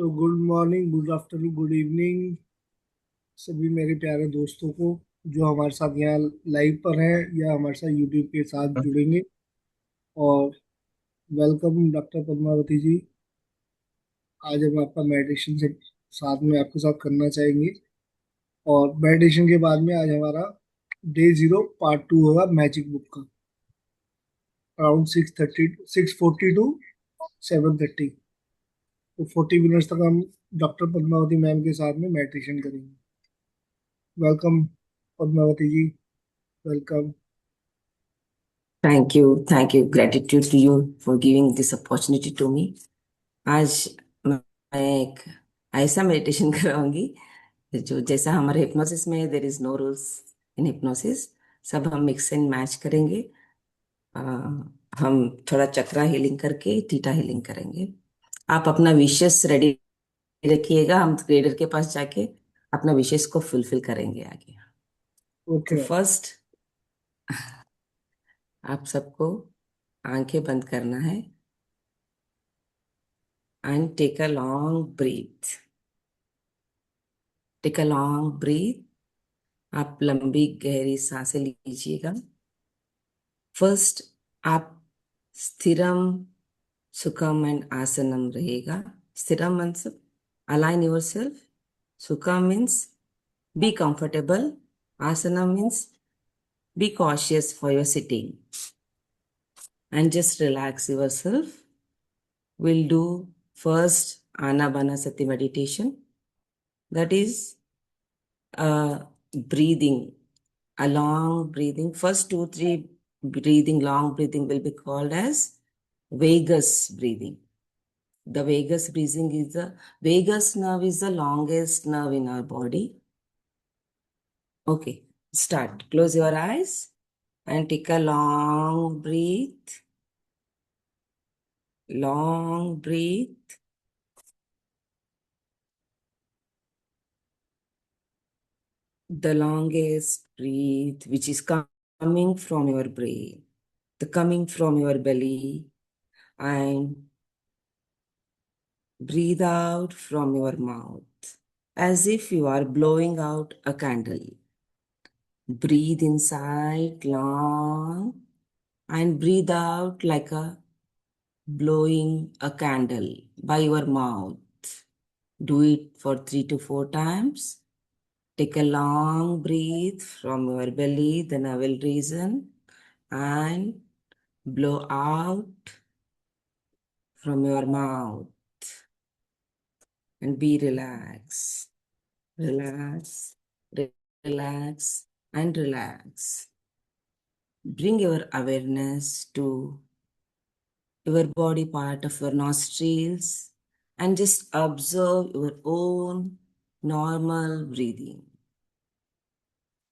तो good morning, good afternoon, good evening सभी मेरे प्यारे दोस्तों को जो हमारे साथ यहाँ लाइव पर हैं या हमारे साथ यूट्यूब के साथ जुड़ेंगे। और वेलकम डॉक्टर पद्मावती जी। आज हम आपका मेडिटेशन से साथ में आपके साथ करना चाहेंगे। और मेडिटेशन के बाद में आज हमारा डे 0 पार्ट 2 होगा मैजिक बुक का, अराउंड 6:40 टू 7:30। तो 40 मिनट्स तक हम डॉक्टर पद्मावती मैम के साथ में मेडिटेशन करेंगे। Welcome Padmavati ji, welcome. Thank you. Thank you. Gratitude to you for giving this opportunity to me. आज मैं एक ऐसा मेडिटेशन कराऊंगी जो जैसा हमारे हिप्नोसिस में there is no rules in hypnosis. सब हम मिक्स एंड मैच करेंगे। अ, हम थोड़ा चक्रा हीलिंग करके थीटा हीलिंग करेंगे। आप अपना विशेष रेडी रखिएगा, हम ट्रेडर के पास जाके अपना विशेष को फुलफिल करेंगे आगे। तो ओके मैम। फर्स्ट आप सबको आंखें बंद करना है and take a long breath. Take a long breath. आप लंबी गहरी सांसें लीजिएगा। फर्स्ट आप स्थिरम सुखम एंड आसनम रहेगा। स्थिरम मीन्स अलाइन योर सेल्फ, सुखम मीन्स बी कंफर्टेबल, आसनम means be cautious for your sitting and just relax yourself. We'll do first Anapanasati meditation, that is breathing, a long breathing. First two, three breathing, long breathing will be called as vagus breathing. The vagus nerve is the longest nerve in our body. Okay, start. Close your eyes and take a long breath. Long breath. The longest breath which is coming from your brain, the coming from your belly, and breathe out from your mouth as if you are blowing out a candle. Breathe inside long and breathe out like a blowing a candle by your mouth. Do it for 3 to 4 times. Take a long breath from your belly, the navel region, and blow out from your mouth and be relaxed. Relax, relax, and relax. Bring your awareness to your body part of your nostrils and just observe your own normal breathing.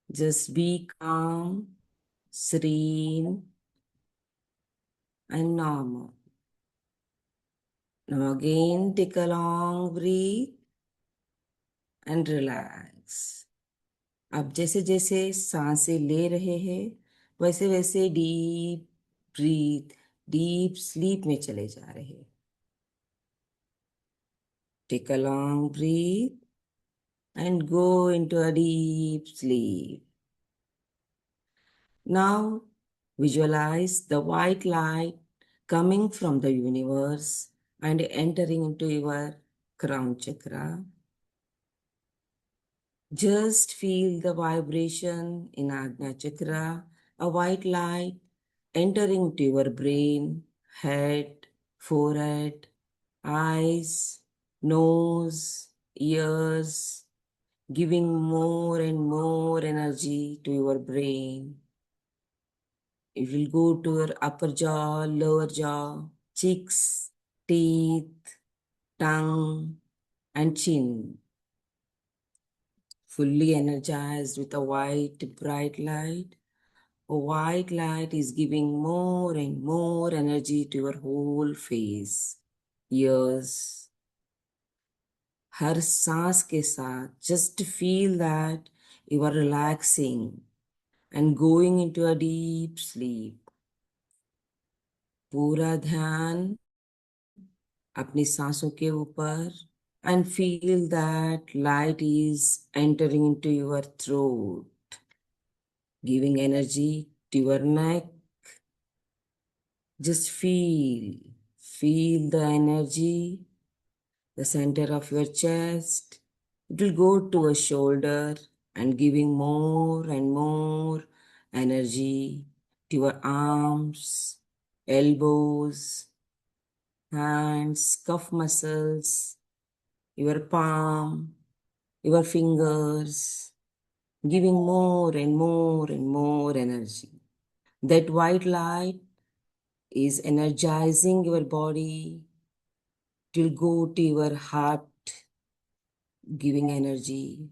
Just be calm, serene, and normal. Now again, take a long breath and relax. आप जैसे जैसे सांसें ले रहे हैं वैसे वैसे deep breath, deep sleep में चले जा रहे हैं। Take a long breath and go into a deep sleep. Now visualize the white light coming from the universe and entering into your crown chakra. Just feel the vibration in Ajna Chakra, a white light entering to your brain, head, forehead, eyes, nose, ears, giving more and more energy to your brain. It will go to your upper jaw, lower jaw, cheeks, teeth, tongue, and chin. Fully energized with a white, bright light. A white light is giving more and more energy to your whole face, ears. हर सांस के साथ just feel that you are relaxing and going into a deep sleep. पूरा ध्यान अपनी सांसों के ऊपर and feel that light is entering into your throat, giving energy to your neck. Just feel the energy, the center of your chest. It will go to a shoulder and giving more and more energy to your arms, elbows, hands, cuff muscles, your palm, your fingers, giving more and more and more energy. That white light is energizing your body. It will go to your heart, giving energy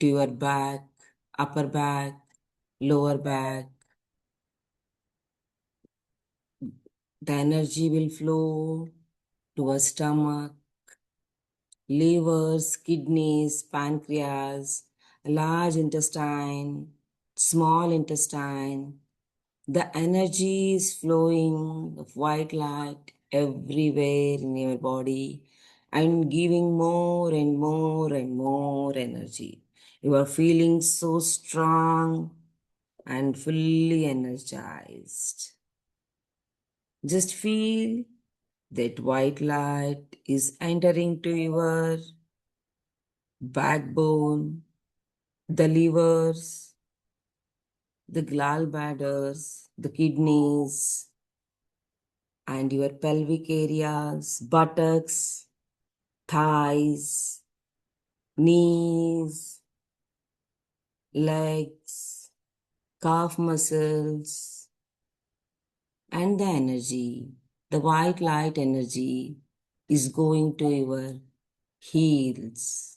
to your back, upper back, lower back. The energy will flow to our stomach, livers, kidneys, pancreas, large intestine, small intestine. The energy is flowing of white light everywhere in your body and giving more and more and more energy. You are feeling so strong and fully energized. Just feel that white light is entering to your backbone, the livers, the gallbladders, the kidneys, and your pelvic areas, buttocks, thighs, knees, legs, calf muscles, and the energy, the white light energy is going to your heels,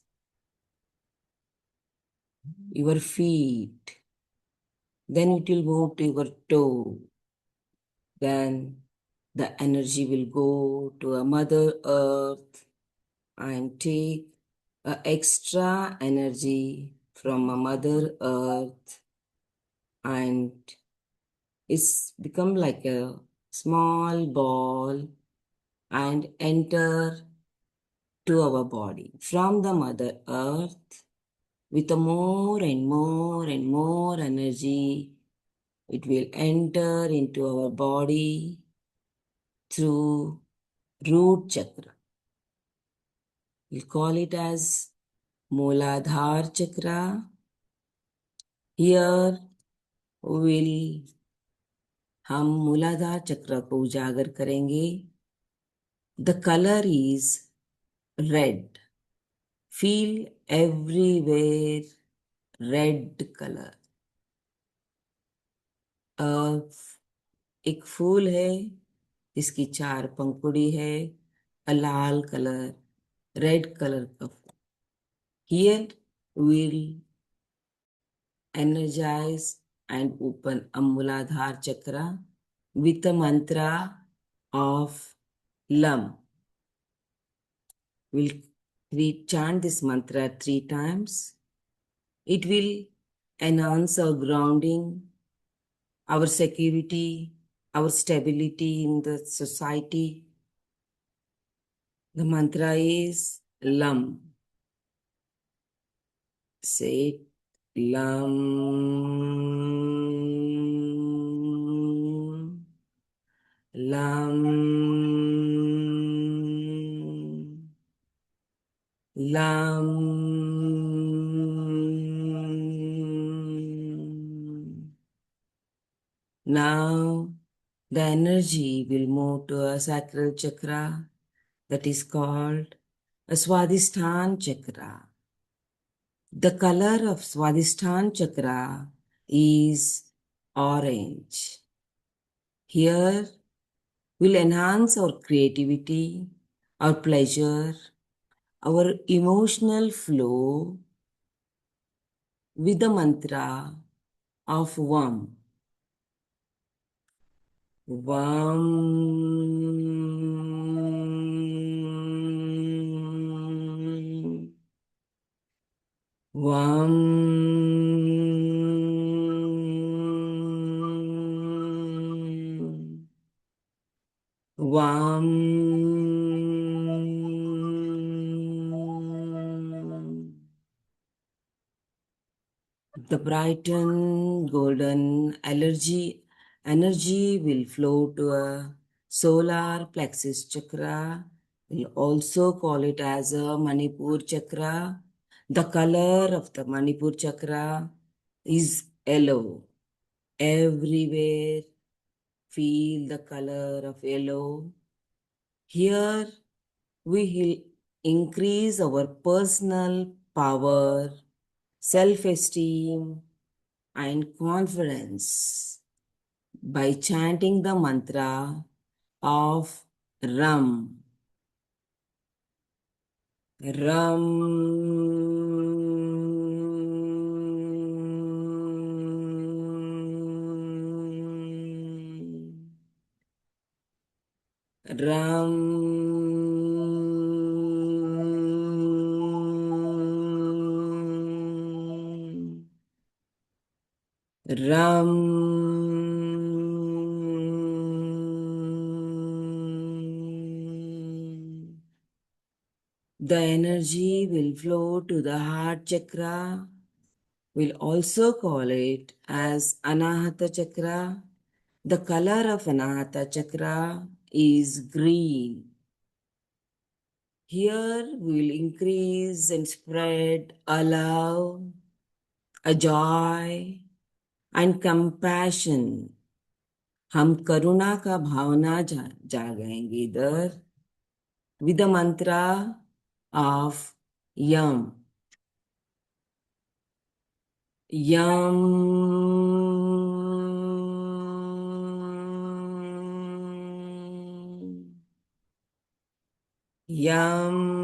your feet, then it will move to your toe, then the energy will go to a Mother Earth and take extra energy from a Mother Earth, and it's become like a small ball and enter to our body from the Mother Earth with a more and more and more energy. It will enter into our body through root chakra. We'll call it as Mooladhar chakra. Here we'll हम मूलाधार चक्र को उजागर करेंगे. The color is red. Feel everywhere red color. एक फूल है जिसकी 4 पंखुड़ी है, लाल कलर, रेड कलर का फूल. Here we'll energize and open a Mooladhar chakra with the mantra of Lam. We'll chant this mantra 3 times. It will enhance our grounding, our security, our stability in the society. The mantra is Lam. Say it. Lam. Lam. Lam. Now the energy will move to a sacral chakra that is called a Swadhisthana chakra. The color of Swadhisthana chakra is orange. Here will enhance our creativity, our pleasure, our emotional flow with the mantra of Vam. Vam. Vam. Vam. The brightened golden energy will flow to a solar plexus chakra. We'll also call it as a Manipur chakra. The color of the Manipur chakra is yellow. Everywhere feel the color of yellow. Here we will increase our personal power, self-esteem, and confidence by chanting the mantra of Ram. Ram. Ram. Ram. The energy will flow to the heart chakra. We'll also call it as Anahata chakra. The color of Anahata chakra is green. Here we will increase and spread a love, a joy and compassion. हम करुणा का भावना जागेंगे इधर with the mantra of Yam. Yam. Yam.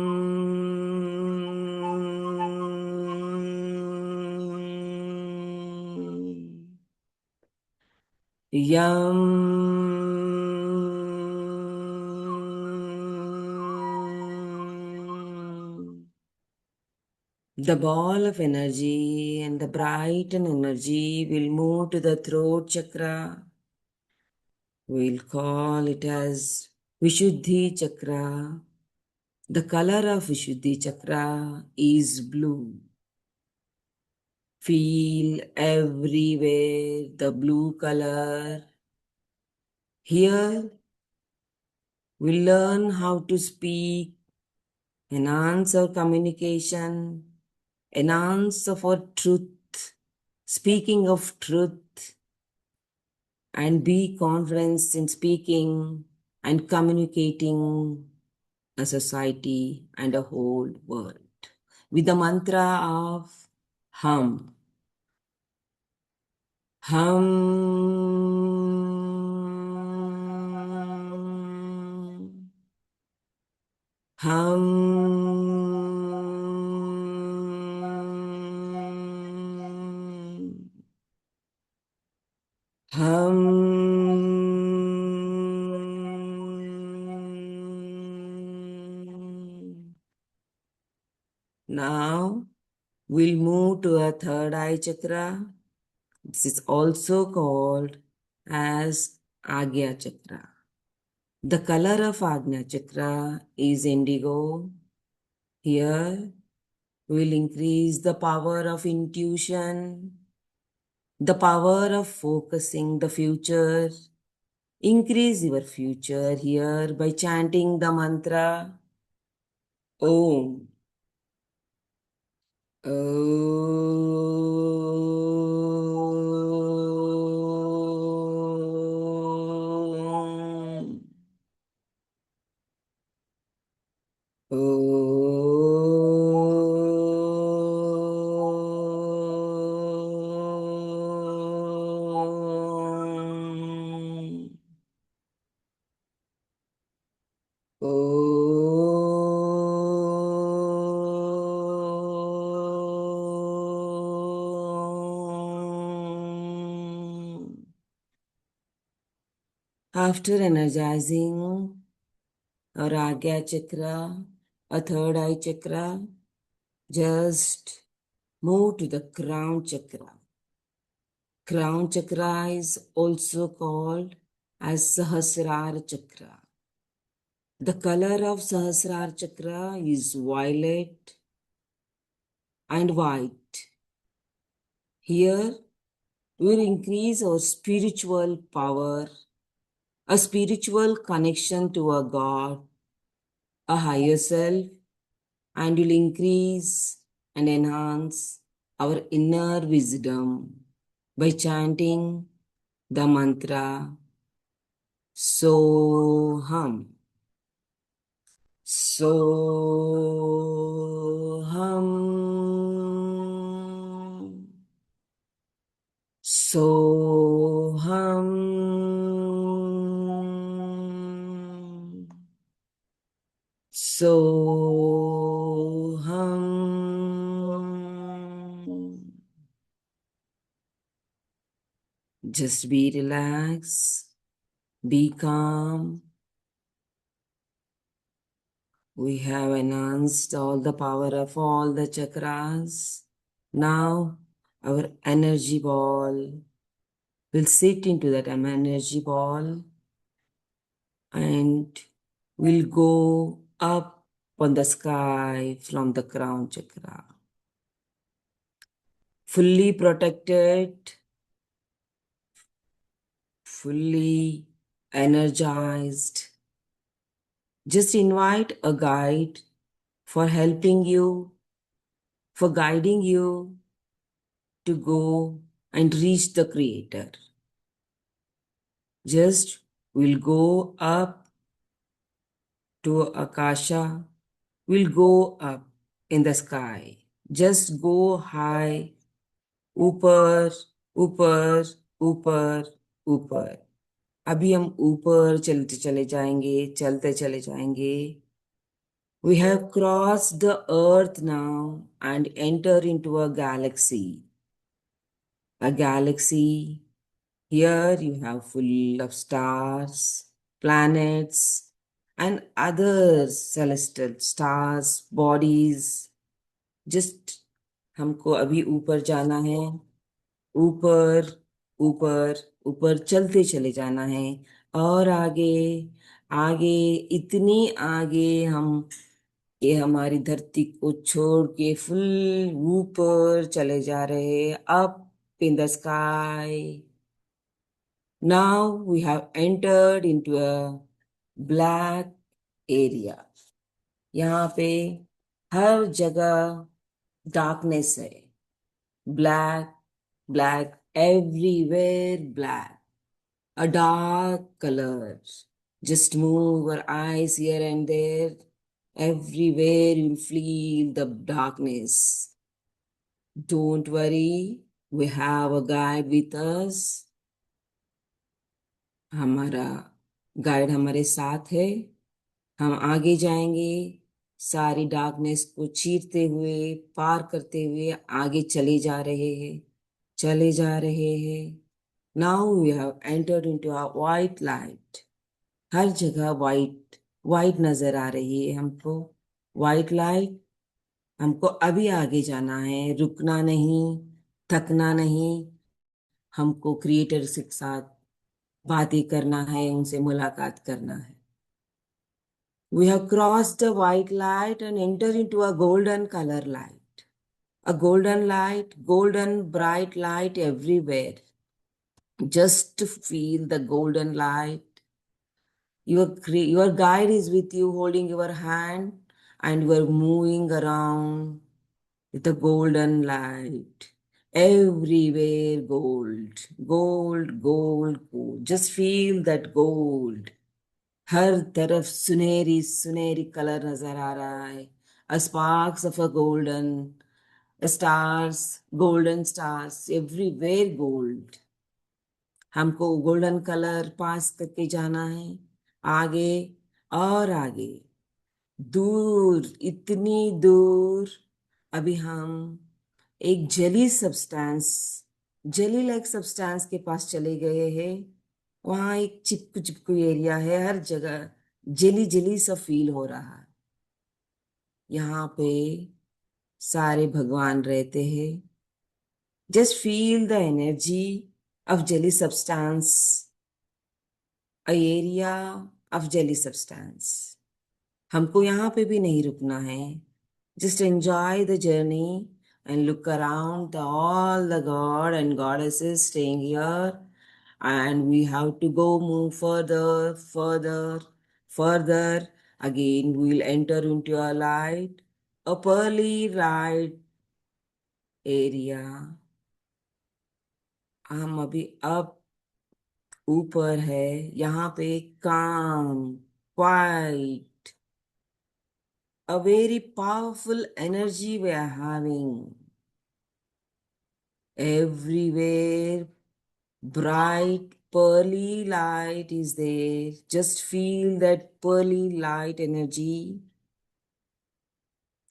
Yam. The ball of energy and the bright energy will move to the throat chakra. We'll call it as Vishuddhi chakra. The color of Vishuddhi chakra is blue. Feel everywhere the blue color. Here we learn how to speak, enhance our communication, enhance of our truth, speaking of truth, and be confident in speaking and communicating a society and a whole world with the mantra of Hum. Hum. Hum. Hum. Now we'll move to a third eye chakra. This is also called as Agya chakra. The color of Agnya chakra is indigo. Here we'll increase the power of intuition, the power of focusing the future. Increase your future here by chanting the mantra Om. Om. Om. After energizing our Agya chakra, a third eye chakra, just move to the crown chakra. Crown chakra is also called as Sahasrara chakra. The color of Sahasrara chakra is violet and white. Here, we will increase our spiritual power, a spiritual connection to a God, a higher self, and will increase and enhance our inner wisdom by chanting the mantra Soham. Soham. Soham. Soham. Just be relaxed, be calm. We have enhanced all the power of all the chakras. Now, our energy ball will sit into that energy ball and will go up on the sky from the crown chakra. Fully protected, fully energized. Just invite a guide for helping you, for guiding you to go and reach the Creator. Just we'll go up to Akasha, we'll go up in the sky. Just go high, ऊपर ऊपर ऊपर ऊपर. अभी हम ऊपर चलते चले जाएंगे, चलते चले जाएंगे. We have crossed the earth now and enter into a galaxy. A galaxy. Here you have full of stars, planets, and other celestial stars, bodies. Just हमको अभी ऊपर जाना है. ऊपर ऊपर ऊपर चलते चले जाना है. और आगे आगे, इतनी आगे हम ये हमारी धरती को छोड़ के फुल ऊपर चले जा रहे हैं. Up in the sky. Now we have entered into a black area. यहाँ पे हर जगह darkness है. Black, black, everywhere black. A dark color. Just move our eyes here and there. Everywhere you'll feel the darkness. Don't worry, we have a guide with us. हमारा guide हमारे साथ है. हम आगे जाएंगे, सारी डार्कनेस को चीरते हुए, पार करते हुए आगे चले जा रहे हैं, चले जा रहे हैं. Now we have entered into a white light. हर जगह वाइट वाइट नजर आ रही है हमको. White light. हमको अभी आगे जाना है, रुकना नहीं, थकना नहीं. हमको क्रिएटर के साथ बातें करना है, उनसे मुलाकात करना है. We have crossed the white light and enter into a golden color light. A golden light, golden bright light everywhere. Just to feel the golden light. Your guide is with you, holding your hand, and you are moving around with the golden light. Everywhere gold, gold, gold, gold. Just feel that gold. हर तरफ सुनहरी सुनहरी colour नजर आ रहा है. A sparks of a golden stars, everywhere gold. हमको golden colour पास करके जाना है. आगे और आगे, दूर, इतनी दूर. अभी हम एक जेली लाइक सब्सटेंस के पास चले गए हैं. वहां एक चिपकू चिपकू एरिया है. हर जगह जेली जेली सा फील हो रहा है. यहाँ पे सारे भगवान रहते हैं. Just feel the energy of jelly substance. A area of jelly substance. हमको यहाँ पे भी नहीं रुकना है. Just enjoy the journey and look around all the god and goddesses staying here, and we have to go move further, further, further. Again, we'll enter into a light, a pearly light area. हम अभी अब ऊपर है, यहाँ पे काम, quiet, a very powerful energy we are having. Everywhere, bright pearly light is there. Just feel that pearly light energy.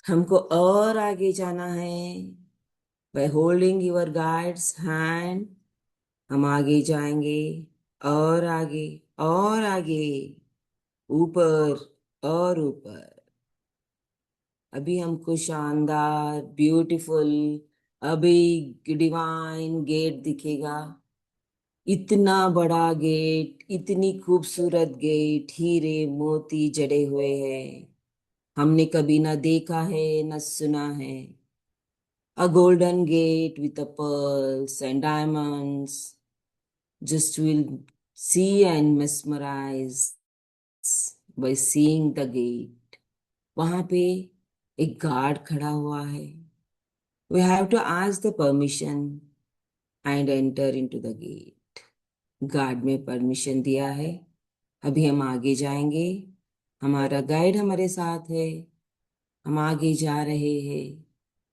हमको और आगे जाना है. By holding your guide's hand, हम आगे जाएंगे, और आगे, और आगे, ऊपर और ऊपर. अभी हमको शानदार, ब्यूटीफुल, अभी डिवाइन गेट दिखेगा. इतना बड़ा गेट, इतनी खूबसूरत गेट, हीरे मोती जड़े हुए हैं. हमने कभी ना देखा है, ना सुना है. A golden gate with the pearls and diamonds. Just will see and mesmerize by seeing the gate. वहां पे एक गार्ड खड़ा हुआ है. We have to ask the permission and enter into the gate. Guard में परमिशन दिया है. अभी हम आगे जाएंगे. हमारा गाइड हमारे साथ है. हम आगे जा रहे हैं.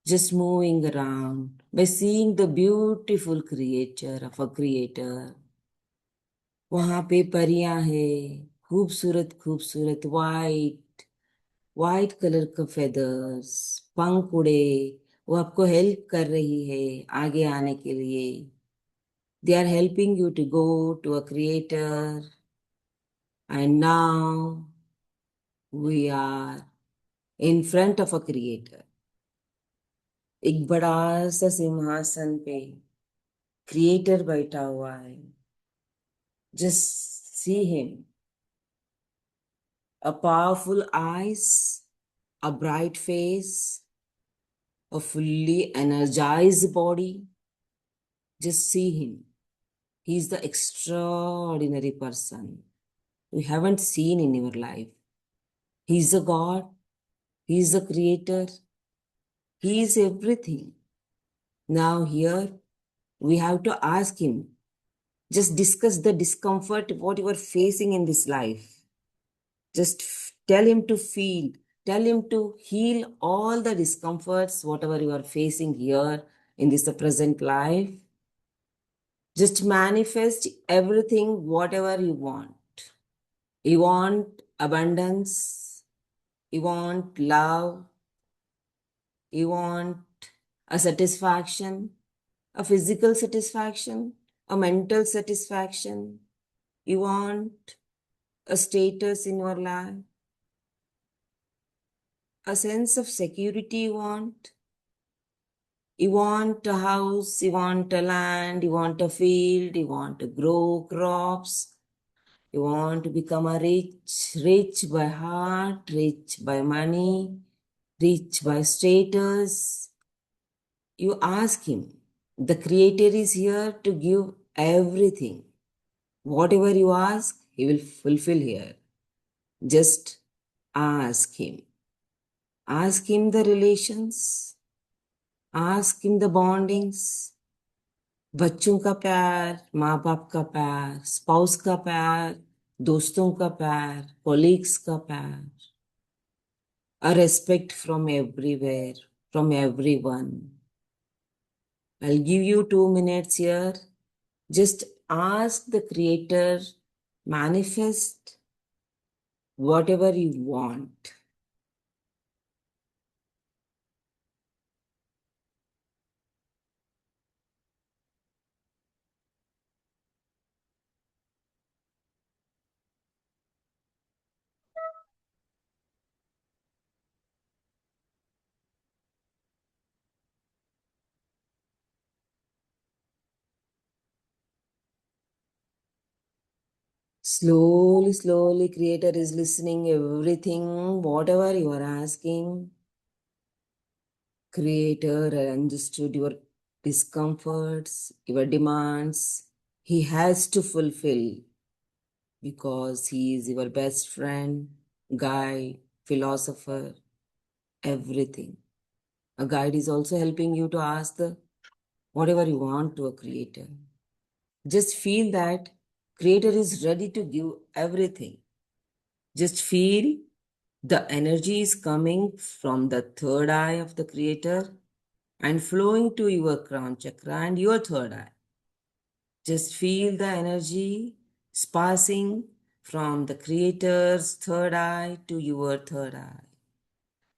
Just moving around by seeing the beautiful creature of a creator. वहां पे परियां हैं, खूबसूरत खूबसूरत, वाइट वाइट कलर का फेदर्स, पंख उड़े. वो आपको हेल्प कर रही है आगे आने के लिए. They are helping you to go to a creator. And now we are in front of a creator. एक बड़ा सा सिंहासन पे क्रिएटर बैठा हुआ है. Just see him. A powerful eyes, a bright face, a fully energized body. Just see him. He is the extraordinary person we haven't seen in your life. He is a God. He is the creator. He is everything. Now here we have to ask him. Just discuss the discomfort what you are facing in this life. Just tell him to feel. Tell him to heal all the discomforts, whatever you are facing here in this present life. Just manifest everything, whatever you want. You want abundance. You want love. You want a satisfaction, a physical satisfaction, a mental satisfaction. You want a status in your life, a sense of security you want. You want a house, you want a land, you want a field, you want to grow crops. You want to become a rich by heart, rich by money, rich by status. You ask him. The Creator is here to give everything. Whatever you ask, he will fulfill here. Just ask him. Ask him the relations. Ask him the bondings. बच्चों का प्यार, माँ बाप का प्यार, spouse का प्यार, दोस्तों का प्यार, कोलीग्स का प्यार. A respect from everywhere, from everyone. I'll give you 2 minutes here. Just ask the Creator, manifest whatever you want. Slowly, slowly, Creator is listening everything, whatever you are asking. Creator understood your discomforts, your demands. He has to fulfill because he is your best friend, guide, philosopher, everything. A guide is also helping you to ask the whatever you want to a creator. Just feel that creator is ready to give everything. Just feel the energy is coming from the third eye of the creator and flowing to your crown chakra and your third eye. Just feel the energy passing from the creator's third eye to your third eye.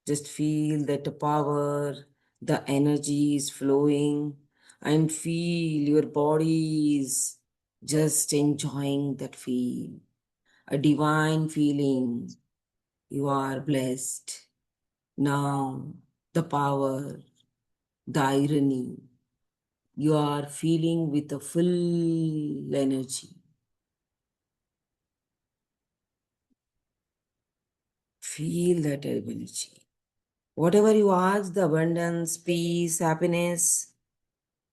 Just feel that the power, the energy is flowing, and feel your body is just enjoying that feel. A divine feeling. You are blessed. Now, the power, the irony, you are feeling with a full energy. Feel that energy. Whatever you ask, the abundance, peace, happiness,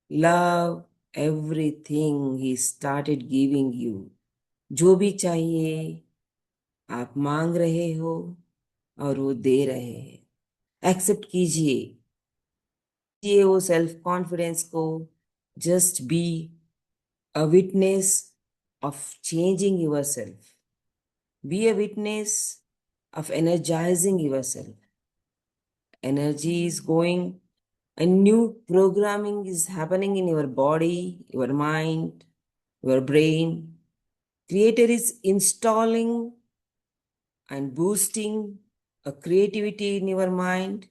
love, everything He started giving you. जो भी चाहिए आप मांग रहे हो और वो दे रहे हैं। एक्सेप्ट कीजिए वो सेल्फ कॉन्फिडेंस को। Just be a witness of changing yourself. Be a witness of energizing yourself. Energy is going, a new programming is happening in your body, your mind, your brain. Creator is installing and boosting a creativity in your mind.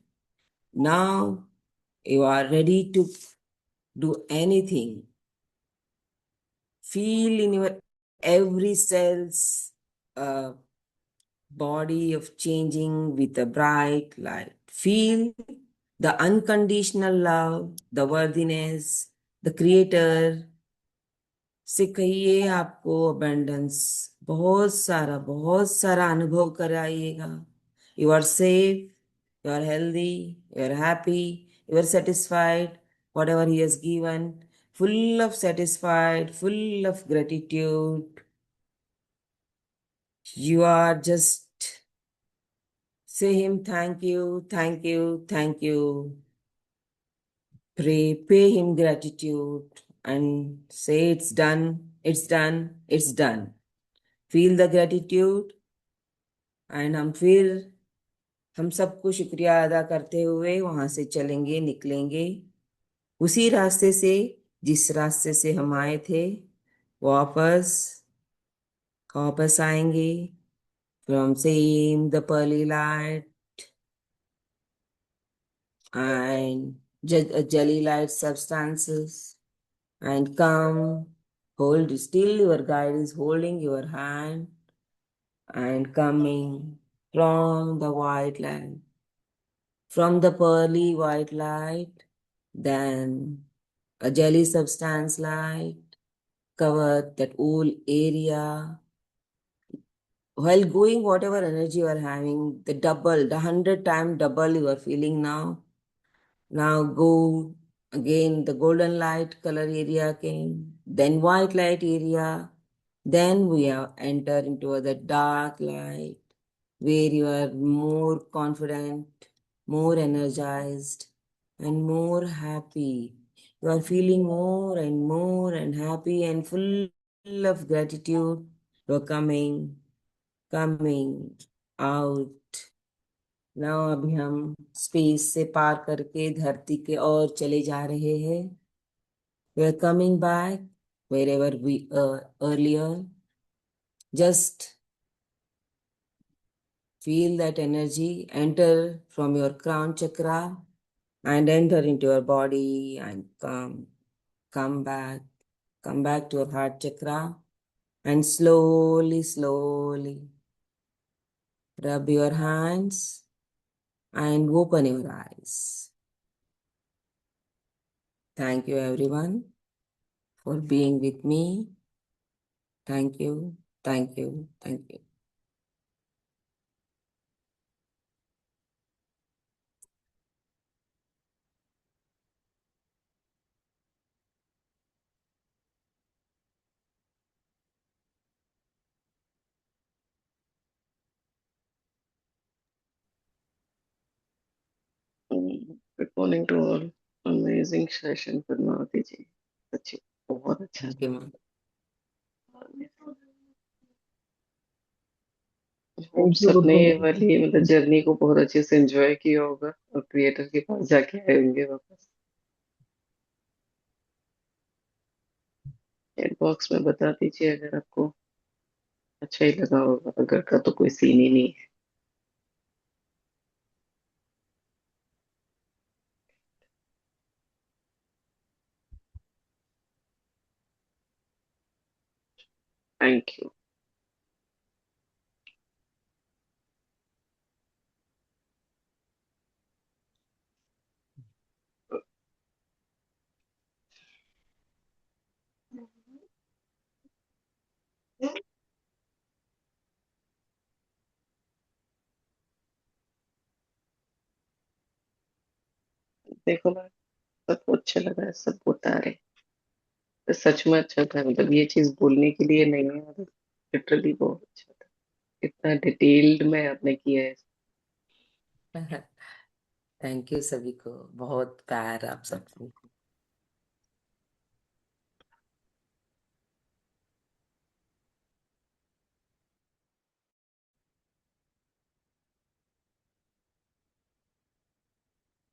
Now you are ready to do anything. Feel in your every cells body of changing with a bright light. Feel the unconditional love, the worthiness, the creator से कहिए आपको abundance बहुत सारा अनुभव कराइएगा. You are safe, you are healthy, you are happy, you are satisfied, whatever he has given, full of satisfied, full of gratitude. You are just say him thank you, thank you, thank you. Pray, pay him gratitude and say it's done, it's done, it's done. Feel the gratitude and हम सबको शुक्रिया अदा करते हुए वहां से चलेंगे, निकलेंगे उसी रास्ते से जिस रास्ते से हम आए थे. वापस वापस आएंगे from seeing the pearly light and jelly light substances and come, hold still, your guide is holding your hand and coming from the white light, from the pearly white light, then a jelly substance light covered that whole area. While going, whatever energy you are having, the double, the 100 times double you are feeling now. Now go again, the golden light color area came, then white light area, then we have entered into the dark light where you are more confident, more energized, and more happy. You are feeling more and happy and full of gratitude. You are coming out. Now अभी हम space से पार करके धरती के और चले जा रहे हैं. We are coming back wherever we earlier. Just feel that energy enter from your crown chakra and enter into your body and come back to your heart chakra and slowly rub your hands and open your eyes. Thank you everyone for being with me. Thank you, thank you, thank you. Good morning to all. Amazing session Padmavati ji, सच्ची बहुत अच्छा thank you ma'am. था। Hope thank you सबने ये पद्मावती। वाली मतलब journey को बहुत अच्छे से एंजॉय किया होगा और क्रिएटर के पास जाके आए होंगे वापस। चैट बॉक्स में बता दीजिए अगर आपको अच्छा ही लगा होगा, अगर का तो कोई सीन ही नहीं है। Thank you. देखो मैं, सबको अच्छा लगा है, सब बता रहे। तो सच में अच्छा था, मतलब ये चीज बोलने के लिए नहीं है, मतलब लिटरली बहुत अच्छा था। इतना डिटेल्ड में आपने किया है। थैंक यू सभी को, बहुत प्यार आप सबको।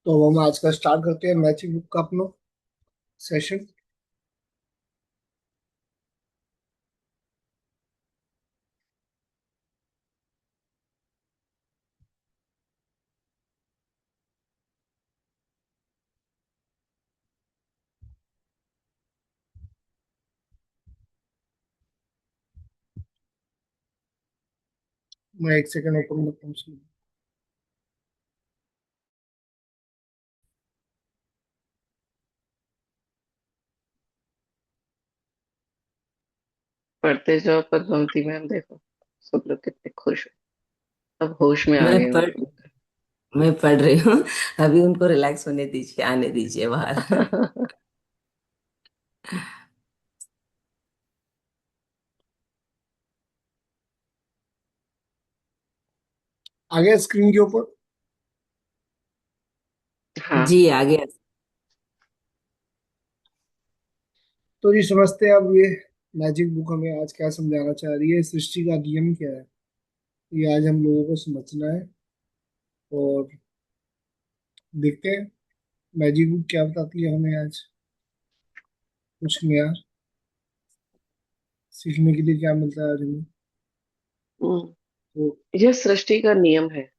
तो अब हम आज का स्टार्ट करते हैं मैजिक बुक का अपना सेशन। मैं एक सेकंड ओपन करता हूँ उसको। पढ़ते जाओ पद्मावती मैम, देखो सब लोग कितने खुश हो, सब होश में आ मैं गए पढ़ उनके मैं पढ़ रही हूँ। अभी उनको रिलैक्स होने दीजिए, आने दीजिए बाहर। अंदर। आगे स्क्रीन के ऊपर। हाँ। जी आगे। तो ये समझते हैं अब ये मैजिक बुक हमें आज क्या समझाना चाह रही है, सृष्टि का नियम क्या है, ये आज हम लोगों को समझना है। और देखते हैं मैजिक बुक क्या बताती है हमें आज, कुछ नया सीखने के लिए क्या मिलता है आज हमें। हम्म, तो यह सृष्टि का नियम है।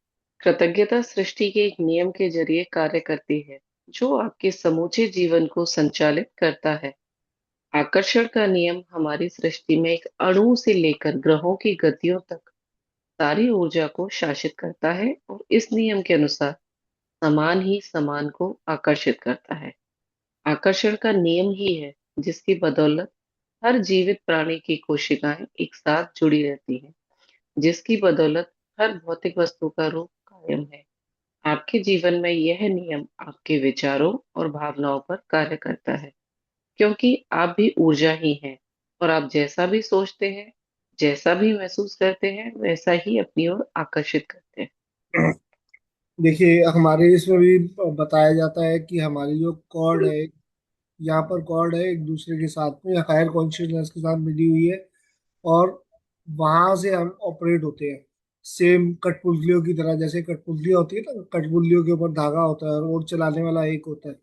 कृतज्ञता सृष्टि के एक नियम के जरिए कार्य करती है, जो आपके समूचे जीवन को संचालित करता है। आकर्षण का नियम हमारी सृष्टि में एक अणु से लेकर ग्रहों की गतियों तक सारी ऊर्जा को शासित करता है, और इस नियम के अनुसार समान ही समान को आकर्षित करता है। आकर्षण का नियम ही है जिसकी बदौलत हर जीवित प्राणी की कोशिकाएं एक साथ जुड़ी रहती हैं, जिसकी बदौलत हर भौतिक वस्तु का रूप कायम है। आपके जीवन में यह नियम आपके विचारों और भावनाओं पर कार्य करता है, क्योंकि आप भी ऊर्जा ही हैं, और आप जैसा भी सोचते हैं, जैसा भी महसूस करते हैं, वैसा ही अपनी ओर आकर्षित करते हैं। देखिए हमारे इसमें भी बताया जाता है कि हमारी जो कॉर्ड है, यहाँ पर कॉर्ड है एक दूसरे के साथ में हायर कॉन्शियसनेस के साथ मिली हुई है। और वहां से हम ऑपरेट होते हैं सेम कठपुतलियों की तरह। जैसे कठपुतलियां होती है ना, कठपुतलियों के ऊपर धागा होता है और चलाने वाला एक होता है,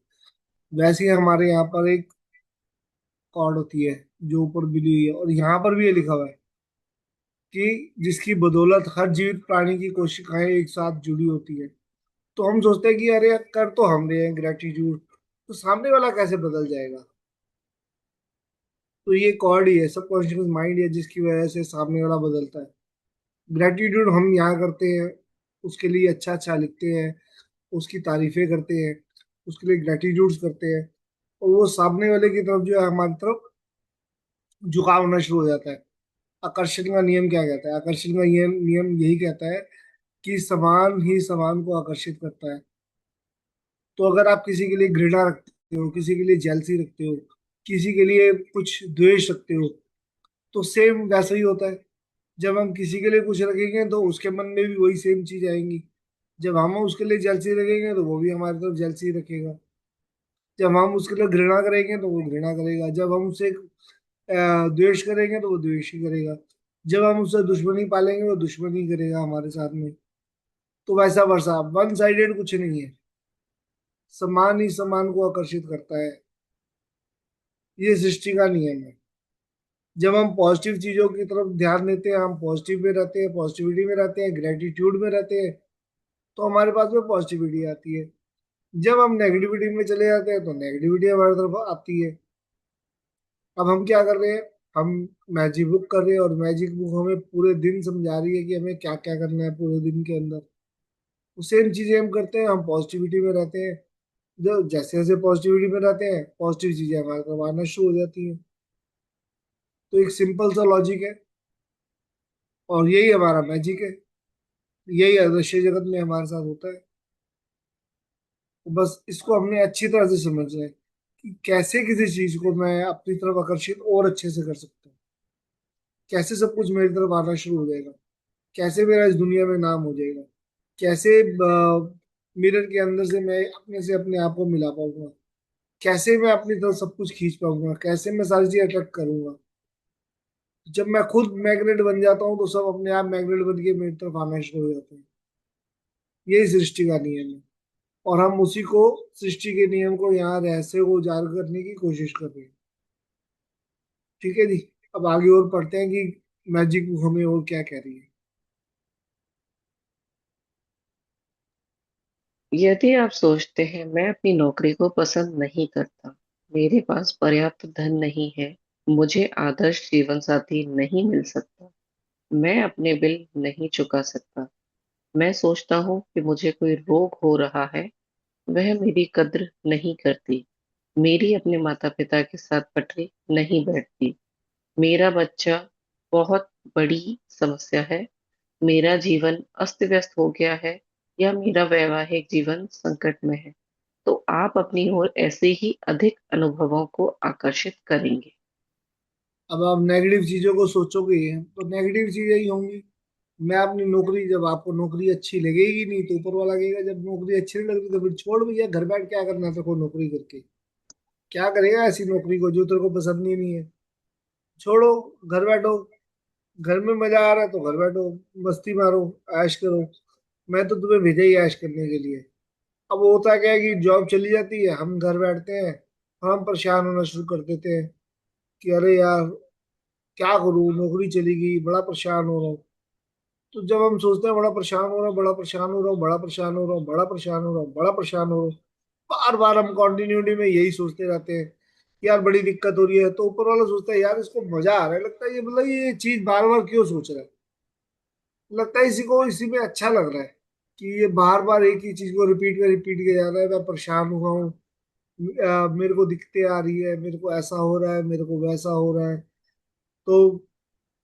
वैसे ही हमारे यहाँ पर एक कॉर्ड होती है जो ऊपर मिली हुई है। और यहाँ पर भी ये लिखा हुआ है कि जिसकी बदौलत हर जीवित प्राणी की कोशिकाएं एक साथ जुड़ी होती है। तो हम सोचते हैं कि अरे कर तो हम रहे हैं ग्रेटिट्यूड, तो सामने वाला कैसे बदल जाएगा। तो ये कॉर्ड ही है, सबकॉन्शियस माइंड है, जिसकी वजह से सामने वाला बदलता है। ग्रेटिट्यूड हम यहाँ करते हैं, उसके लिए अच्छा अच्छा लिखते हैं, उसकी तारीफें करते हैं, उसके लिए ग्रेटिट्यूड करते हैं, और वो सामने वाले की तरफ जो है हमारी तरफ झुकाव होना शुरू हो जाता है। आकर्षण का नियम क्या कहता है? आकर्षण का नियम नियम यही कहता है कि समान ही समान को आकर्षित करता है। तो अगर आप किसी के लिए घृणा रखते हो, किसी के लिए जेलसी रखते हो, किसी के लिए कुछ द्वेष रखते हो, तो सेम वैसा ही होता है। जब हम किसी के लिए कुछ रखेंगे तो उसके मन में भी वही सेम चीज आएंगी। जब हम उसके लिए जेलसी रखेंगे तो वो भी हमारी तरफ जेलसी रखेगा। जब हम उसके लिए घृणा करेंगे तो वो घृणा करेगा। जब हम उसे द्वेष करेंगे तो वो द्वेष ही करेगा। जब हम उससे दुश्मनी पालेंगे वो दुश्मनी करेगा हमारे साथ में। तो वैसा वर्षा वन साइडेड कुछ नहीं है। समान ही समान को आकर्षित करता है। ये सृष्टि का नियम है। जब हम पॉजिटिव चीजों की तरफ ध्यान देते हैं, हम पॉजिटिव में रहते हैं, पॉजिटिविटी में रहते हैं, ग्रेटिट्यूड में रहते हैं, तो हमारे पास में पॉजिटिविटी आती है। जब हम नेगेटिविटी में चले जाते हैं तो नेगेटिविटी हमारी तरफ आती है। अब हम क्या कर रहे हैं? हम मैजिक बुक कर रहे हैं और मैजिक बुक हमें पूरे दिन समझा रही है कि हमें क्या क्या करना है पूरे दिन के अंदर। वो सेम चीजें हम करते हैं, हम पॉजिटिविटी में रहते हैं। जो जैसे जैसे पॉजिटिविटी में रहते हैं पॉजिटिव चीजें हमारे तरफ आना शुरू हो जाती हैं। तो एक सिंपल सा लॉजिक है और यही हमारा मैजिक है। यही अदृश्य जगत में हमारे साथ होता है। तो बस इसको हमने अच्छी तरह से समझना है कि कैसे किसी चीज को मैं अपनी तरफ आकर्षित और अच्छे से कर सकता हूँ। कैसे सब कुछ मेरी तरफ आना शुरू हो जाएगा। कैसे मेरा इस दुनिया में नाम हो जाएगा। कैसे मिरर के अंदर से मैं अपने से अपने आप को मिला पाऊंगा। कैसे मैं अपनी तरफ सब कुछ खींच पाऊंगा। कैसे मैं सारी चीजें अट्रैक्ट करूंगा। जब मैं खुद मैग्नेट बन जाता हूँ तो सब अपने आप मैग्नेट बन के मेरी तरफ आना शुरू हो जाते हैं। यही सृष्टि का नियम है। और हम उसी को, सृष्टि के नियम को यहाँ रहस्य को उजागर करने की कोशिश कर रहे हैं। ठीक है जी। अब आगे और पढ़ते हैं कि मैजिक हमें और क्या कह रही है। यदि आप सोचते हैं मैं अपनी नौकरी को पसंद नहीं करता, मेरे पास पर्याप्त धन नहीं है, मुझे आदर्श जीवन साथी नहीं मिल सकता, मैं अपने बिल नहीं चुका सकता, मैं सोचता हूँ कि मुझे कोई रोग हो रहा है, वह मेरी कद्र नहीं करती, मेरी अपने माता पिता के साथ पटरी नहीं बैठती, मेरा बच्चा बहुत बड़ी समस्या है, मेरा जीवन अस्त व्यस्त हो गया है, या मेरा वैवाहिक जीवन संकट में है, तो आप अपनी ओर ऐसे ही अधिक अनुभवों को आकर्षित करेंगे। अब आप नेगेटिव चीजों को सोचोगे तो नेगेटिव चीजें ही होंगी। मैं अपनी नौकरी, जब आपको नौकरी अच्छी लगेगी नहीं तो ऊपर वाला कहेगा जब नौकरी अच्छी नहीं लगती तो फिर छोड़ भैया, घर बैठ क्या करना तेरे को नौकरी करके। क्या करेगा ऐसी नौकरी को जो तेरे को पसंद ही नहीं है। छोड़ो, घर बैठो। घर में मजा आ रहा है तो घर बैठो, मस्ती मारो, ऐश करो। मैं तो तुम्हें भेजा ही ऐश करने के लिए। अब होता क्या है कि जॉब चली जाती है, हम घर बैठते हैं, हम परेशान होना शुरू कर देते हैं कि अरे यार क्या करूँ, नौकरी चली गई, बड़ा परेशान हो रहा हूँ। तो जब हम सोचते हैं बड़ा परेशान हो रहा हूँ, बड़ा परेशान हो रहा हूँ, बड़ा परेशान हो रहा हूँ, बड़ा परेशान हो रहा हूँ, बड़ा परेशान हो रहा हूँ, बार बार हम कॉन्टिन्यूटी में यही सोचते रहते हैं कि यार बड़ी दिक्कत हो रही है। तो ऊपर वाला सोचता है यार इसको मजा आ रहा है, लगता है ये, मतलब ये चीज बार बार क्यों सोच रहा है। लगता है इसी को, इसी में अच्छा लग रहा है कि ये बार बार एक ही चीज को रिपीट के जा रहा है। मैं परेशान हुआ हूँ, मेरे को दिक्कतें आ रही है, मेरे को ऐसा हो रहा है, मेरे को वैसा हो रहा है। तो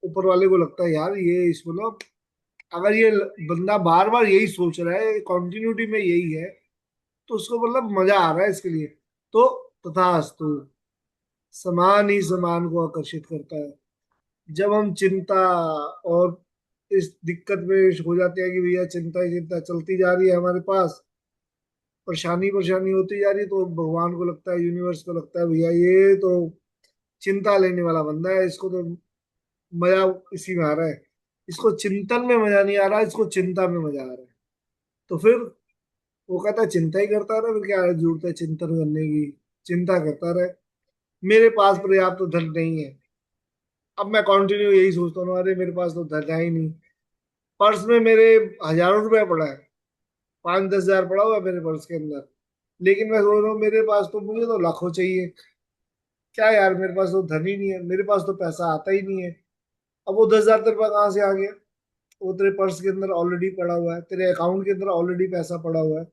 ऊपर वाले को लगता है यार ये इसको ना, अगर ये बंदा बार बार यही सोच रहा है, कॉन्टिन्यूटी में यही है, तो उसको मतलब मजा आ रहा है इसके लिए। तो तथास्तु, समान ही समान को आकर्षित करता है। जब हम चिंता और इस दिक्कत में हो जाते हैं कि भैया चिंता ही चिंता चलती जा रही है हमारे पास, परेशानी परेशानी होती जा रही है, तो भगवान को लगता है, यूनिवर्स को लगता है भैया ये तो चिंता लेने वाला बंदा है, इसको तो मजा इसी में आ रहा है। इसको चिंतन में मजा नहीं आ रहा, इसको चिंता में मजा आ रहा है। तो फिर वो कहता है चिंता ही करता रहे, फिर क्या जरूरत है चिंतन करने की। चिंता करता रहे। मेरे पास पर्याप्त तो धन नहीं है। अब मैं कंटिन्यू यही सोचता हूँ, अरे मेरे पास तो धन है ही नहीं। पर्स में मेरे हजारों रुपया पड़ा है, 5-10 हजार पड़ा हुआ है मेरे पर्स के अंदर। लेकिन मैं सोच रहा हूँ मेरे पास तो, मुझे तो लाखों चाहिए। क्या यार, मेरे पास तो धन ही नहीं है, मेरे पास तो पैसा आता ही नहीं है। अब वो 10 हजार तेरे पास कहाँ से आ गया? वो तेरे पर्स के अंदर ऑलरेडी पड़ा हुआ है, तेरे अकाउंट के अंदर ऑलरेडी पैसा पड़ा हुआ है।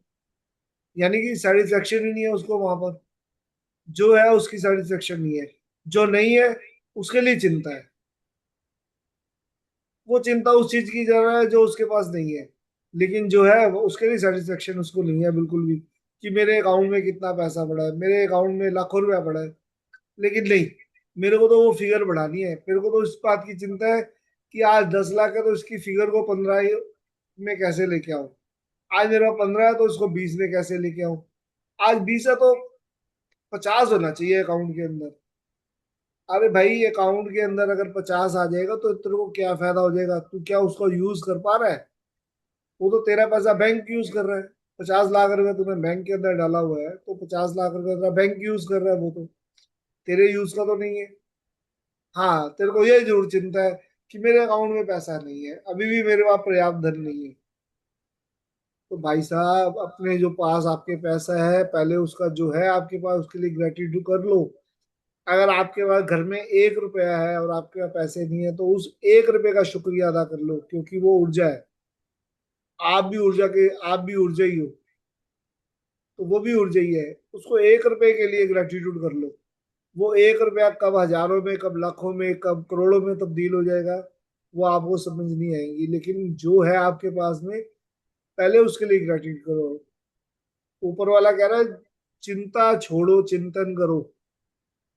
यानी कि सेटिस्फेक्शन ही नहीं है उसको वहां पर। जो है उसकी सेटिस्फेक्शन नहीं है, जो नहीं है उसके लिए चिंता है। वो चिंता उस चीज की कर रहा है जो उसके पास नहीं है। लेकिन जो है वो उसके लिए सेटिस्फेक्शन उसको नहीं है बिल्कुल भी, कि मेरे अकाउंट में कितना पैसा पड़ा है, मेरे अकाउंट में लाखों रुपया पड़ा है। लेकिन नहीं, मेरे को तो वो फिगर बढ़ानी है। मेरे को तो इस बात की चिंता है कि आज 10 लाख है तो इसकी फिगर को 15 में कैसे लेके आऊं। आज मेरे पास 15 है तो इसको 20 में कैसे लेके आऊं। आज 20 है तो 50 होना चाहिए अकाउंट के अंदर। अरे भाई अकाउंट के अंदर अगर 50 आ जाएगा तो तेरे को क्या फायदा हो जाएगा, तू क्या उसको यूज कर पा रहा है। वो तो तेरा पैसा बैंक यूज कर रहा है। 50 लाख रुपए तूने बैंक के अंदर डाला हुआ है तो 50 लाख रुपए तेरा बैंक यूज कर रहा है, वो तो तेरे यूज का तो नहीं है। हाँ तेरे को ये जरूर चिंता है कि मेरे अकाउंट में पैसा नहीं है, अभी भी मेरे पास पर्याप्त धन नहीं है। तो भाई साहब अपने जो पास आपके पैसा है पहले उसका जो है आपके पास उसके लिए ग्रेटिट्यूड कर लो। अगर आपके पास घर में 1 रुपया है और आपके पास पैसे नहीं है तो उस 1 रुपये का शुक्रिया अदा कर लो, क्योंकि वो ऊर्जा है। आप भी ऊर्जा के, आप भी ऊर्जा ही हो, तो वो भी ऊर्जा ही है। उसको 1 रुपये के लिए ग्रेटिट्यूड कर लो। वो 1 रुपया कब हजारों में, कब लाखों में, कब करोड़ों में तब्दील हो जाएगा वो आपको समझ नहीं आएंगी। लेकिन जो है आपके पास में पहले उसके लिए ग्रेटिट्यूड करो। ऊपर वाला कह रहा है चिंता छोड़ो चिंतन करो।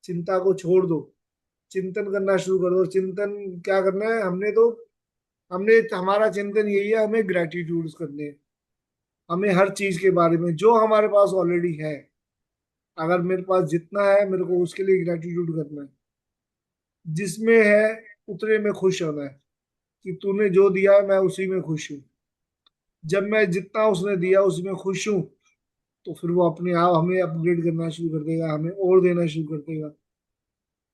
चिंता को छोड़ दो, चिंतन करना शुरू कर दो। चिंतन क्या करना है, हमने हमारा चिंतन यही है, हमें ग्रेटिट्यूड करने हैं। हमें हर चीज के बारे में जो हमारे पास ऑलरेडी है, अगर मेरे पास जितना है मेरे को उसके लिए ग्रेटिट्यूड करना है। जिसमें है उतने में खुश होना है कि तूने जो दिया मैं उसी में खुश हूँ। जब मैं जितना उसने दिया उसी में खुश हूँ तो फिर वो अपने आप हमें अपग्रेड करना शुरू कर देगा, हमें और देना शुरू कर देगा।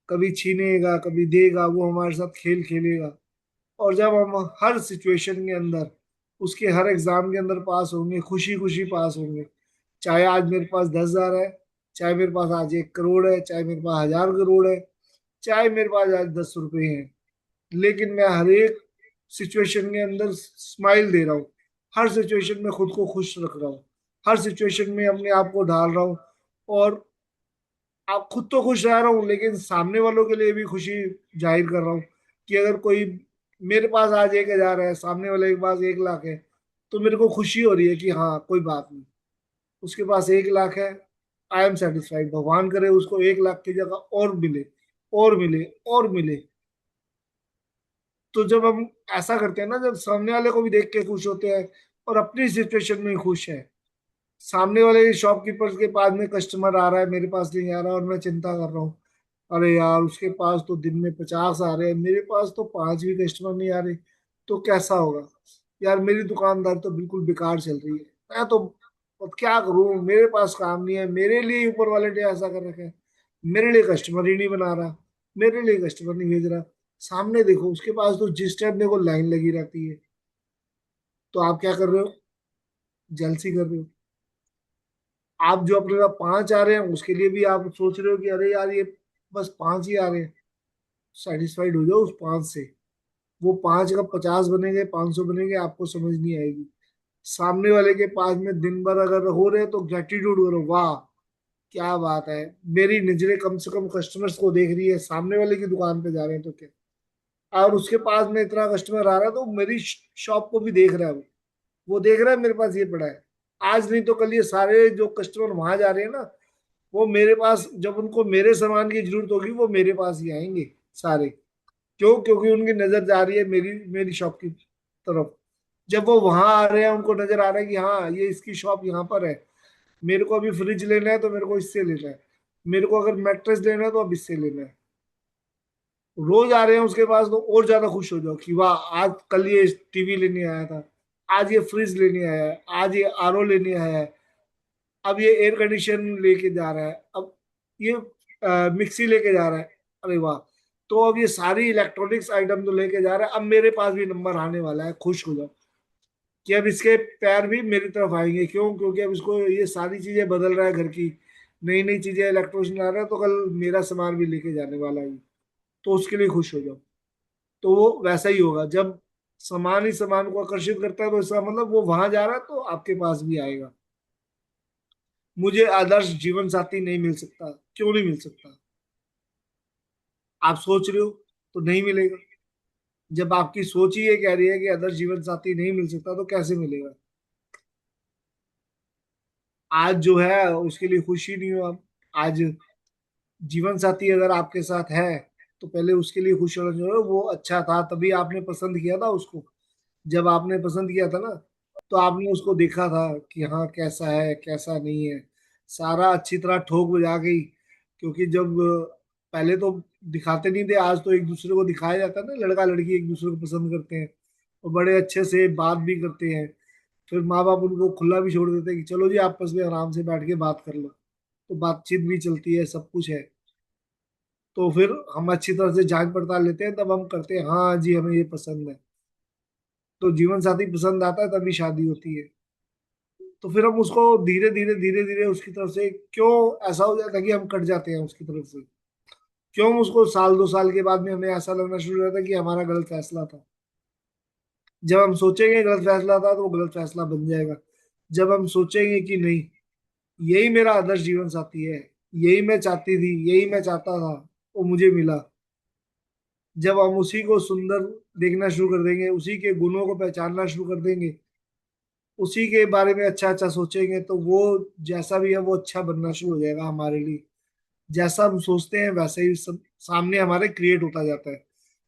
कभी छीनेगा कभी देगा, वो हमारे साथ खेल खेलेगा। और जब हम हर सिचुएशन के अंदर उसके हर एग्जाम के अंदर पास होंगे, खुशी खुशी पास होंगे। चाहे आज मेरे पास 10,000 है, चाहे मेरे पास आज 1 करोड़ है, चाहे मेरे पास 1,000 करोड़ है, चाहे मेरे पास आज 10 रुपए हैं, लेकिन मैं हर एक सिचुएशन के अंदर स्माइल दे रहा हूँ। हर सिचुएशन में खुद को खुश रख रहा हूँ। हर सिचुएशन में अपने आप को ढाल रहा हूँ। और आप खुद तो खुश रह रहा हूँ लेकिन सामने वालों के लिए भी खुशी जाहिर कर रहा हूँ कि अगर कोई, मेरे पास आज 1,000 है, सामने वाले के पास 1 लाख है, तो मेरे को खुशी हो रही है कि हाँ कोई बात नहीं, उसके पास 1 लाख है, आई एम सेटिस्फाइड। भगवान करे उसको 1 लाख की जगह और मिले, और मिले, और मिले। तो जब हम ऐसा करते हैं ना, जब सामने वाले को भी देख के खुश होते हैं और अपनी सिचुएशन में खुश है। सामने वाले शॉपकीपर के पास में कस्टमर आ रहा है, मेरे पास नहीं आ रहा और मैं चिंता कर रहा हूँ, अरे यार उसके पास तो दिन में 50 आ रहे हैं, मेरे पास तो 5 भी कस्टमर नहीं आ रहे, तो कैसा होगा। यार मेरी दुकानदार तो बिल्कुल बेकार चल रही है, मैं तो अब क्या करूं, मेरे पास काम नहीं है, मेरे लिए ऊपर वाले ने ऐसा कर रखा है, मेरे लिए कस्टमर ही नहीं बना रहा, मेरे लिए कस्टमर नहीं भेज रहा। सामने देखो उसके पास तो जिस टाइम देखो लाइन लगी रहती है, तो आप क्या कर रहे हो, जेलसी कर रहे हो। आप जो अपने पास 5 आ रहे हैं उसके लिए भी आप सोच रहे हो कि अरे यार ये बस 5 ही आ रहे हैं, सेटिस्फाइड हो जाओ उस 5 से। वो 5 का 50 बनेंगे, 500 बनेंगे, आपको समझ नहीं आएगी। सामने वाले के पास में दिन भर अगर हो रहे तो ग्रेटिट्यूड करो, वाह क्या बात है, मेरी नजरें कम से कम कस्टमर्स को देख रही है, सामने वाले की दुकान पे जा रहे हैं तो क्या। और उसके पास में इतना कस्टमर आ रहा है तो मेरी शॉप को भी देख रहा है वो देख रहा है मेरे पास ये पड़ा है। आज नहीं तो कल ये सारे जो कस्टमर वहां जा रहे हैं ना, वो मेरे पास जब उनको मेरे सामान की जरूरत होगी वो मेरे पास ही आएंगे सारे। क्यों, क्योंकि उनकी नजर जा रही है मेरी मेरी शॉप की तरफ। जब वो वहां आ रहे हैं उनको नजर आ रहा है कि हाँ ये इसकी शॉप यहाँ पर है, मेरे को अभी फ्रिज लेना है तो मेरे को इससे लेना है, मेरे को अगर मैट्रेस लेना है तो अब इससे लेना है। रोज आ रहे हैं उसके पास तो और ज्यादा खुश हो जाओ कि वाह आज कल ये टीवी लेने आया था, आज ये फ्रिज लेने आया है, आज ये आरओ लेने आया है, अब ये एयर कंडीशन लेके जा रहा है, अब ये मिक्सी लेके जा रहा है। अरे वाह, तो अब ये सारी इलेक्ट्रॉनिक्स आइटम तो लेके जा रहा है, अब मेरे पास भी नंबर आने वाला है, खुश हो जाओ कि अब इसके पैर भी मेरी तरफ आएंगे। क्यों, क्योंकि अब इसको ये सारी चीजें बदल रहा है, घर की नई नई चीजें इलेक्ट्रॉनिक्स ला रहा है, तो कल मेरा सामान भी लेके जाने वाला है, तो उसके लिए खुश हो जाओ। तो वो वैसा ही होगा, जब सामान ही सामान को आकर्षित करता है तो इसका मतलब वो वहां जा रहा है तो आपके पास भी आएगा। मुझे आदर्श जीवन साथी नहीं मिल सकता, क्यों नहीं मिल सकता, आप सोच रहे हो तो नहीं मिलेगा। जब आपकी सोच ही ये कह रही है कि आदर्श जीवन साथी नहीं मिल सकता तो कैसे मिलेगा। आज जो है उसके लिए खुशी नहीं हो आप। आज जीवन साथी अगर आपके साथ है तो पहले उसके लिए खुश होना चाहिए, वो अच्छा था तभी आपने पसंद किया था उसको। जब आपने पसंद किया था ना, तो आपने उसको देखा था कि हाँ कैसा है कैसा नहीं है, सारा अच्छी तरह ठोक बजा गई। क्योंकि जब पहले तो दिखाते नहीं थे, आज तो एक दूसरे को दिखाया जाता है ना, लड़का लड़की एक दूसरे को पसंद करते हैं और बड़े अच्छे से बात भी करते हैं। फिर माँ बाप उनको खुला भी छोड़ देते हैं कि चलो जी आपस में आराम से बैठ के बात कर लो, तो बातचीत भी चलती है, सब कुछ है। तो फिर हम अच्छी तरह से जांच पड़ताल लेते हैं, तब हम करते हैं हाँ जी हमें ये पसंद है। तो जीवन साथी पसंद आता है तभी शादी होती है। तो फिर हम उसको धीरे धीरे उसकी तरफ से क्यों ऐसा हो जाता है कि हम कट जाते हैं उसकी तरफ से। क्यों हम उसको साल 2 साल के बाद में हमें ऐसा लगना शुरू हो जाता है कि हमारा गलत फैसला था। जब हम सोचेंगे गलत फैसला था तो वो गलत फैसला बन जाएगा। जब हम सोचेंगे कि नहीं, यही मेरा आदर्श जीवन साथी है, यही मैं चाहती थी, यही मैं चाहता था, वो मुझे मिला। जब हम उसी को सुंदर देखना शुरू कर देंगे, उसी के गुणों को पहचानना शुरू कर देंगे, उसी के बारे में अच्छा अच्छा सोचेंगे, तो वो जैसा भी है वो अच्छा बनना शुरू हो जाएगा हमारे लिए। जैसा हम सोचते हैं वैसे ही सब सामने हमारे क्रिएट होता जाता है।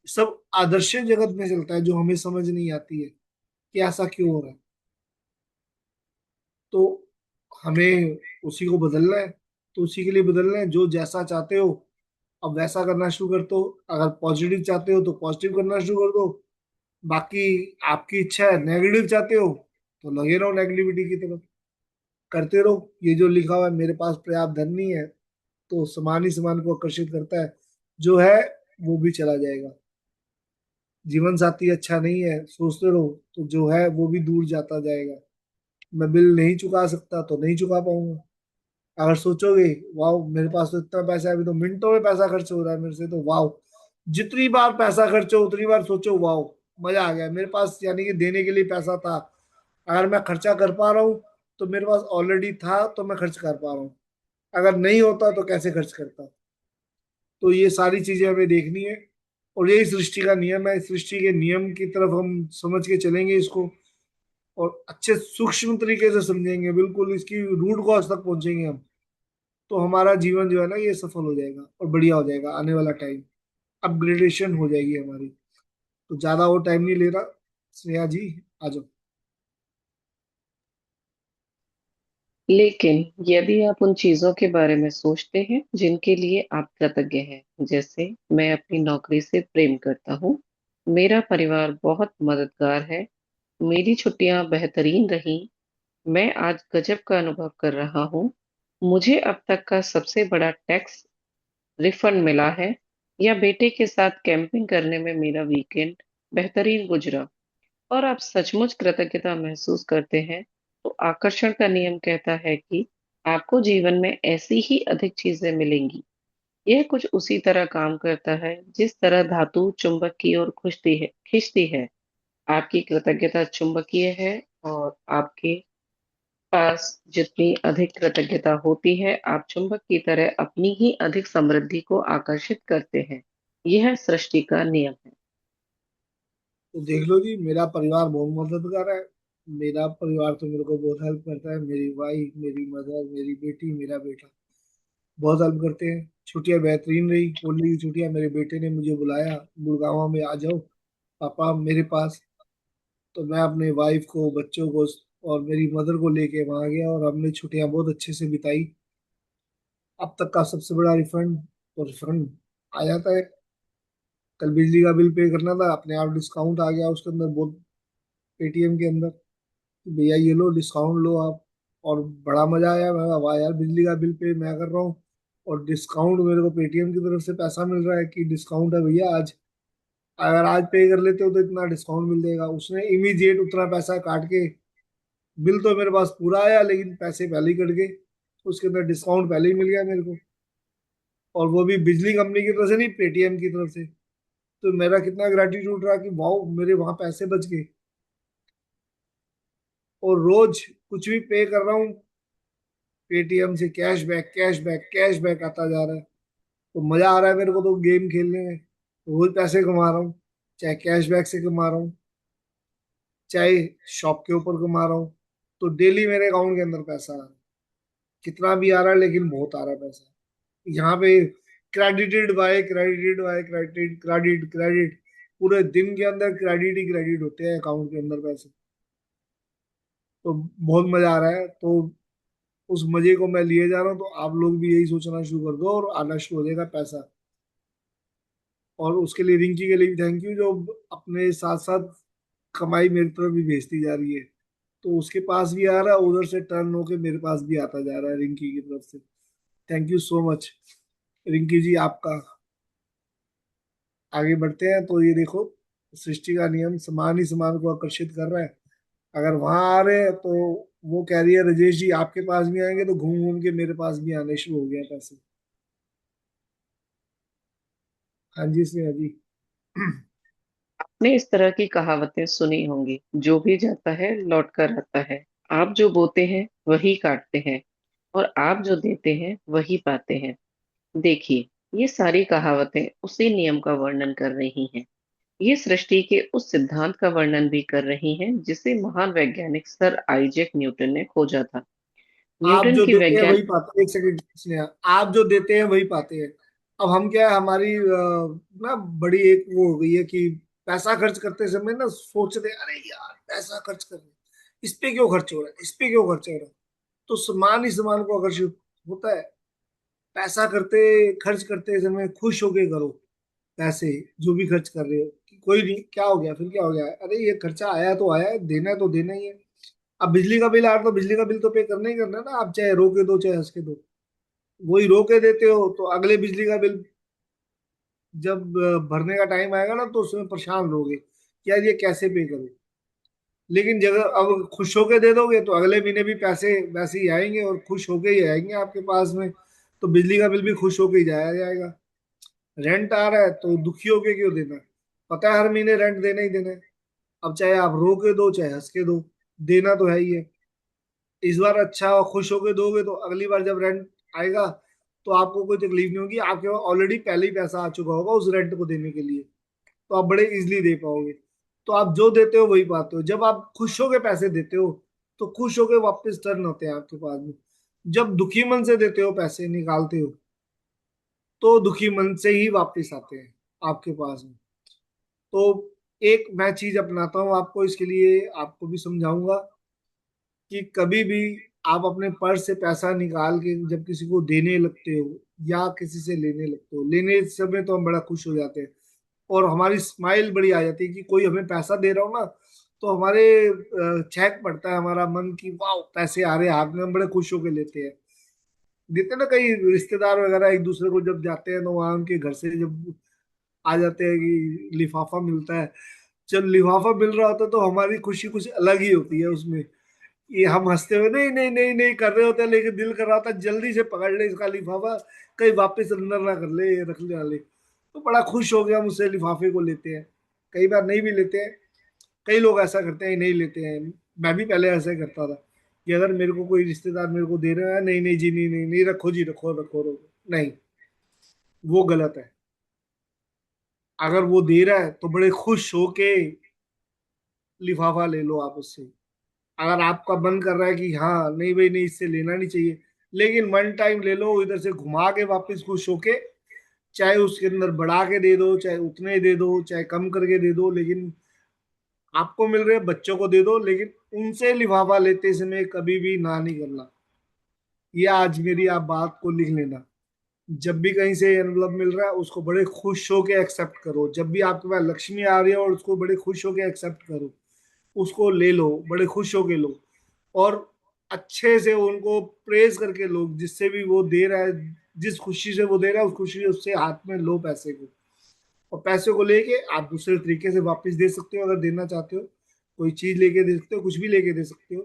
सब आदर्श जगत में चलता है जो हमें समझ नहीं आती है कि ऐसा क्यों हो रहा है। तो हमें उसी को बदलना है। तो उसी के लिए बदलना है, जो जैसा चाहते हो अब वैसा करना शुरू कर दो। अगर पॉजिटिव चाहते हो तो पॉजिटिव करना शुरू कर दो। बाकी आपकी इच्छा है, नेगेटिव चाहते हो तो लगे रहो नेगेटिविटी की तरफ, करते रहो। ये जो लिखा हुआ है मेरे पास पर्याप्त धन नहीं है, तो समान ही समान को आकर्षित करता है, जो है वो भी चला जाएगा। जीवन साथी अच्छा नहीं है सोचते रहो, तो जो है वो भी दूर जाता जाएगा। मैं बिल नहीं चुका सकता तो नहीं चुका पाऊंगा। अगर सोचोगे वाह मेरे पास तो इतना पैसा है, अभी तो मिनटों में पैसा खर्च हो रहा है मेरे से, तो वाह, जितनी बार पैसा खर्च हो उतनी बार सोचो वाह, मजा आ गया मेरे पास, यानी कि देने के लिए पैसा था। अगर मैं खर्चा कर पा रहा हूँ तो मेरे पास ऑलरेडी था, तो मैं खर्च कर पा रहा हूँ। अगर नहीं होता तो कैसे खर्च करता। तो ये सारी चीजें हमें देखनी है। और यही सृष्टि का नियम है, इस सृष्टि के नियम की तरफ हम समझ के चलेंगे इसको, और अच्छे सूक्ष्म तरीके से समझेंगे, बिल्कुल इसकी रूट कॉज तक पहुंचेंगे हम, तो हमारा जीवन जो है ना ये सफल हो जाएगा और बढ़िया हो जाएगा। आने वाला टाइम अपग्रेडेशन हो जाएगी हमारी। तो ज्यादा वो टाइम नहीं ले रहा, स्नेहा जी आ जाओ। लेकिन यदि आप उन चीजों के बारे में सोचते हैं जिनके लिए आप कृतज्ञ हैं, जैसे मैं अपनी नौकरी से प्रेम करता हूँ, मेरा परिवार बहुत मददगार है, मेरी छुट्टियां बेहतरीन रहीं, मैं आज गजब का अनुभव कर रहा हूँ, मुझे अब तक का सबसे बड़ा टैक्स रिफंड मिला है, या बेटे के साथ कैंपिंग करने में मेरा वीकेंड बेहतरीन गुजरा, और आप सचमुच कृतज्ञता महसूस करते हैं, तो आकर्षण का नियम कहता है कि आपको जीवन में ऐसी ही अधिक चीजें मिलेंगी। यह कुछ उसी तरह काम करता है जिस तरह धातु चुंबक की ओर खींचती है। आपकी कृतज्ञता चुंबकीय है, और आपके पास जितनी अधिक कृतज्ञता होती है, आप चुंबक की तरह अपनी ही अधिक समृद्धि को आकर्षित करते हैं। यह सृष्टि का नियम है। तो देख लो जी, मेरा परिवार बहुत मददगार है। मेरा परिवार तो मेरे को बहुत हेल्प करता है, मेरी वाइफ, मेरी मदर, मेरी बेटी, मेरा बेटा बहुत हेल्प करते हैं। छुट्टियां बेहतरीन रही, होली की छुट्टियां मेरे बेटे ने मुझे बुलाया, गुड़गांव में आ जाओ पापा मेरे पास। तो मैं अपने वाइफ को, बच्चों को और मेरी मदर को लेके वहां गया, और हमने छुट्टियां बहुत अच्छे से बिताई। अब तक का सबसे बड़ा रिफंड, तो रिफंड आ जाता है। कल बिजली का बिल पे करना था, अपने आप डिस्काउंट आ गया उसके अंदर, बहुत, पेटीएम के अंदर, कि भैया ये लो डिस्काउंट लो आप। और बड़ा मजा आया, मैं कहा, वाह यार बिजली का बिल पे मैं कर रहा हूँ और डिस्काउंट मेरे को पेटीएम की तरफ से पैसा मिल रहा है कि डिस्काउंट है भैया आज, अगर आज पे कर लेते हो तो इतना डिस्काउंट मिल जाएगा। उसने इमीडिएट उतना पैसा काट के, बिल तो मेरे पास पूरा आया लेकिन पैसे पहले ही कट गए, उसके अंदर डिस्काउंट पहले ही मिल गया मेरे को। और वो भी बिजली कंपनी की तरफ से नहीं, पेटीएम की तरफ से। तो मेरा कितना ग्रेटिट्यूड रहा कि वाह मेरे वहां पैसे बच गए। और रोज कुछ भी पे कर रहा हूँ, पेटीएम से कैशबैक कैशबैक कैशबैक आता जा रहा है। तो मजा आ रहा है मेरे को तो गेम खेलने में, रोज पैसे कमा रहा हूँ, चाहे कैशबैक से कमा रहा हूँ, चाहे शॉप के ऊपर कमा रहा हूँ। तो डेली मेरे अकाउंट के अंदर पैसा आ रहा है, कितना भी आ रहा है लेकिन बहुत आ रहा है पैसा। यहाँ पे क्रेडिट, पूरे दिन के अंदर क्रेडिट ही क्रेडिट होते हैं अकाउंट के अंदर पैसे। तो बहुत मजा आ रहा है। तो उस मजे को मैं लिए जा रहा हूँ, तो आप लोग भी यही सोचना शुरू कर दो और आना शुरू हो जाएगा पैसा। और उसके लिए रिंकी के लिए भी थैंक यू, जो अपने साथ साथ कमाई मेरी तरफ भी भेजती जा रही है। तो उसके पास भी आ रहा है, उधर से टर्न होके मेरे पास भी आता जा रहा है रिंकी की तरफ से। Thank you so much Rinki ji आपका। आगे बढ़ते हैं। तो ये देखो, सृष्टि का नियम समान ही समान को आकर्षित कर रहा है। अगर वहां आ रहे हैं तो वो कह रही है राजेश जी आपके पास भी आएंगे, तो घूम घूम के मेरे पास भी आने शुरू हो गया पैसे। हाँ जी स्नेहा जी। आपने इस तरह की कहावतें सुनी होंगी, जो भी जाता है लौट कर आता है। आप जो बोते हैं वही काटते हैं, और आप जो देते हैं वही पाते हैं। देखिए, ये सारी कहावतें उसी नियम का वर्णन कर रही हैं। ये सृष्टि के उस सिद्धांत का वर्णन भी कर रही हैं जिसे महान वैज्ञानिक सर आइजैक न्यूटन ने खोजा था। आप न्यूटन जो की देते हैं वैज्ञान वही पाते हैं। एक सेकंड स्नेहा, आप जो देते हैं वही पाते हैं। अब हम क्या है, हमारी ना बड़ी एक वो हो गई है कि पैसा खर्च करते समय ना सोचते हैं, अरे यार पैसा खर्च कर रहे हैं, इस पे क्यों खर्च हो रहा है, इस पे क्यों खर्च हो रहा है। तो समान ही समान को आकर्षित होता है। पैसा खर्च करते समय खुश होके करो। पैसे जो भी खर्च कर रहे हो कि कोई नहीं, क्या हो गया, फिर क्या हो गया, अरे ये खर्चा आया तो आया है, देना है तो देना ही है। अब बिजली का बिल आ रहा, तो बिजली का बिल तो पे करना ही करना है ना। आप चाहे रो के दो चाहे हंस के दो, वही रो के देते हो तो अगले बिजली का बिल जब भरने का टाइम आएगा ना, तो उसमें परेशान रहोगे कि यार ये कैसे पे करूं। लेकिन जगह अब खुश होके दे दोगे तो अगले महीने भी पैसे वैसे ही आएंगे और खुश होके ही आएंगे आपके पास में। तो बिजली का बिल भी खुश होके ही जाया जाएगा। रेंट आ रहा है तो दुखी होके क्यों देना, पता है हर महीने रेंट देना ही देना है। अब चाहे आप रो के दो चाहे हंस के दो, देना तो है ही है। इस बार अच्छा और खुश होके दोगे तो अगली बार जब रेंट आएगा तो आपको कोई तकलीफ नहीं होगी, आपके पास ऑलरेडी पहले ही पैसा आ चुका होगा उस रेंट को देने के लिए। तो आप बड़े इजिली दे पाओगे। तो आप जो देते हो वही पाते हो। जब आप खुश होके पैसे देते हो तो खुश होके वापस टर्न होते हैं आपके पास में। जब दुखी मन से देते हो, पैसे निकालते हो, तो दुखी मन से ही वापस आते हैं आपके पास में। तो एक मैं चीज अपनाता हूँ आपको, इसके लिए आपको भी समझाऊंगा कि कभी भी आप अपने पर्स से पैसा निकाल के जब किसी को देने लगते हो या किसी से लेने लगते हो, लेने समय तो हम बड़ा खुश हो जाते हैं और हमारी स्माइल बड़ी आ जाती है कि कोई हमें पैसा दे रहा हो ना, तो हमारे चहक पड़ता है हमारा मन की, वाह पैसे आ रहे हैं हाथ में, हम बड़े खुश होकर लेते हैं। देते ना कई रिश्तेदार वगैरह एक दूसरे को जब जाते हैं तो वहां उनके घर से जब आ जाते हैं कि लिफाफा मिलता है, जब लिफाफा मिल रहा होता है तो हमारी खुशी कुछ अलग ही होती है उसमें। ये हम हंसते हुए नहीं नहीं नहीं नहीं कर रहे होते हैं, लेकिन दिल कर रहा होता है जल्दी से पकड़ ले इसका लिफाफा, कहीं वापस अंदर ना कर ले, ये रख ले वाले। तो बड़ा खुश हो गया हम उससे लिफाफे को लेते हैं। कई बार नहीं भी लेते हैं, कई लोग ऐसा करते हैं नहीं लेते हैं। मैं भी पहले ऐसा ही करता था कि अगर मेरे को कोई रिश्तेदार मेरे को दे रहा है, नहीं नहीं जी नहीं नहीं नहीं, रखो जी रखो रखो रखो, नहीं, वो गलत है। अगर वो दे रहा है तो बड़े खुश होके लिफाफा ले लो आप उससे। अगर आपका मन कर रहा है कि हाँ नहीं भाई नहीं इससे लेना नहीं चाहिए, लेकिन वन टाइम ले लो इधर से घुमा के वापस खुश होके, चाहे उसके अंदर बढ़ा के दे दो चाहे उतने दे दो चाहे कम करके दे दो, लेकिन आपको मिल रहे बच्चों को दे दो, लेकिन उनसे लिफाफा लेते समय कभी भी ना नहीं करना। ये आज मेरी आप बात को लिख लेना। जब भी कहीं से एनवलप मिल रहा है उसको बड़े खुश होके एक्सेप्ट करो। जब भी आपके पास लक्ष्मी आ रही है और उसको बड़े खुश होके एक्सेप्ट करो, उसको ले लो, बड़े खुश होके लो। और अच्छे से उनको प्रेज करके लो, जिससे भी वो दे रहा है, जिस खुशी से वो दे रहा है उस खुशी से उससे हाथ में लो पैसे को। और पैसे को लेके आप दूसरे तरीके से वापस दे सकते हो, अगर देना चाहते हो कोई चीज लेके दे सकते हो, कुछ भी लेके दे सकते हो।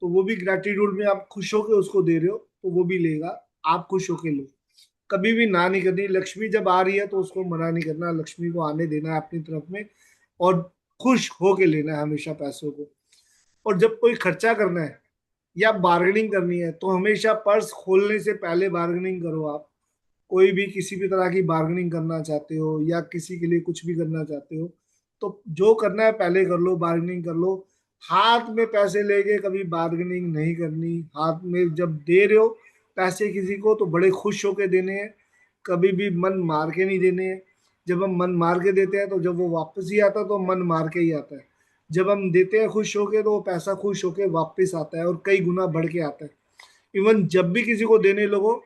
तो वो भी ग्रेटिट्यूड में आप खुश होके उसको दे रहे हो तो वो भी लेगा। आप खुश होके लो, कभी भी ना नहीं करनी। लक्ष्मी जब आ रही है तो उसको मना नहीं करना, लक्ष्मी को आने देना है अपनी तरफ में। और खुश होके लेना है हमेशा पैसों को। और जब कोई खर्चा करना है या बार्गेनिंग करनी है तो हमेशा पर्स खोलने से पहले बार्गेनिंग करो। आप कोई भी किसी भी तरह की बार्गेनिंग करना चाहते हो या किसी के लिए कुछ भी करना चाहते हो, तो जो करना है पहले कर लो, बार्गेनिंग कर लो। हाथ में पैसे लेके कभी बार्गेनिंग नहीं करनी। हाथ में जब दे रहे हो पैसे किसी को तो बड़े खुश होके देने हैं, कभी भी मन मार के नहीं देने हैं। जब हम मन मार के देते हैं तो जब वो वापस ही आता है तो मन मार के ही आता है। जब हम देते हैं खुश होके तो वो पैसा खुश होके वापस आता है और कई गुना बढ़ के आता है। इवन जब भी किसी को देने लगो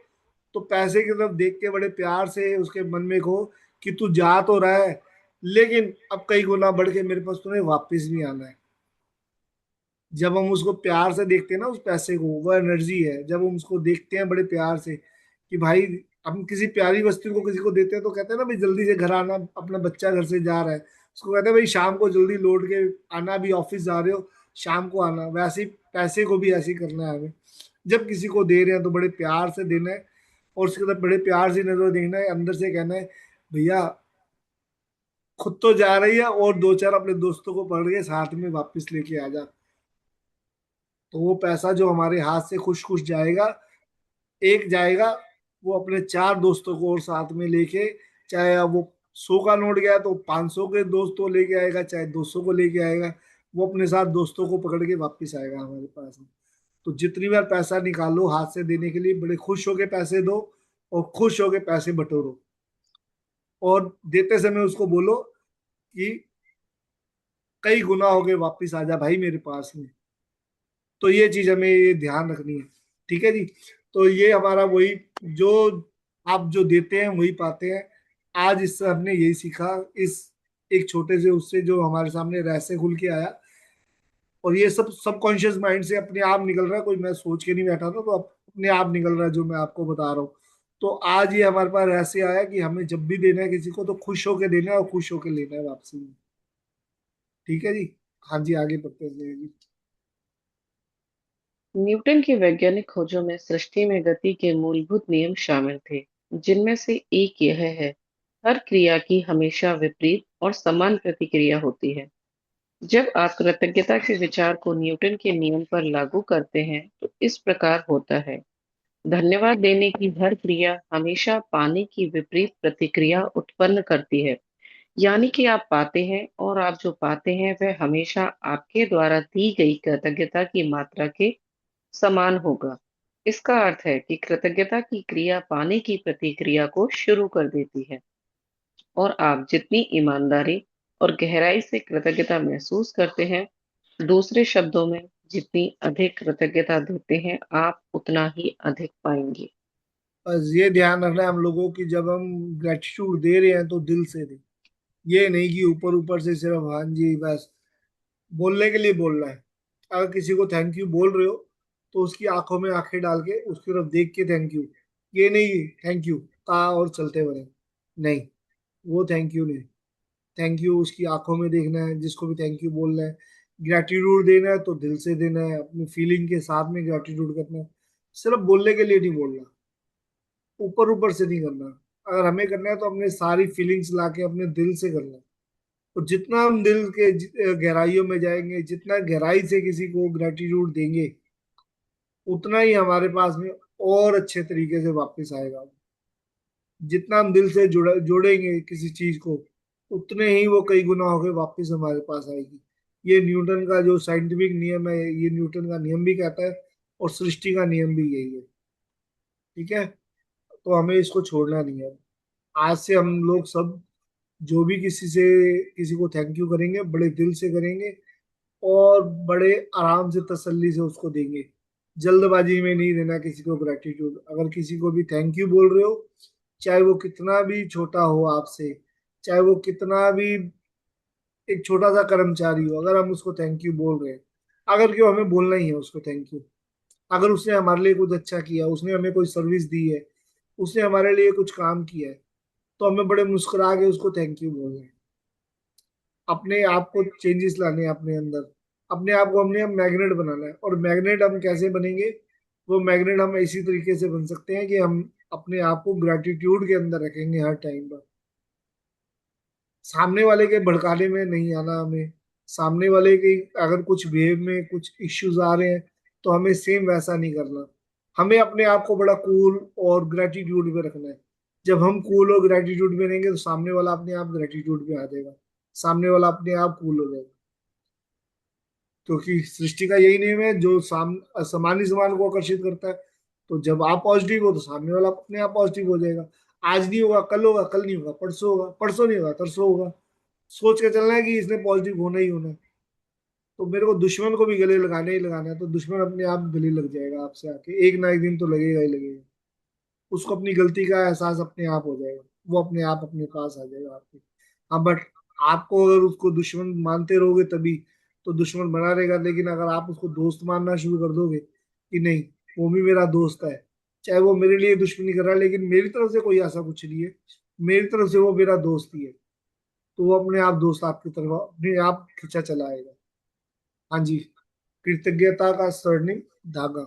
तो पैसे की तरफ देख के बड़े प्यार से उसके मन में कहो कि तू जा तो रहा है, लेकिन अब कई गुना बढ़ के मेरे पास तुम्हें वापस भी आना है। जब हम उसको प्यार से देखते हैं ना, उस पैसे को, वो एनर्जी है, जब हम उसको देखते हैं बड़े प्यार से कि भाई, हम किसी प्यारी वस्तु को किसी को देते हैं तो कहते हैं ना भाई जल्दी से घर आना, अपना बच्चा घर से जा रहा है, उसको कहते हैं भाई शाम को जल्दी लौट के आना, भी ऑफिस जा रहे हो, शाम को आना। वैसे ही पैसे को भी ऐसे ही करना है हमें। जब किसी को दे रहे हैं तो बड़े प्यार से देना है, और उसके बाद बड़े प्यार से नजर देखना है, अंदर से कहना है भैया खुद तो जा रही है और दो चार अपने दोस्तों को पकड़ के साथ में वापस लेके आ जा। तो वो पैसा जो हमारे हाथ से खुश खुश जाएगा, एक जाएगा, वो अपने चार दोस्तों को और साथ में लेके, चाहे अब वो 100 का नोट गया तो 500 के दोस्तों लेके आएगा, चाहे 200 को लेके आएगा, वो अपने साथ दोस्तों को पकड़ के वापस आएगा हमारे पास में। तो जितनी बार पैसा निकालो हाथ से देने के लिए, बड़े खुश होके पैसे दो और खुश होके पैसे बटोरो, और देते समय उसको बोलो कि कई गुना होके वापस आ जा भाई मेरे पास में। तो ये चीज हमें ये ध्यान रखनी है। ठीक है जी। तो ये हमारा वही, जो आप जो देते हैं वही पाते हैं। आज इससे हमने यही सीखा, इस एक छोटे से उससे जो हमारे सामने रहस्य खुल के आया। और ये सब सबकॉन्शियस माइंड से अपने आप निकल रहा है, कोई मैं सोच के नहीं बैठा था, तो अपने आप निकल रहा है जो मैं आपको बता रहा हूँ। तो आज ये हमारे पास रहस्य आया कि हमें जब भी देना है किसी को तो खुश होके देना है और खुश होके लेना है वापसी में। ठीक है जी। हाँ जी, आगे बढ़ते हैं जी। न्यूटन की वैज्ञानिक खोजों में सृष्टि में गति के मूलभूत नियम शामिल थे, जिनमें से एक यह है, हर क्रिया की हमेशा विपरीत और समान प्रतिक्रिया होती है। जब आप कृतज्ञता के विचार को न्यूटन के नियम पर लागू करते हैं तो इस प्रकार होता है। धन्यवाद देने की हर क्रिया हमेशा पाने की विपरीत प्रतिक्रिया उत्पन्न करती है। यानी कि आप पाते हैं और आप जो पाते हैं वह हमेशा आपके द्वारा दी गई कृतज्ञता की मात्रा के समान होगा। इसका अर्थ है कि कृतज्ञता की क्रिया पाने की प्रतिक्रिया को शुरू कर देती है, और आप जितनी ईमानदारी और गहराई से कृतज्ञता महसूस करते हैं, दूसरे शब्दों में जितनी अधिक कृतज्ञता देते हैं, आप उतना ही अधिक पाएंगे। बस ये ध्यान रखना है हम लोगों की, जब हम ग्रेटिट्यूड दे रहे हैं तो दिल से दें। ये नहीं कि ऊपर ऊपर से सिर्फ हाँ जी बस बोलने के लिए बोलना है। अगर किसी को थैंक यू बोल रहे हो तो उसकी आंखों में आंखें डाल के उसकी तरफ देख के थैंक यू। ये नहीं थैंक यू कहा और चलते बने, नहीं, वो थैंक यू नहीं। थैंक यू उसकी आंखों में देखना है जिसको भी थैंक यू बोलना है। ग्रेटिट्यूड देना है तो दिल से देना है, अपनी फीलिंग के साथ में ग्रेटिट्यूड करना है। सिर्फ बोलने के लिए नहीं बोलना, ऊपर ऊपर से नहीं करना। अगर हमें करना है तो अपने सारी फीलिंग्स लाके अपने दिल से करना है। और जितना हम दिल के गहराइयों में जाएंगे, जितना गहराई से किसी को ग्रेटिट्यूड देंगे, उतना ही हमारे पास में और अच्छे तरीके से वापस आएगा। जितना हम दिल से जोड़ेंगे किसी चीज को, उतने ही वो कई गुना होकर वापस हमारे पास आएगी। ये न्यूटन का जो साइंटिफिक नियम है, ये न्यूटन का नियम भी कहता है, और सृष्टि का नियम भी यही है। ठीक है। तो हमें इसको छोड़ना नहीं है। आज से हम लोग सब जो भी किसी को थैंक यू करेंगे, बड़े दिल से करेंगे, और बड़े आराम से तसल्ली से उसको देंगे। जल्दबाजी में नहीं देना किसी को ग्रेटिट्यूड। अगर किसी को भी थैंक यू बोल रहे हो, चाहे वो कितना भी छोटा हो आपसे, चाहे वो कितना भी एक छोटा सा कर्मचारी हो, अगर हम उसको थैंक यू बोल रहे हैं, अगर क्यों हमें बोलना ही है उसको थैंक यू। अगर उसने हमारे लिए कुछ अच्छा किया, उसने हमें कोई सर्विस दी है, उसने हमारे लिए कुछ काम किया है, तो हमें बड़े मुस्कुरा के उसको थैंक यू बोलना है। अपने आप को चेंजेस लाने हैं अपने अंदर। अपने आप को हमने हम मैग्नेट बनाना है। और मैग्नेट हम कैसे बनेंगे? वो मैग्नेट हम इसी तरीके से बन सकते हैं कि हम अपने आप को ग्रेटिट्यूड के अंदर रखेंगे हर टाइम पर। सामने वाले के भड़काने में नहीं आना हमें। सामने वाले के अगर कुछ बिहेव में कुछ इश्यूज आ रहे हैं तो हमें सेम वैसा नहीं करना। हमें अपने आप को बड़ा कूल और ग्रेटिट्यूड में रखना है। जब हम कूल और ग्रेटिट्यूड में रहेंगे तो सामने वाला अपने आप ग्रेटिट्यूड में आ जाएगा, सामने वाला अपने आप कूल हो जाएगा। क्योंकि सृष्टि का यही नियम है, जो समान ही समान को आकर्षित करता है। तो जब आप पॉजिटिव हो तो सामने वाला अपने आप पॉजिटिव हो जाएगा। आज नहीं होगा कल होगा, कल नहीं होगा परसों होगा, परसों नहीं होगा तरसों होगा। सोच के चलना है कि इसने पॉजिटिव होना ही होना है। तो मेरे को दुश्मन को भी गले लगाने ही लगाना है, तो दुश्मन अपने आप गले लग जाएगा आपसे आके, एक ना एक दिन तो लगेगा ही लगेगा। उसको अपनी गलती का एहसास अपने आप हो जाएगा, वो अपने आप अपने पास आ जाएगा आपके। हाँ बट आपको अगर उसको दुश्मन मानते रहोगे तभी तो दुश्मन बना रहेगा, लेकिन अगर आप उसको दोस्त मानना शुरू कर दोगे कि नहीं वो भी मेरा दोस्त है, चाहे वो मेरे लिए दुश्मनी कर रहा है लेकिन मेरी तरफ से कोई ऐसा कुछ नहीं है, मेरी तरफ से वो मेरा दोस्त ही है, तो वो अपने आप दोस्त आपकी तरफ अपने आप खींचा चला आएगा। हाँ जी। कृतज्ञता का स्वर्णिम धागा।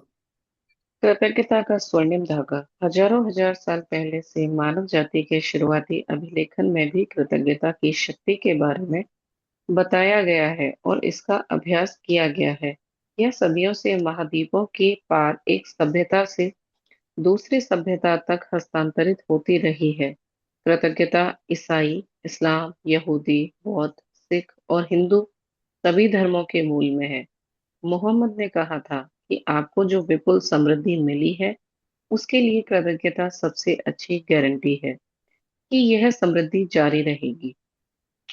कृतज्ञता का स्वर्णिम धागा। हजारों हजार साल पहले से मानव जाति के शुरुआती अभिलेखन में भी कृतज्ञता की शक्ति के बारे में बताया गया है और इसका अभ्यास किया गया है। यह सदियों से महाद्वीपों के पार एक सभ्यता से दूसरी सभ्यता तक हस्तांतरित होती रही है। कृतज्ञता ईसाई, इस्लाम, यहूदी, बौद्ध, सिख और हिंदू सभी धर्मों के मूल में है। मोहम्मद ने कहा था कि आपको जो विपुल समृद्धि मिली है उसके लिए कृतज्ञता सबसे अच्छी गारंटी है कि यह समृद्धि जारी रहेगी।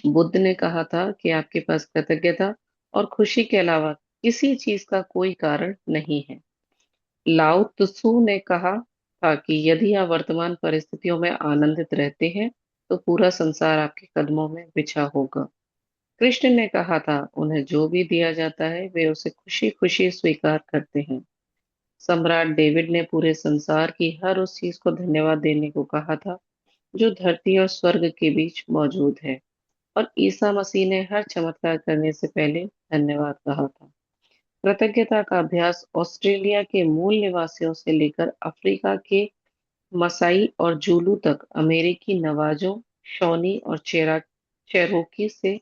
बुद्ध ने कहा था कि आपके पास कृतज्ञता और खुशी के अलावा किसी चीज का कोई कारण नहीं है। लाओ त्सु ने कहा था कि यदि आप वर्तमान परिस्थितियों में आनंदित रहते हैं तो पूरा संसार आपके कदमों में बिछा होगा। कृष्ण ने कहा था उन्हें जो भी दिया जाता है वे उसे खुशी खुशी स्वीकार करते हैं। सम्राट डेविड ने पूरे संसार की हर उस चीज को धन्यवाद देने को कहा था जो धरती और स्वर्ग के बीच मौजूद है। और ईसा मसीह ने हर चमत्कार करने से पहले धन्यवाद कहा था। कृतज्ञता का अभ्यास ऑस्ट्रेलिया के मूल निवासियों से लेकर अफ्रीका के मसाई और जूलू तक, अमेरिकी नवाजों, शोनी और चेरोकी से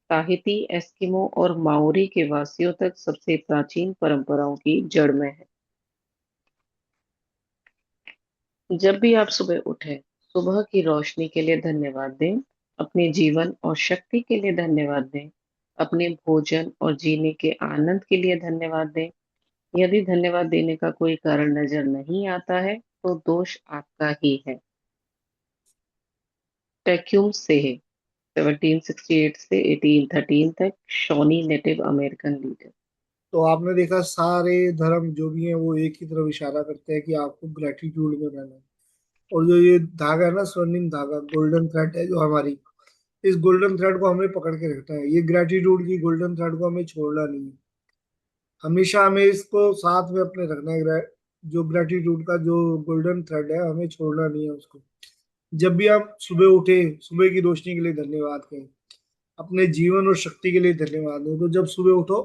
ताहिती, एस्किमो और माओरी के वासियों तक सबसे प्राचीन परंपराओं की जड़ में है। जब भी आप सुबह उठें, सुबह की रोशनी के लिए धन्यवाद दें, अपने जीवन और शक्ति के लिए धन्यवाद दें, अपने भोजन और जीने के आनंद के लिए धन्यवाद दें। यदि धन्यवाद देने का कोई कारण नजर नहीं आता है, तो दोष आपका ही है। टैक्यूम से 1768 से 1813 तक, शॉनी नेटिव अमेरिकन लीडर। तो आपने देखा सारे धर्म जो भी हैं वो एक ही तरफ इशारा करते हैं कि आपको ग्रेटिट्यूड में रहना है। और जो ये धागा है ना, स्वर्णिम धागा, गोल्डन थ्रेड है जो हमारी, इस गोल्डन थ्रेड को हमें पकड़ के रखना है, ये ग्रेटिट्यूड की गोल्डन थ्रेड को हमें छोड़ना नहीं है। हमेशा हमें इसको साथ में अपने रखना है। जो ग्रेटिट्यूड का जो गोल्डन थ्रेड है हमें छोड़ना नहीं है उसको। जब भी आप सुबह उठे, सुबह की रोशनी के लिए धन्यवाद करें, अपने जीवन और शक्ति के लिए धन्यवाद दो। तो जब सुबह उठो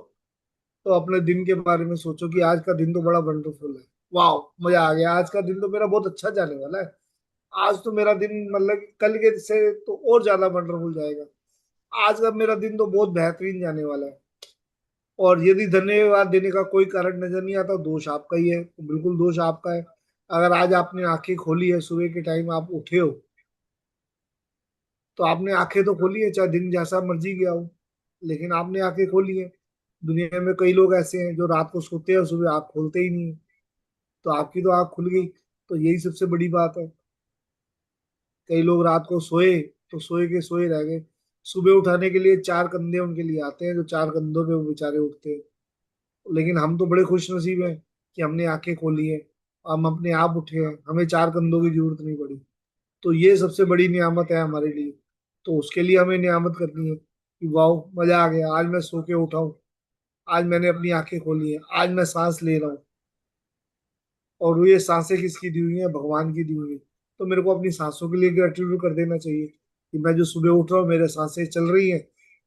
तो अपने दिन के बारे में सोचो कि आज का दिन तो बड़ा वंडरफुल है, वाह मजा आ गया, आज का दिन तो मेरा बहुत अच्छा जाने वाला है, आज तो मेरा दिन मतलब कल के से तो और ज्यादा वंडरफुल जाएगा, आज का मेरा दिन तो बहुत बेहतरीन जाने वाला है। और यदि धन्यवाद देने का कोई कारण नजर नहीं आता, दोष आपका ही है, तो बिल्कुल दोष आपका है। अगर आज आपने आंखें खोली है, सुबह के टाइम आप उठे हो, तो आपने आंखें तो खोली है, चाहे दिन जैसा मर्जी गया हो, लेकिन आपने आंखें खोली है। दुनिया में कई लोग ऐसे हैं जो रात को सोते हैं और सुबह आंख खोलते ही नहीं है, तो आपकी तो आंख खुल गई, तो यही सबसे बड़ी बात है। कई लोग रात को सोए तो सोए के सोए रह गए, सुबह उठाने के लिए चार कंधे उनके लिए आते हैं, जो चार कंधों पे वो बेचारे उठते हैं। लेकिन हम तो बड़े खुश नसीब हैं कि हमने आंखें खोली है, हम अपने आप उठे हैं, हमें चार कंधों की जरूरत नहीं पड़ी। तो ये सबसे बड़ी नियामत है हमारे लिए। तो उसके लिए हमें नियामत करनी है कि वाह मजा आ गया, आज मैं सो के उठा हूँ, आज मैंने अपनी आंखें खोली है, आज मैं सांस ले रहा हूँ। और ये सांसें किसकी दी हुई है? भगवान की दी हुई है। तो मेरे को अपनी सांसों के लिए ग्रेटिट्यूड कर देना चाहिए कि मैं जो सुबह उठ रहा हूँ, मेरे सांसें चल रही हैं,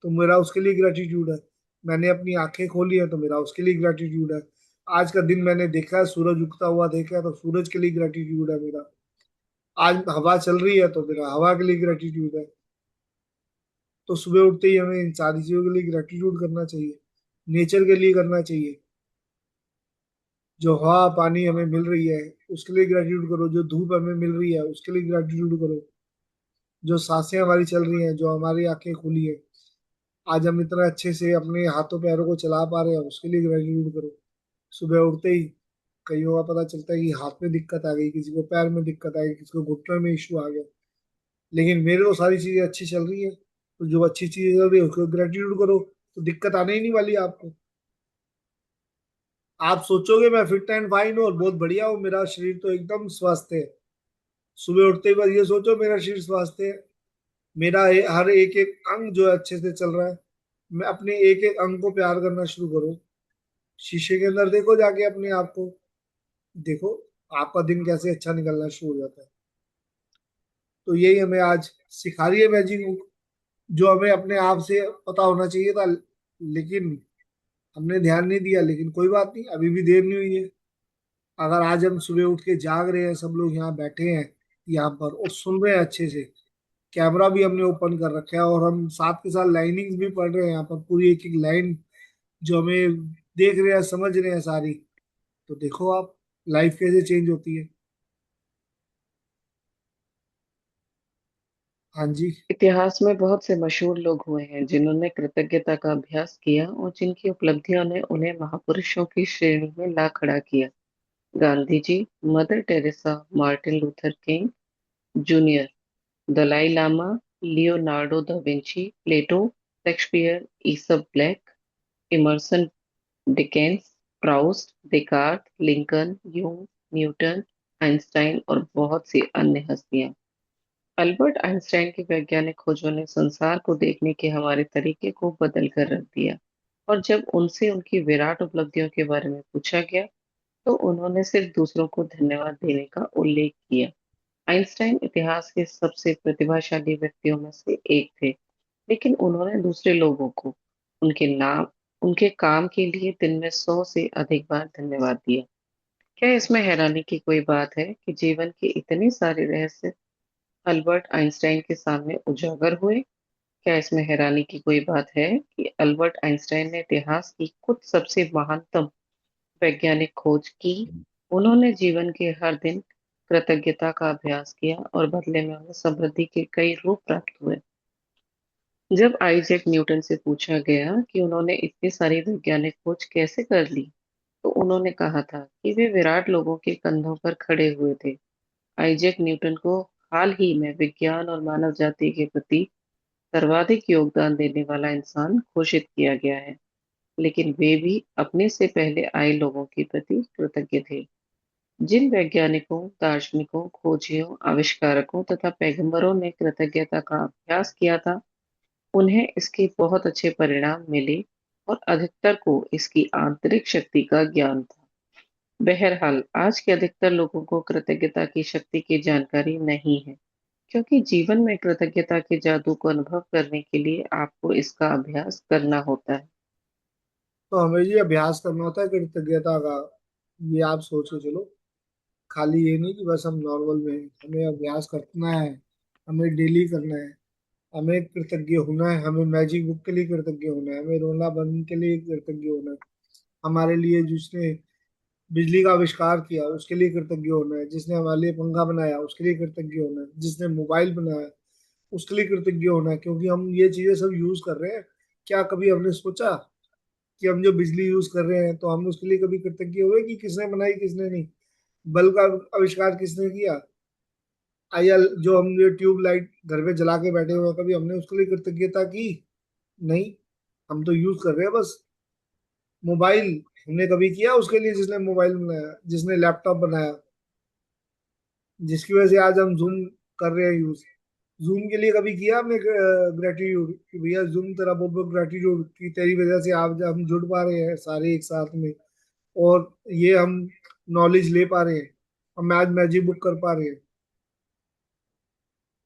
तो मेरा उसके लिए ग्रेटिट्यूड है। मैंने अपनी आंखें खोली है तो मेरा उसके लिए ग्रेटिट्यूड है। आज का दिन मैंने देखा है, सूरज उगता हुआ देखा है, तो सूरज के लिए ग्रेटिट्यूड है मेरा। आज हवा चल रही है तो मेरा हवा के लिए ग्रेटिट्यूड है। तो सुबह उठते ही हमें इन सारी चीजों के लिए ग्रेटिट्यूड करना चाहिए, नेचर के लिए करना चाहिए। जो हवा पानी हमें मिल रही है उसके लिए ग्रेटिट्यूड करो, जो धूप हमें मिल रही है उसके लिए ग्रेटिट्यूड करो, जो सांसें हमारी चल रही हैं, जो हमारी आंखें खुली है, आज हम इतना अच्छे से अपने हाथों पैरों को चला पा रहे हैं, उसके लिए ग्रेटिट्यूड करो। सुबह उठते ही कईयों का पता चलता है कि हाथ में दिक्कत आ गई, किसी को पैर में दिक्कत आ गई, किसी को घुटने में इशू आ गया, लेकिन मेरे तो सारी चीजें अच्छी चल रही है। तो जो अच्छी चीजें चल रही है उसको ग्रेटिट्यूड करो। तो दिक्कत आने ही नहीं वाली आपको। आप सोचोगे मैं फिट एंड फाइन हूँ और बहुत बढ़िया हूँ, मेरा शरीर तो एकदम स्वस्थ है। सुबह उठते ही बस ये सोचो मेरा शरीर स्वस्थ है, मेरा हर एक एक अंग जो है अच्छे से चल रहा है। मैं अपने एक एक अंग को प्यार करना शुरू करो। शीशे के अंदर देखो जाके अपने आप को, देखो आपका दिन कैसे अच्छा निकलना शुरू हो जाता है। तो यही हमें आज सिखा रही है मैजिक बुक, जो हमें अपने आप से पता होना चाहिए था, लेकिन हमने ध्यान नहीं दिया। लेकिन कोई बात नहीं, अभी भी देर नहीं हुई है। अगर आज हम सुबह उठ के जाग रहे हैं, सब लोग यहाँ बैठे हैं यहाँ पर और सुन रहे हैं अच्छे से, कैमरा भी हमने ओपन कर रखा है और हम साथ के साथ लाइनिंग्स भी पढ़ रहे हैं यहाँ पर, पूरी एक एक लाइन जो हमें देख रहे हैं समझ रहे हैं सारी। तो देखो आप लाइफ कैसे चेंज होती है। हाँ जी। इतिहास में बहुत से मशहूर लोग हुए हैं जिन्होंने कृतज्ञता का अभ्यास किया और जिनकी उपलब्धियों ने उन्हें महापुरुषों की श्रेणी में ला खड़ा किया। Gandhi ji, Mother Teresa, Martin Luther King Junior, Dalai Lama, Leonardo da Vinci, Plato, Shakespeare, Aesop Blake, Emerson, Dickens, Proust, Descartes, Lincoln, Jung, Newton, Einstein और बहुत सी अन्य हस्तियां। अल्बर्ट आइंस्टाइन की वैज्ञानिक खोजों ने संसार को देखने के हमारे तरीके को बदल कर रख दिया। और जब उनसे उनकी विराट उपलब्धियों के बारे में पूछा गया तो उन्होंने सिर्फ दूसरों को धन्यवाद देने का उल्लेख किया। आइंस्टाइन इतिहास के सबसे प्रतिभाशाली व्यक्तियों में से एक थे, लेकिन उन्होंने दूसरे लोगों को उनके काम के लिए दिन में 100 से अधिक बार धन्यवाद दिया। क्या इसमें हैरानी की कोई बात है कि जीवन के इतने सारे रहस्य अल्बर्ट आइंस्टाइन के सामने उजागर हुए? क्या इसमें हैरानी की कोई बात है कि अल्बर्ट आइंस्टाइन ने इतिहास की कुछ सबसे महानतम वैज्ञानिक खोज की? उन्होंने जीवन के हर दिन कृतज्ञता का अभ्यास किया और बदले में उन्हें समृद्धि के कई रूप प्राप्त हुए। जब आइजैक न्यूटन से पूछा गया कि उन्होंने इतनी सारी वैज्ञानिक खोज कैसे कर ली, तो उन्होंने कहा था कि वे विराट लोगों के कंधों पर खड़े हुए थे। आइजैक न्यूटन को हाल ही में विज्ञान और मानव जाति के प्रति सर्वाधिक योगदान देने वाला इंसान घोषित किया गया है, लेकिन वे भी अपने से पहले आए लोगों के प्रति कृतज्ञ थे। जिन वैज्ञानिकों, दार्शनिकों, खोजियों, आविष्कारकों तथा पैगंबरों ने कृतज्ञता का अभ्यास किया था, उन्हें इसके बहुत अच्छे परिणाम मिले और अधिकतर को इसकी आंतरिक शक्ति का ज्ञान था। बहरहाल, आज के अधिकतर लोगों को कृतज्ञता की शक्ति की जानकारी नहीं है, क्योंकि जीवन में कृतज्ञता के जादू को अनुभव करने के लिए आपको इसका अभ्यास करना होता है। तो हमें ये अभ्यास करना होता है कृतज्ञता का। ये आप सोच के चलो, खाली ये नहीं कि बस हम नॉर्मल में हैं। हमें अभ्यास करना है, हमें डेली करना है। हमें कृतज्ञ होना है, हमें मैजिक बुक के लिए कृतज्ञ होना है, हमें रोना बंद के लिए कृतज्ञ होना है। हमारे लिए जिसने बिजली का आविष्कार किया उसके लिए कृतज्ञ होना है, जिसने हमारे लिए पंखा बनाया उसके लिए कृतज्ञ होना है, जिसने मोबाइल बनाया उसके लिए कृतज्ञ होना है, क्योंकि हम ये चीजें सब यूज कर रहे हैं। क्या कभी हमने सोचा कि हम जो बिजली यूज कर रहे हैं तो हम उसके लिए कभी कृतज्ञ हुए कि किसने बनाई किसने नहीं? बल्ब का आविष्कार किसने किया? आयल जो हम ये ट्यूब लाइट घर पे जला के बैठे हुए हैं, कभी हमने उसके लिए कृतज्ञता की? नहीं। हम तो यूज कर रहे हैं बस। मोबाइल हमने कभी किया उसके लिए जिसने मोबाइल बनाया, जिसने लैपटॉप बनाया, जिसकी वजह से आज हम जूम कर रहे हैं यूज? जूम के लिए कभी किया हमने ग्रेटिट्यूड कि भैया जूम तेरा बहुत बहुत ग्रेटिट्यूड कि तेरी वजह से आज हम जुड़ पा रहे हैं सारे एक साथ में, और ये हम नॉलेज ले पा रहे हैं, हम आज मैजिक बुक कर पा रहे हैं।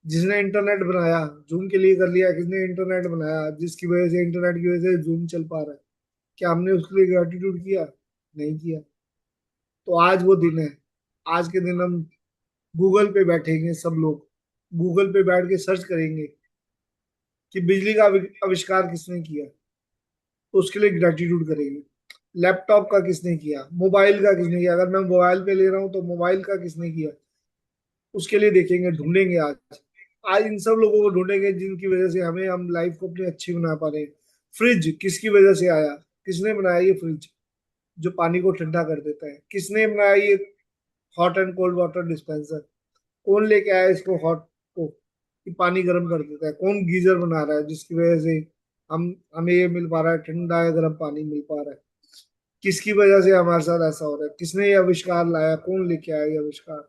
जिसने इंटरनेट बनाया जूम के लिए कर लिया, किसने इंटरनेट बनाया जिसकी वजह से इंटरनेट की वजह से जूम चल पा रहा है? क्या हमने उसके लिए ग्रेटिट्यूड किया? नहीं किया। तो आज वो दिन है। आज के दिन हम गूगल पे बैठेंगे सब लोग, गूगल पे बैठ के सर्च करेंगे कि बिजली का आविष्कार किसने किया, तो उसके लिए ग्रेटिट्यूड करेंगे। लैपटॉप का किसने किया, मोबाइल का किसने किया, अगर मैं मोबाइल पे ले रहा हूँ तो मोबाइल का किसने किया, उसके लिए देखेंगे, ढूंढेंगे। आज आज इन सब लोगों को ढूंढेंगे जिनकी वजह से हम लाइफ को अपनी अच्छी बना पा रहे हैं। फ्रिज किसकी वजह से आया? किसने बनाया ये फ्रिज जो पानी को ठंडा कर देता है? किसने बनाया ये hot and cold water dispenser? कौन लेके आया इसको हॉट को कि पानी गर्म कर देता है? कौन गीजर बना रहा है जिसकी वजह से हम हमें ये मिल पा रहा है, ठंडा है गर्म पानी मिल पा रहा है। किसकी वजह से हमारे साथ ऐसा हो रहा है? किसने ये आविष्कार लाया? कौन लेके आया ये आविष्कार?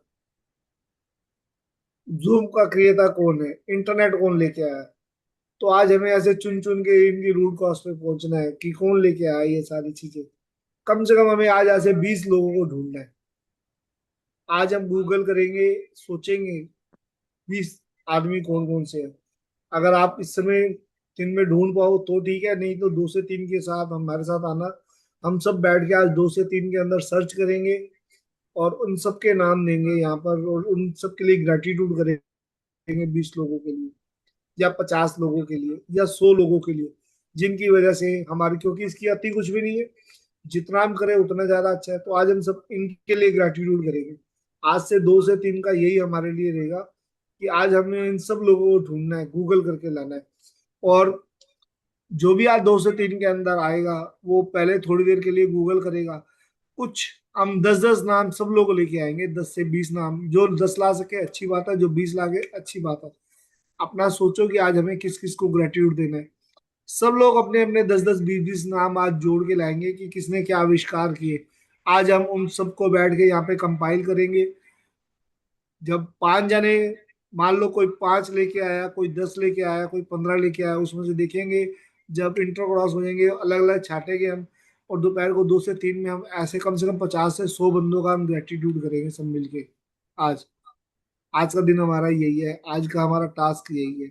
जूम का क्रिएटर कौन है? इंटरनेट कौन लेके आया? तो आज हमें ऐसे चुन चुन के इनकी रूट कॉज पे पहुंचना है कि कौन लेके आया ये सारी चीजें। कम से कम हमें आज ऐसे 20 लोगों को ढूंढना है। आज हम गूगल करेंगे, सोचेंगे 20 आदमी कौन कौन से हैं। अगर आप इस समय दिन में ढूंढ पाओ तो ठीक है, नहीं तो 2 से 3 के साथ हमारे साथ आना। हम सब बैठ के आज 2 से 3 के अंदर सर्च करेंगे और उन सब के नाम देंगे यहाँ पर, और उन सब के लिए ग्रेटिट्यूड करेंगे, 20 लोगों के लिए या 50 लोगों के लिए या 100 लोगों के लिए, जिनकी वजह से हमारी, क्योंकि इसकी अति कुछ भी नहीं है, जितना हम करें उतना ज्यादा अच्छा है। तो आज हम सब इनके लिए ग्रेटिट्यूड करेंगे। आज से 2 से 3 का यही हमारे लिए रहेगा कि आज हमें इन सब लोगों को ढूंढना है, गूगल करके लाना है। और जो भी आज 2 से 3 के अंदर आएगा, वो पहले थोड़ी देर के लिए गूगल करेगा। कुछ हम 10-10 नाम सब लोग लेके आएंगे, 10 से 20 नाम। जो 10 ला सके अच्छी बात है, जो 20 लागे अच्छी बात है। अपना सोचो कि आज हमें किस किस को ग्रेटिट्यूड देना है। सब लोग अपने अपने 10-10 20-20 नाम आज जोड़ के लाएंगे कि किसने क्या आविष्कार किए। आज हम उन सबको बैठ के यहाँ पे कंपाइल करेंगे। जब 5 जने, मान लो कोई 5 लेके आया, कोई 10 लेके आया, कोई 15 लेके आया, उसमें से देखेंगे। जब इंटर क्रॉस हो जाएंगे अलग अलग छाटेंगे हम। और दोपहर को 2 से 3 में हम ऐसे कम से कम 50 से 100 बंदों का हम ग्रेटिट्यूड करेंगे सब मिलके। आज आज का दिन हमारा यही है, आज का हमारा टास्क यही है।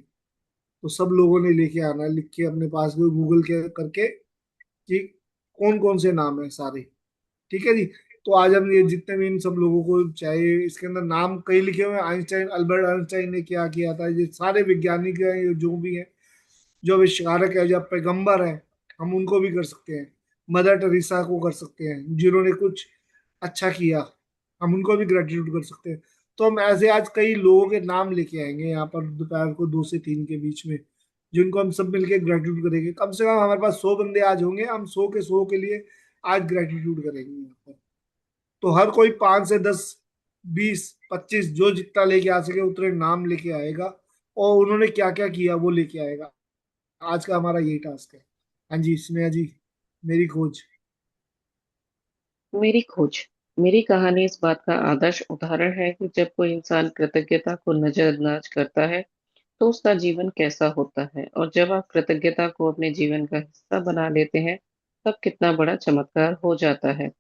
तो सब लोगों ने लेके आना है, लिख के अपने पास में गूगल के करके कि कौन कौन से नाम है सारे। ठीक है जी। तो आज हम ये जितने भी इन सब लोगों को, चाहे इसके अंदर नाम कई लिखे हुए हैं, आइंस्टाइन, अल्बर्ट आइंस्टाइन ने क्या किया था, ये सारे वैज्ञानिक हैं, ये जो भी हैं, जो आविष्कारक है, जो पैगंबर है, हम उनको भी कर सकते हैं। मदर टेरेसा को कर सकते हैं, जिन्होंने कुछ अच्छा किया, हम उनको भी ग्रेटिट्यूड कर सकते हैं। तो हम ऐसे आज कई लोगों के नाम लेके आएंगे यहाँ पर दोपहर को 2 से 3 के बीच में, जिनको हम सब मिलके ग्रेटिट्यूड करेंगे। कम से कम हमारे पास 100 बंदे आज होंगे, हम 100 के 100 के लिए आज ग्रेटिट्यूड करेंगे यहाँ पर। तो हर कोई 5 से 10 20 25 जो जितना लेके आ सके उतने नाम लेके आएगा, और उन्होंने क्या क्या किया वो लेके आएगा। आज का हमारा यही टास्क है। हाँ जी स्नेहा जी, मेरी खोज। मेरी खोज। मेरी कहानी इस बात का आदर्श उदाहरण है कि जब कोई इंसान कृतज्ञता को नजरअंदाज करता है तो उसका जीवन कैसा होता है, और जब आप कृतज्ञता को अपने जीवन का हिस्सा बना लेते हैं तब कितना बड़ा चमत्कार हो जाता है।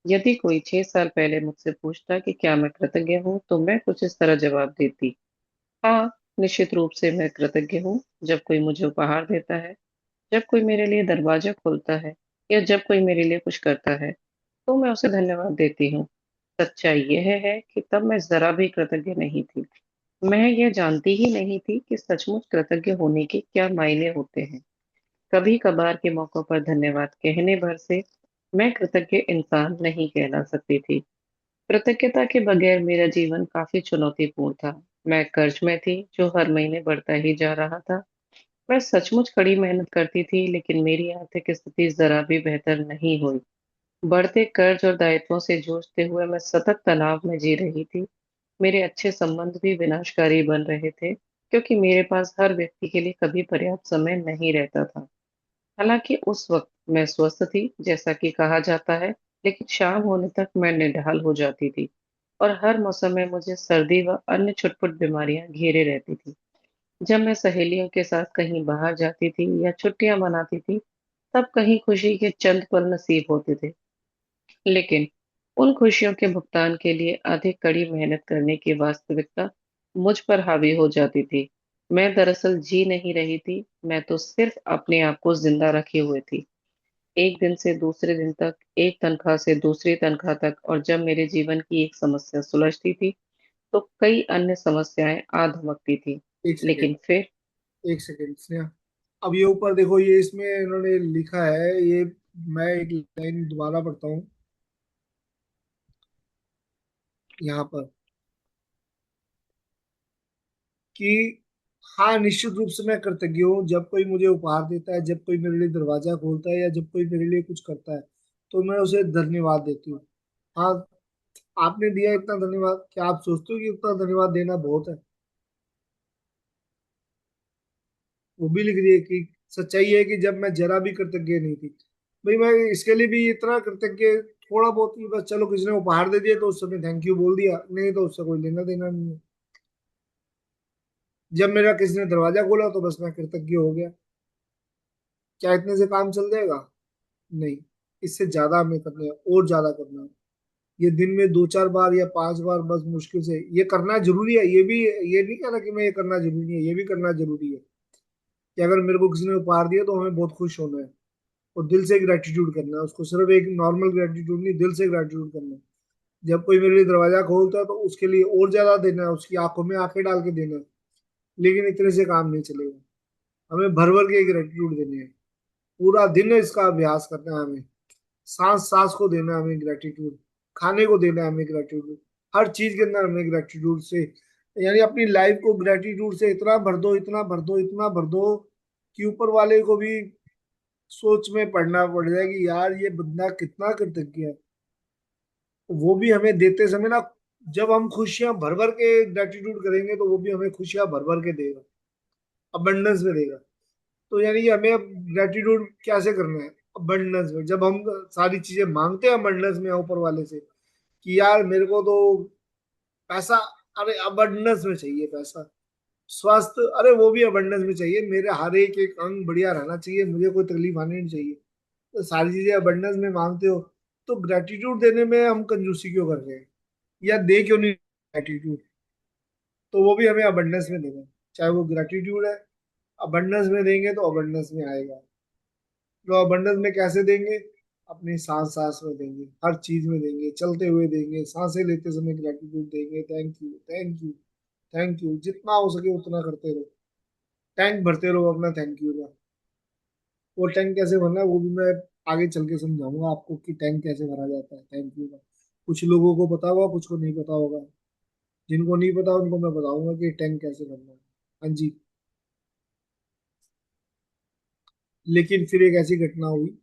यदि कोई 6 साल पहले मुझसे पूछता कि क्या मैं कृतज्ञ हूँ, तो मैं कुछ इस तरह जवाब देती। हाँ, निश्चित रूप से मैं कृतज्ञ हूँ। जब कोई मुझे उपहार देता है, जब कोई मेरे लिए दरवाजा खोलता है, या जब कोई मेरे लिए कुछ करता है, तो मैं उसे धन्यवाद देती हूँ। सच्चाई यह है कि तब मैं जरा भी कृतज्ञ नहीं थी। मैं यह जानती ही नहीं थी कि सचमुच कृतज्ञ होने के क्या मायने होते हैं। कभी कभार के मौकों पर धन्यवाद कहने भर से मैं कृतज्ञ इंसान नहीं कहला सकती थी। कृतज्ञता के बगैर मेरा जीवन काफी चुनौतीपूर्ण था। मैं कर्ज में थी जो हर महीने बढ़ता ही जा रहा था। मैं सचमुच कड़ी मेहनत करती थी, लेकिन मेरी आर्थिक स्थिति जरा भी बेहतर नहीं हुई। बढ़ते कर्ज और दायित्वों से जूझते हुए मैं सतत तनाव में जी रही थी। मेरे अच्छे संबंध भी विनाशकारी बन रहे थे, क्योंकि मेरे पास हर व्यक्ति के लिए कभी पर्याप्त समय नहीं रहता था। हालांकि उस वक्त मैं स्वस्थ थी, जैसा कि कहा जाता है, लेकिन शाम होने तक मैं निढाल हो जाती थी और हर मौसम में मुझे सर्दी व अन्य छुटपुट बीमारियां घेरे रहती थी। जब मैं सहेलियों के साथ कहीं बाहर जाती थी या छुट्टियां मनाती थी, तब कहीं खुशी के चंद पल नसीब होते थे, लेकिन उन खुशियों के भुगतान के लिए अधिक कड़ी मेहनत करने की वास्तविकता मुझ पर हावी हो जाती थी। मैं दरअसल जी नहीं रही थी, मैं तो सिर्फ अपने आप को जिंदा रखे हुए थी। एक दिन से दूसरे दिन तक, एक तनख्वाह से दूसरी तनख्वाह तक, और जब मेरे जीवन की एक समस्या सुलझती थी तो कई अन्य समस्याएं आ धमकती थी। एक सेकेंड, लेकिन फिर एक सेकेंड स्नेहा। अब ये ऊपर देखो, ये इसमें इन्होंने लिखा है ये, मैं एक लाइन दोबारा पढ़ता हूँ यहाँ पर कि हाँ, निश्चित रूप से मैं कृतज्ञ हूँ। जब कोई मुझे उपहार देता है, जब कोई मेरे लिए दरवाजा खोलता है, या जब कोई मेरे लिए कुछ करता है, तो मैं उसे धन्यवाद देती हूँ। हाँ, आपने दिया इतना धन्यवाद, क्या आप सोचते हो कि उतना धन्यवाद देना बहुत है? वो भी लिख दिए कि सच्चाई है कि जब मैं जरा भी कृतज्ञ नहीं थी। भाई मैं इसके लिए भी इतना कृतज्ञ थोड़ा बहुत ही, बस चलो किसी ने उपहार दे दिया तो उस समय थैंक यू बोल दिया, नहीं तो उससे कोई लेना देना नहीं है। जब मेरा किसी ने दरवाजा खोला तो बस मैं कृतज्ञ हो गया। क्या इतने से काम चल जाएगा? नहीं, इससे ज्यादा हमें करना है, और ज्यादा करना है। ये दिन में 2-4 बार या 5 बार बस मुश्किल से ये करना जरूरी है। ये भी, ये नहीं कहना कि मैं ये करना जरूरी नहीं है, ये भी करना जरूरी है कि अगर मेरे को किसी ने उपहार दिया तो हमें बहुत खुश होना है और दिल से ग्रेटिट्यूड करना है उसको, सिर्फ एक नॉर्मल ग्रेटिट्यूड नहीं, दिल से ग्रेटिट्यूड करना है। जब कोई मेरे लिए दरवाजा खोलता है तो उसके लिए और ज्यादा देना है, उसकी आंखों में आंखें डाल के देना है। लेकिन इतने से काम नहीं चलेगा, हमें भर भर के ग्रेटिट्यूड देने हैं। पूरा दिन इसका अभ्यास करना है हमें। सांस सांस को देना है हमें ग्रेटिट्यूड, खाने को देना है हमें ग्रेटिट्यूड, हर चीज के अंदर हमें ग्रेटिट्यूड से, यानी अपनी लाइफ को ग्रेटिट्यूड से इतना भर दो, इतना भर दो, इतना भर दो कि ऊपर वाले को भी सोच में पड़ना पड़ जाए कि यार ये बंदा कितना कृतज्ञ है। वो भी हमें देते समय ना, जब हम खुशियां भर भर के ग्रेटिट्यूड करेंगे तो वो भी हमें खुशियां भर भर के देगा, अबंडेंस में देगा। तो यानी कि हमें अब ग्रेटिट्यूड कैसे करना है? अबंडेंस में, जब हम सारी चीजें मांगते हैं अबंडेंस में ऊपर वाले से कि यार मेरे को तो पैसा, अरे अबंडेंस में चाहिए पैसा। स्वास्थ्य, अरे वो भी अबंडेंस में चाहिए, मेरे हर एक एक अंग बढ़िया रहना चाहिए, मुझे कोई तकलीफ आनी नहीं चाहिए। तो सारी चीजें अबंडेंस में मांगते हो तो ग्रेटिट्यूड देने में हम कंजूसी क्यों कर रहे हैं? या दे क्यों नहीं ग्रेटिट्यूड? तो वो भी हमें अबंडेंस में देना है, चाहे वो ग्रेटिट्यूड है। अबंडेंस में देंगे तो अबंडेंस में आएगा। तो अबंडेंस में कैसे देंगे? अपनी सांस सांस में देंगे, हर चीज में देंगे, चलते हुए देंगे, सांसें लेते समय ग्रेटिट्यूड देंगे, thank you, thank you, thank you, जितना हो सके उतना करते रहो। टैंक भरते रहो अपना थैंक यू का। वो टैंक कैसे भरना है वो भी मैं आगे चल के समझाऊंगा आपको कि टैंक कैसे भरा जाता है थैंक यू का। कुछ लोगों को पता होगा, कुछ को नहीं पता होगा। जिनको नहीं पता उनको मैं बताऊंगा कि टैंक कैसे भरना है। हाँ जी। लेकिन फिर एक ऐसी घटना हुई।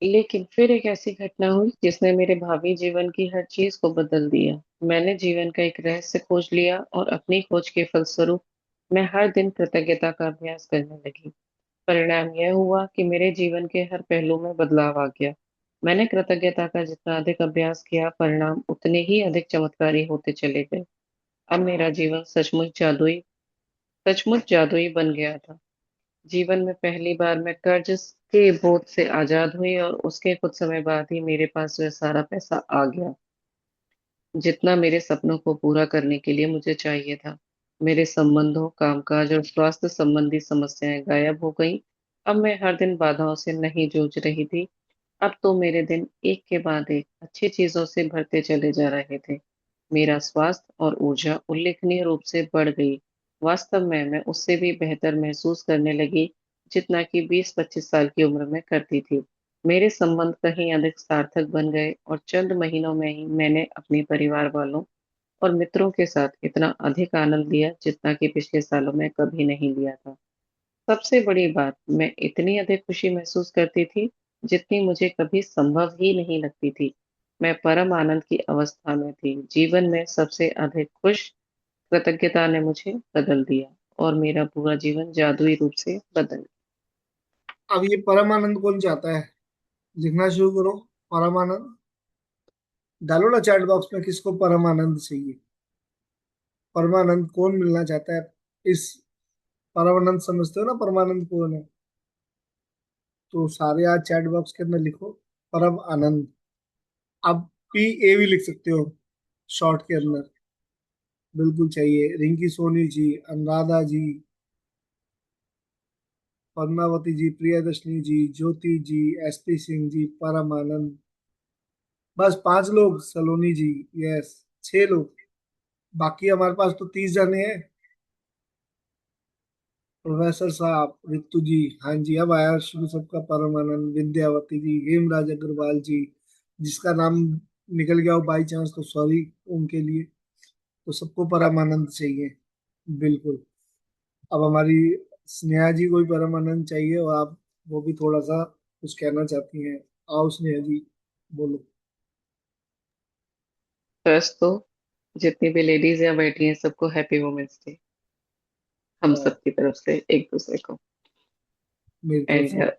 लेकिन फिर एक ऐसी घटना हुई जिसने मेरे भावी जीवन की हर चीज को बदल दिया। मैंने जीवन का एक रहस्य खोज लिया और अपनी खोज के फलस्वरूप मैं हर दिन कृतज्ञता का अभ्यास करने लगी। परिणाम यह हुआ कि मेरे जीवन के हर पहलू में बदलाव आ गया। मैंने कृतज्ञता का जितना अधिक अभ्यास किया, परिणाम उतने ही अधिक चमत्कारी होते चले गए। अब मेरा जीवन सचमुच जादुई बन गया था। जीवन में पहली बार मैं कर्ज के बोझ से आजाद हुई और उसके कुछ समय बाद ही मेरे पास वह सारा पैसा आ गया जितना मेरे सपनों को पूरा करने के लिए मुझे चाहिए था। मेरे संबंधों, कामकाज और स्वास्थ्य संबंधी समस्याएं गायब हो गईं। अब मैं हर दिन बाधाओं से नहीं जूझ रही थी। अब तो मेरे दिन एक के बाद एक अच्छी चीजों से भरते चले जा रहे थे। मेरा स्वास्थ्य और ऊर्जा उल्लेखनीय रूप से बढ़ गई। वास्तव में मैं उससे भी बेहतर महसूस करने लगी जितना कि 20-25 साल की उम्र में करती थी। मेरे संबंध कहीं अधिक सार्थक बन गए और चंद महीनों में ही मैंने अपने परिवार वालों और मित्रों के साथ इतना अधिक आनंद लिया जितना कि पिछले सालों में कभी नहीं लिया था। सबसे बड़ी बात, मैं इतनी अधिक खुशी महसूस करती थी जितनी मुझे कभी संभव ही नहीं लगती थी। मैं परम आनंद की अवस्था में थी। जीवन में सबसे अधिक खुश कृतज्ञता ने मुझे बदल दिया और मेरा पूरा जीवन जादुई रूप से बदल गया। अब ये परमानंद कौन चाहता है? लिखना शुरू करो। परमानंद डालो ना चैट बॉक्स में, किसको परमानंद चाहिए? परमानंद कौन मिलना चाहता है? इस परमानंद समझते हो ना परमानंद कौन है? तो सारे आज चैट बॉक्स के अंदर लिखो परम आनंद। आप PA भी लिख सकते हो शॉर्ट के अंदर। बिल्कुल चाहिए। रिंकी सोनी जी, अनुराधा जी, पद्मावती जी, प्रियदर्शनी जी, ज्योति जी, SP सिंह जी, परम आनंद। बस 5 लोग, सलोनी जी, यस, 6 लोग। बाकी हमारे पास तो 30 जने हैं। प्रोफेसर साहब, रितु जी, हाँ जी, अब आया शुरू सबका परमानंद। विद्यावती जी, हेमराज अग्रवाल जी, जिसका नाम निकल गया हो बाई चांस तो सॉरी उनके लिए। तो सबको परमानंद चाहिए। बिल्कुल। अब हमारी स्नेहा जी को भी परमानंद चाहिए, और आप वो भी थोड़ा सा कुछ कहना चाहती हैं। आओ स्नेहा जी, बोलो। फर्स्ट तो जितनी भी लेडीज यहाँ बैठी हैं सबको हैप्पी वुमेन्स डे, हम हाँ, सब की तरफ से एक दूसरे को। मेरी तरफ एंड से।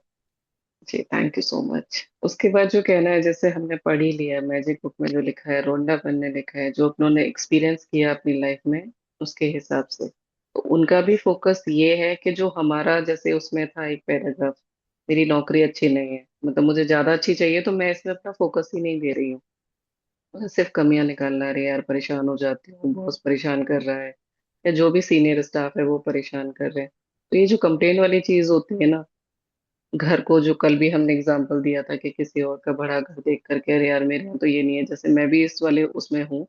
जी, थैंक यू सो मच। उसके बाद जो कहना है, जैसे हमने पढ़ ही लिया मैजिक बुक में जो लिखा है, रोंडा अपन ने लिखा है, जो उन्होंने एक्सपीरियंस किया अपनी लाइफ में, उसके हिसाब से तो उनका भी फोकस ये है कि जो हमारा, जैसे उसमें था एक पैराग्राफ, मेरी नौकरी अच्छी नहीं है, मतलब मुझे ज्यादा अच्छी चाहिए, तो मैं इसमें अपना फोकस ही नहीं दे रही हूँ, मुझे सिर्फ कमियां निकालना है। अरे यार, परेशान हो जाती हूँ, बॉस परेशान कर रहा है, या जो भी सीनियर स्टाफ है वो परेशान कर रहे हैं। तो ये जो कंप्लेन वाली चीज होती है ना, घर को, जो कल भी हमने एग्जांपल दिया था कि किसी और का बड़ा घर देख करके, अरे यार मेरे यहाँ तो ये नहीं है, जैसे मैं भी इस वाले उसमें हूँ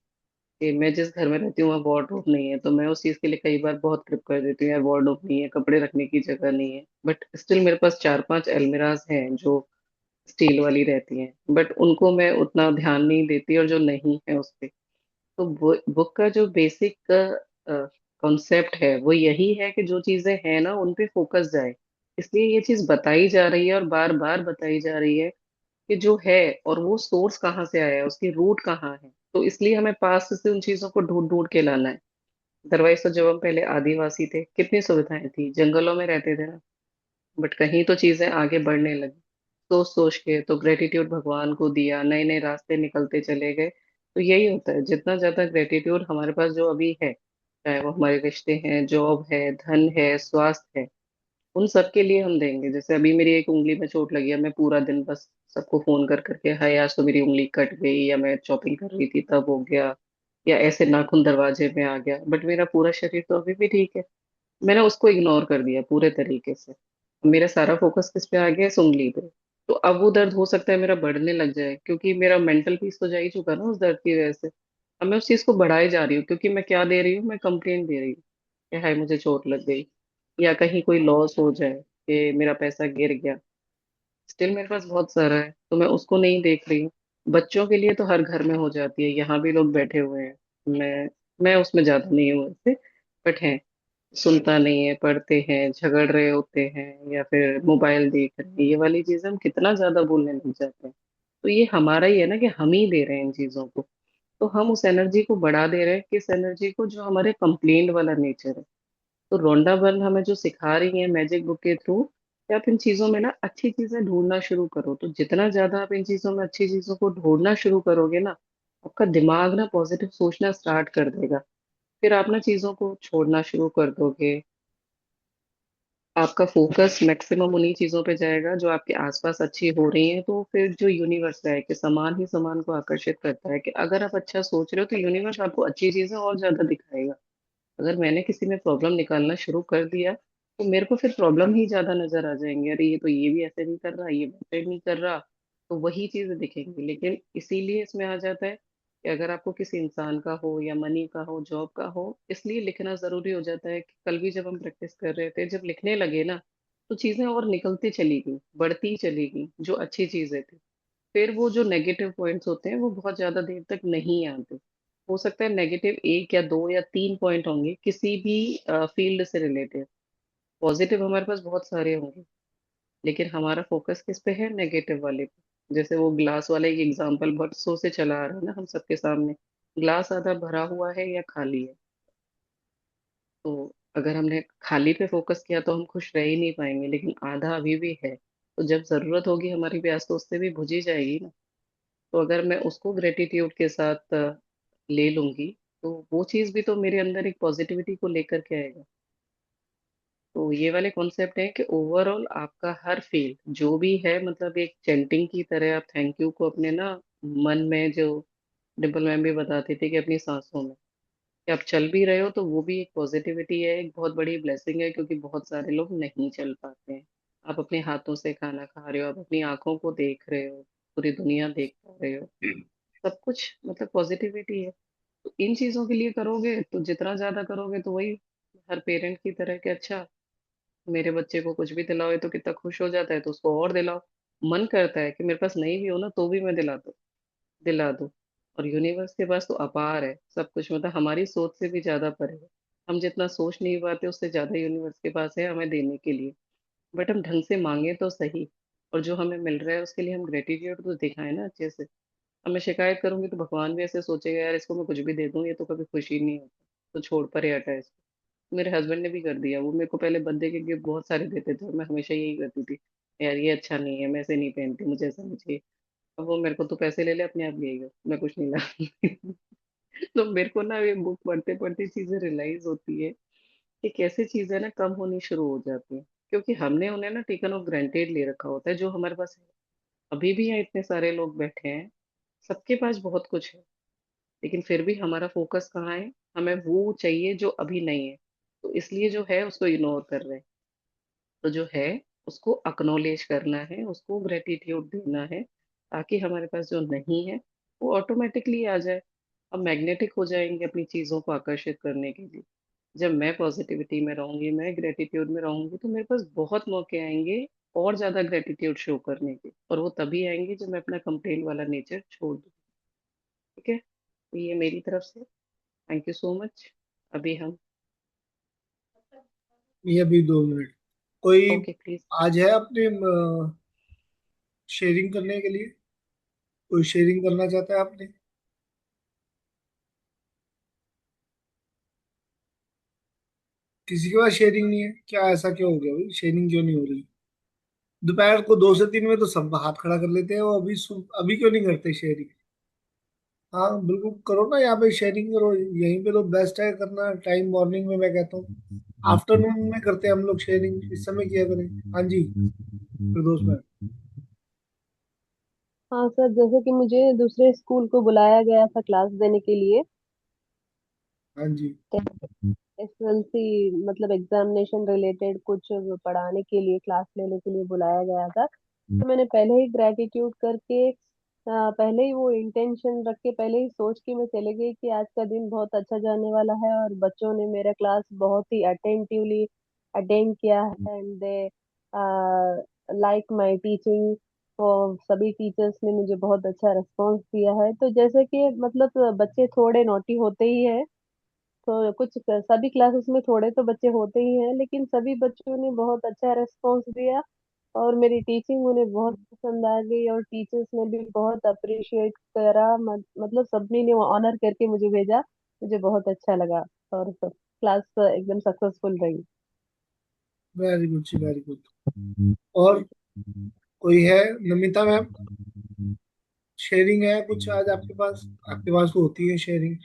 कि मैं जिस घर में रहती हूँ वहाँ वार्डरोब नहीं है, तो मैं उस चीज के लिए कई बार बहुत क्रिप कर देती हूँ, यार वार्डरोब नहीं है, कपड़े रखने की जगह नहीं है, बट स्टिल मेरे पास 4-5 अलमीराज हैं जो स्टील वाली रहती हैं, बट उनको मैं उतना ध्यान नहीं देती, और जो नहीं है उस पे। तो बुक का जो बेसिक कॉन्सेप्ट है वो यही है कि जो चीजें हैं ना उन पे फोकस जाए। इसलिए ये चीज बताई जा रही है और बार बार बताई जा रही है कि जो है, और वो सोर्स कहाँ से आया है, उसकी रूट कहाँ है, तो इसलिए हमें पास से उन चीजों को ढूंढ ढूंढ के लाना है। अदरवाइज तो जब हम पहले आदिवासी थे, कितनी सुविधाएं थी, जंगलों में रहते थे ना, बट कहीं तो चीजें आगे बढ़ने लगी, सोच सोच के, तो ग्रेटिट्यूड भगवान को दिया, नए नए रास्ते निकलते चले गए। तो यही होता है, जितना ज्यादा ग्रेटिट्यूड हमारे पास जो अभी है, चाहे वो हमारे रिश्ते हैं, जॉब है, धन है, स्वास्थ्य है, उन सब के लिए हम देंगे। जैसे अभी मेरी एक उंगली में चोट लगी है, मैं पूरा दिन बस सबको फोन कर करके, हाय आज तो मेरी उंगली कट गई, या मैं चॉपिंग कर रही थी तब हो गया, या ऐसे नाखून दरवाजे में आ गया, बट मेरा पूरा शरीर तो अभी भी ठीक है। मैंने उसको इग्नोर कर दिया पूरे तरीके से, मेरा सारा फोकस किस पे आ गया, इस उंगली पे। तो अब वो दर्द हो सकता है मेरा बढ़ने लग जाए, क्योंकि मेरा मेंटल पीस तो जा ही चुका ना उस दर्द की वजह से। अब मैं उस चीज को बढ़ाए जा रही हूँ, क्योंकि मैं क्या दे रही हूँ, मैं कंप्लेंट दे रही हूँ कि हाय मुझे चोट लग गई, या कहीं कोई लॉस हो जाए कि मेरा पैसा गिर गया। स्टिल मेरे पास बहुत सारा है, तो मैं उसको नहीं देख रही हूँ। बच्चों के लिए तो हर घर में हो जाती है, यहाँ भी लोग बैठे हुए हैं, मैं उसमें ज्यादा नहीं हूँ वैसे, बट है, सुनता नहीं है, पढ़ते हैं, झगड़ रहे होते हैं, या फिर मोबाइल देख रहे हैं, ये वाली चीजें हम कितना ज्यादा बोलने लग जाते हैं। तो ये हमारा ही है ना, कि हम ही दे रहे हैं इन चीजों को। तो हम उस एनर्जी को बढ़ा दे रहे हैं, किस एनर्जी को, जो हमारे कंप्लेंट वाला नेचर है। तो रोंडा बर्न हमें जो सिखा रही है मैजिक बुक के थ्रू, कि आप इन चीजों में ना अच्छी चीजें ढूंढना शुरू करो, तो जितना ज्यादा आप इन चीजों में अच्छी चीजों को ढूंढना शुरू करोगे ना, आपका दिमाग ना पॉजिटिव सोचना स्टार्ट कर देगा। फिर आप ना चीजों को छोड़ना शुरू कर दोगे, आपका फोकस मैक्सिमम उन्हीं चीजों पे जाएगा जो आपके आसपास अच्छी हो रही हैं। तो फिर जो यूनिवर्स है कि समान ही समान को आकर्षित करता है, कि अगर आप अच्छा सोच रहे हो तो यूनिवर्स आपको अच्छी चीजें और ज्यादा दिखाएगा। अगर मैंने किसी में प्रॉब्लम निकालना शुरू कर दिया, तो मेरे को फिर प्रॉब्लम ही ज्यादा नजर आ जाएंगे, अरे ये तो ये भी ऐसे नहीं कर रहा, ये वैसे नहीं कर रहा, तो वही चीजें दिखेंगी। लेकिन इसीलिए इसमें आ जाता है कि अगर आपको किसी इंसान का हो, या मनी का हो, जॉब का हो, इसलिए लिखना जरूरी हो जाता है। कि कल भी जब हम प्रैक्टिस कर रहे थे, जब लिखने लगे ना, तो चीजें और निकलती चली गई, बढ़ती चली गई, जो अच्छी चीजें थी। फिर वो जो नेगेटिव पॉइंट्स होते हैं वो बहुत ज्यादा देर तक नहीं आते। हो सकता है नेगेटिव 1 या 2 या 3 पॉइंट होंगे किसी भी फील्ड से रिलेटेड, पॉजिटिव हमारे पास बहुत सारे होंगे, लेकिन हमारा फोकस किस पे है, नेगेटिव वाले पे। जैसे वो ग्लास वाला एक एग्जांपल बरसों से चला आ रहा है ना हम सबके सामने, ग्लास आधा भरा हुआ है या खाली है। तो अगर हमने खाली पे फोकस किया तो हम खुश रह ही नहीं पाएंगे, लेकिन आधा अभी भी है, तो जब जरूरत होगी हमारी प्यास तो उससे भी बुझी जाएगी ना। तो अगर मैं उसको ग्रेटिट्यूड के साथ ले लूंगी, तो वो चीज भी तो मेरे अंदर एक पॉजिटिविटी को लेकर के आएगा। तो ये वाले कॉन्सेप्ट है कि ओवरऑल आपका हर फील जो भी है, मतलब एक चैंटिंग की तरह आप थैंक यू को अपने ना मन में, जो डिम्पल मैम भी बताती थी कि अपनी सांसों में, कि आप चल भी रहे हो तो वो भी एक पॉजिटिविटी है, एक बहुत बड़ी ब्लेसिंग है, क्योंकि बहुत सारे लोग नहीं चल पाते हैं। आप अपने हाथों से खाना खा रहे हो, आप अपनी आंखों को देख रहे हो, पूरी दुनिया देख पा रहे हो, सब कुछ मतलब पॉजिटिविटी है। तो इन चीजों के लिए करोगे तो जितना ज्यादा करोगे, तो वही हर पेरेंट की तरह कि अच्छा, मेरे बच्चे को कुछ भी दिलाओ ये तो कितना खुश हो जाता है, तो उसको और दिलाओ। मन करता है कि मेरे पास नहीं भी हो ना तो भी मैं दिला दूं। और यूनिवर्स के पास तो अपार है सब कुछ, मतलब हमारी सोच से भी ज्यादा परे है। हम जितना सोच नहीं पाते उससे ज्यादा यूनिवर्स के पास है हमें देने के लिए। बट हम ढंग से मांगे तो सही, और जो हमें मिल रहा है उसके लिए हम ग्रेटिट्यूड तो दिखाएं ना अच्छे से। अब मैं शिकायत करूंगी तो भगवान भी ऐसे सोचेगा, यार इसको मैं कुछ भी दे दूं ये तो कभी खुशी नहीं होता, तो छोड़ पर हटा इसको। मेरे हस्बैंड ने भी कर दिया। वो मेरे को पहले बर्थडे के गिफ्ट बहुत सारे देते थे और मैं हमेशा यही करती थी, यार ये अच्छा नहीं है, मैं ऐसे नहीं पहनती, मुझे ऐसा नहीं चाहिए। अब वो मेरे को, तो पैसे ले ले अपने आप ले आइयो, मैं कुछ नहीं ला। तो मेरे को ना ये बुक पढ़ते पढ़ते चीजें रियलाइज होती है कि कैसे चीजें ना कम होनी शुरू हो जाती हैं, क्योंकि हमने उन्हें ना टेकन ऑफ ग्रांटेड ले रखा होता है। जो हमारे पास है, अभी भी यहाँ इतने सारे लोग बैठे हैं, सबके पास बहुत कुछ है, लेकिन फिर भी हमारा फोकस कहाँ है? हमें वो चाहिए जो अभी नहीं है, तो इसलिए जो है उसको इग्नोर कर रहे हैं। तो जो है उसको अक्नॉलेज करना है, उसको ग्रेटिट्यूड देना है, ताकि हमारे पास जो नहीं है वो ऑटोमेटिकली आ जाए। अब मैग्नेटिक हो जाएंगे अपनी चीजों को आकर्षित करने के लिए। जब मैं पॉजिटिविटी में रहूंगी, मैं ग्रेटिट्यूड में रहूंगी, तो मेरे पास बहुत मौके आएंगे और ज्यादा ग्रेटिट्यूड शो करने के, और वो तभी आएंगे जब मैं अपना कंप्लेन वाला नेचर छोड़ दूँ। ठीक है, तो ये मेरी तरफ से थैंक यू सो मच। अभी हम, ये अभी 2 मिनट, कोई ओके प्लीज। आज है अपने शेयरिंग करने के लिए? कोई शेयरिंग करना चाहता है आपने? किसी के पास शेयरिंग नहीं है क्या? ऐसा क्या हो गया भाई, शेयरिंग क्यों नहीं हो रही? दोपहर को 2 से 3 में तो सब हाथ खड़ा कर लेते हैं, वो अभी अभी क्यों नहीं करते शेयरिंग? हाँ बिल्कुल करो ना, यहाँ पे शेयरिंग करो, यहीं पे तो बेस्ट है करना टाइम, मॉर्निंग में मैं कहता हूँ। आफ्टरनून में करते हैं हम लोग शेयरिंग, इस समय किया करें। हाँ जी फिरदौस मैम। हाँ सर, जैसे कि मुझे दूसरे स्कूल को बुलाया गया था क्लास देने के लिए। हाँ जी। एसएलसी मतलब एग्जामिनेशन रिलेटेड कुछ पढ़ाने के लिए, क्लास लेने के लिए बुलाया गया था। तो मैंने पहले ही ग्रेटिट्यूड करके पहले ही वो इंटेंशन रख के, पहले ही सोच के मैं चले गई कि आज का दिन बहुत अच्छा जाने वाला है, और बच्चों ने मेरा क्लास बहुत ही अटेंटिवली अटेंड किया है, and they like my teaching. और सभी टीचर्स ने मुझे बहुत अच्छा रिस्पॉन्स दिया है। तो जैसे कि मतलब बच्चे थोड़े नोटी होते ही है, तो कुछ सभी क्लासेस में थोड़े तो बच्चे होते ही हैं, लेकिन सभी बच्चों ने बहुत अच्छा रेस्पॉन्स दिया, और मेरी टीचिंग उन्हें बहुत पसंद आ गई, और टीचर्स ने भी बहुत अप्रिशिएट करा। मतलब सबने ने ऑनर करके मुझे भेजा। मुझे बहुत अच्छा लगा, और क्लास एकदम सक्सेसफुल रही। वेरी गुड जी, वेरी गुड। और कोई है? नमिता मैम, शेयरिंग है कुछ आज आपके पास? आपके पास तो होती है शेयरिंग,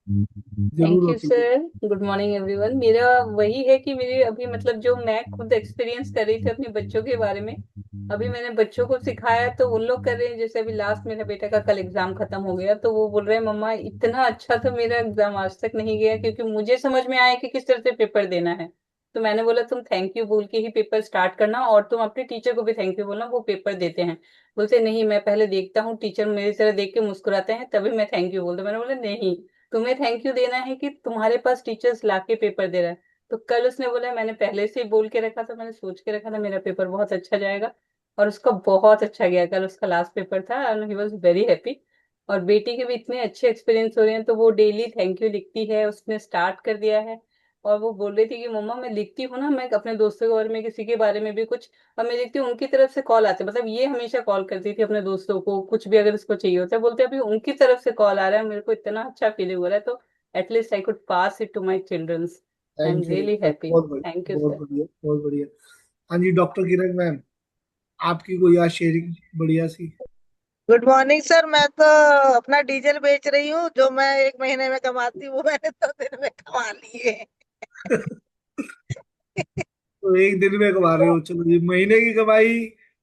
जरूर थैंक यू होती है। सर। Good morning everyone. मेरा वही है कि मेरे अभी मतलब जो मैं खुद एक्सपीरियंस कर रही थी अपने बच्चों के बारे में, अभी मैंने बच्चों को सिखाया तो उन लोग कर रहे हैं। जैसे अभी लास्ट मेरा बेटा का कल एग्जाम खत्म हो गया, तो वो बोल रहे हैं मम्मा इतना अच्छा था मेरा एग्जाम, आज तक नहीं गया क्योंकि मुझे समझ में आया कि किस तरह से पेपर देना है। तो मैंने बोला तुम थैंक यू बोल के ही पेपर स्टार्ट करना, और तुम अपने टीचर को भी थैंक यू बोलना, वो पेपर देते हैं। बोलते नहीं मैं पहले देखता हूँ, टीचर मेरी तरह देख के मुस्कुराते हैं तभी मैं थैंक यू बोलता हूँ। मैंने बोला नहीं, तुम्हें थैंक यू देना है कि तुम्हारे पास टीचर्स लाके पेपर दे रहा है। तो कल उसने बोला मैंने पहले से ही बोल के रखा था, मैंने सोच के रखा था मेरा पेपर बहुत अच्छा जाएगा, और उसका बहुत अच्छा गया। कल उसका लास्ट पेपर था and he was very happy. और बेटी के भी इतने अच्छे एक्सपीरियंस हो रहे हैं, तो वो डेली थैंक यू लिखती है, उसने स्टार्ट कर दिया है। और वो बोल रही थी कि मम्मा मैं लिखती हूँ ना, मैं अपने दोस्तों के बारे में किसी के बारे में भी कुछ, और मैं देखती हूँ उनकी तरफ से कॉल आते हैं। मतलब ये हमेशा कॉल करती थी अपने दोस्तों को, कुछ भी अगर उसको चाहिए होता है बोलते अभी उनकी तरफ से कॉल आ रहा है, मेरे को इतना अच्छा फीलिंग हो रहा है। तो at least I could pass it to my childrens. I am thank you, really happy. बहुत बढ़िया, थैंक यू बहुत सर। बढ़िया, बहुत बढ़िया। हाँ जी डॉक्टर किरण मैम, आपकी कोई आज शेयरिंग बढ़िया सी? Good morning sir. मैं तो अपना डीजल बेच रही हूँ। जो मैं एक महीने में कमाती हूँ वो मैंने 2 दिन में कमा लिए। तो एक दिन में कमा रहे हो, चलो ये महीने की कमाई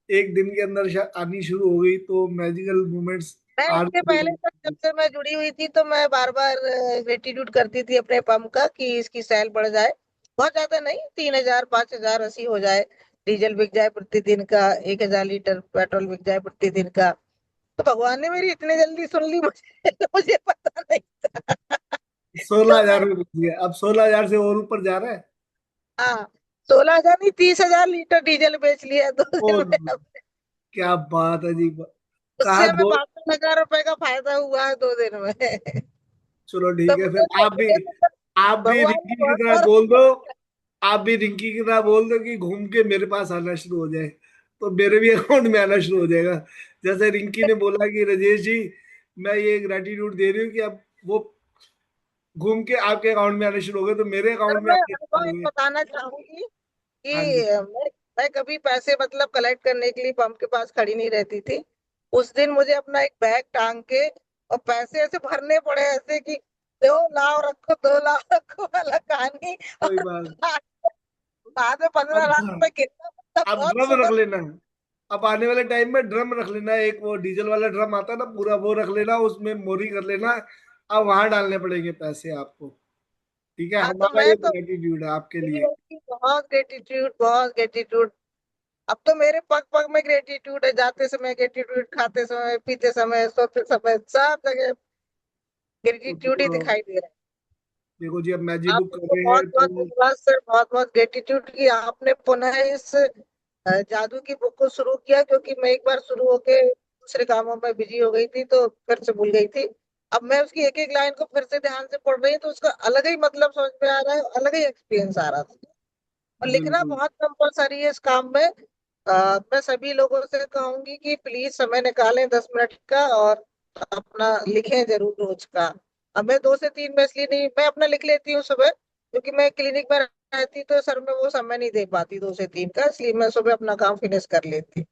एक दिन के अंदर आनी शुरू हो गई, तो मैजिकल मोमेंट्स मैं आ इसके पहले सर, जब रहे। से मैं जुड़ी हुई थी तो मैं बार बार ग्रेटिट्यूड करती थी अपने पंप का कि इसकी सेल बढ़ जाए। बहुत ज्यादा नहीं, 3,000 5,000 ऐसी हो जाए, डीजल बिक जाए प्रतिदिन का, 1,000 लीटर पेट्रोल बिक जाए प्रतिदिन का। तो भगवान ने मेरी इतने जल्दी सुन ली, मुझे मुझे पता नहीं था। 16,000 तो रुपये बच गए, अब 16,000 से और ऊपर जा रहा है। हाँ, 16,000 नहीं, 30,000 लीटर डीजल बेच लिया 2 दिन और में। क्या बात है जी, उससे कहा हमें दो। 52,000 रुपए का फायदा हुआ है 2 दिन में। चलो तो ठीक है, फिर मुझे तो मुझे तो सर आप भी भगवान ने रिंकी की बहुत तरह बड़ा। बोल दो। आप भी रिंकी की तरह बोल दो कि घूम के मेरे पास आना शुरू हो जाए, तो मेरे भी अकाउंट में आना शुरू हो जाएगा। जैसे रिंकी ने बोला कि राजेश जी मैं ये ग्रेटिट्यूड दे रही हूँ कि अब वो घूम के आपके अकाउंट में आने शुरू हो गए, तो मेरे सर अकाउंट में मैं आने अनुभव शुरू हो एक गए। बताना चाहूंगी कि हाँ जी। मैं कभी पैसे मतलब कलेक्ट करने के लिए पंप के पास खड़ी नहीं रहती थी। उस दिन मुझे अपना एक बैग टांग के और पैसे ऐसे भरने पड़े, ऐसे कि 2 लाख रखो, 2 लाख रखो वाला कहानी। कोई और बात। बाद में 15 लाख अब रुपए गिरना मतलब अब बहुत ड्रम रख सुबह। लेना। अब आने वाले टाइम में ड्रम रख लेना, एक वो डीजल वाला ड्रम आता है ना पूरा, वो रख लेना, उसमें मोरी कर लेना। अब वहां डालने पड़ेंगे पैसे आपको। ठीक है, हाँ तो हमारा मैं ये तो ग्रेटिट्यूड है आपके लिए। सीरियसली बहुत ग्रेटिट्यूड, बहुत ग्रेटिट्यूड। अब तो मेरे पग पग में ग्रेटिट्यूड है, जाते समय ग्रेटिट्यूड, खाते समय, पीते समय, सोते समय, सब जगह तो ग्रेटिट्यूड ही दिखाई दे रहा देखो जी, अब मैजिक है। बुक कर आपको रहे बहुत हैं बहुत तो। धन्यवाद सर, बहुत बहुत ग्रेटिट्यूड कि आपने पुनः इस जादू की बुक को शुरू किया, क्योंकि मैं एक बार शुरू होके दूसरे कामों में बिजी हो गई थी तो फिर से भूल गई थी। अब मैं उसकी एक एक लाइन को फिर से ध्यान से पढ़ रही हूँ तो उसका अलग ही मतलब समझ में आ रहा है, अलग ही एक्सपीरियंस आ रहा था। और लिखना बिल्कुल। बहुत कंपलसरी है इस काम में। मैं सभी लोगों से कहूंगी कि प्लीज समय निकालें 10 मिनट का और अपना लिखें जरूर रोज का। अब मैं 2 से 3 में इसलिए नहीं, मैं अपना लिख लेती हूँ सुबह, क्योंकि मैं क्लिनिक में रहती तो सर मैं वो समय नहीं दे पाती 2 से 3 का, इसलिए मैं सुबह अपना काम फिनिश कर लेती।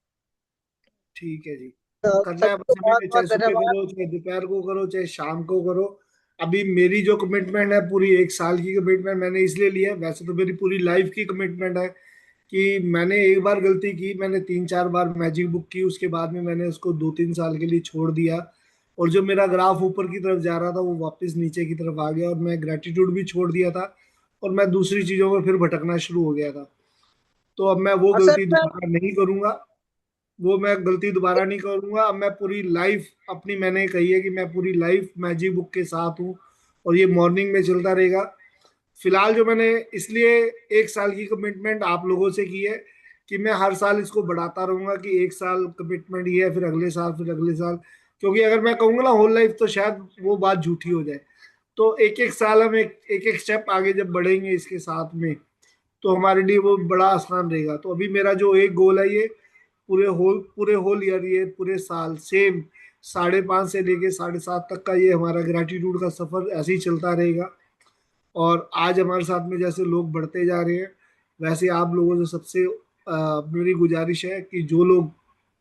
ठीक है जी। तो करना है सभी अपने को समय बहुत में, चाहे बहुत सुबह धन्यवाद। करो, चाहे दोपहर को करो, चाहे शाम को करो। अभी मेरी जो कमिटमेंट है पूरी 1 साल की कमिटमेंट मैंने इसलिए ली है, वैसे तो मेरी पूरी लाइफ की कमिटमेंट है कि मैंने एक बार गलती की, मैंने 3 4 बार मैजिक बुक की, उसके बाद में मैंने उसको 2 3 साल के लिए छोड़ दिया। और जो मेरा ग्राफ ऊपर की तरफ जा रहा था वो वापस नीचे की तरफ आ गया, और मैं ग्रेटिट्यूड भी छोड़ दिया था, और मैं दूसरी चीजों में फिर भटकना शुरू हो गया था। तो अब मैं वो और सर गलती मैं दोबारा नहीं करूंगा। वो मैं गलती दोबारा नहीं करूंगा। अब मैं पूरी लाइफ अपनी, मैंने कही है कि मैं पूरी लाइफ मैजिक बुक के साथ हूँ, और ये मॉर्निंग में चलता रहेगा। फिलहाल जो मैंने इसलिए 1 साल की कमिटमेंट आप लोगों से की है कि मैं हर साल इसको बढ़ाता रहूंगा, कि 1 साल कमिटमेंट ये है, फिर अगले साल, फिर अगले साल। क्योंकि अगर मैं कहूंगा ना होल लाइफ, तो शायद वो बात झूठी हो जाए। तो एक एक साल हम एक एक स्टेप आगे जब बढ़ेंगे इसके साथ में, तो हमारे लिए वो बड़ा आसान रहेगा। तो अभी मेरा जो एक गोल है, ये पूरे होल ईयर, ये पूरे साल सेम 5.5 से लेके 7.5 तक का ये हमारा ग्रेटिट्यूड का सफर ऐसे ही चलता रहेगा। और आज हमारे साथ में जैसे लोग बढ़ते जा रहे हैं, वैसे आप लोगों से सबसे मेरी गुजारिश है कि जो लोग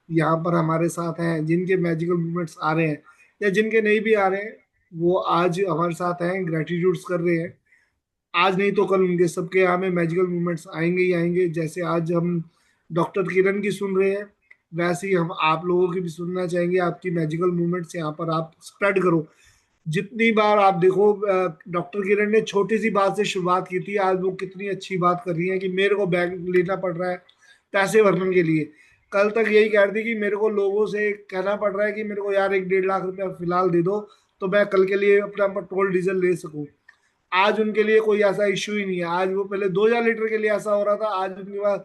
यहाँ पर हमारे साथ हैं, जिनके मैजिकल मूवमेंट्स आ रहे हैं या जिनके नहीं भी आ रहे हैं, वो आज हमारे साथ हैं, ग्रेटिट्यूड्स कर रहे हैं। आज नहीं तो कल उनके सबके यहाँ में मैजिकल मूवमेंट्स आएंगे ही आएंगे। जैसे आज हम डॉक्टर किरण की सुन रहे हैं, वैसे ही हम आप लोगों की भी सुनना चाहेंगे। आपकी मैजिकल मूवमेंट्स यहाँ पर आप स्प्रेड करो। जितनी बार आप देखो, डॉक्टर किरण ने छोटी सी बात से शुरुआत की थी, आज वो कितनी अच्छी बात कर रही है कि मेरे को बैग लेना पड़ रहा है पैसे भरने के लिए। कल तक यही कह रही थी कि मेरे को लोगों से कहना पड़ रहा है कि मेरे को यार 1 1.5 लाख रुपया फिलहाल दे दो, तो मैं कल के लिए अपना पेट्रोल डीजल ले सकूं। आज उनके लिए कोई ऐसा इश्यू ही नहीं है। आज वो पहले 2,000 लीटर के लिए ऐसा हो रहा था, आज उनके पास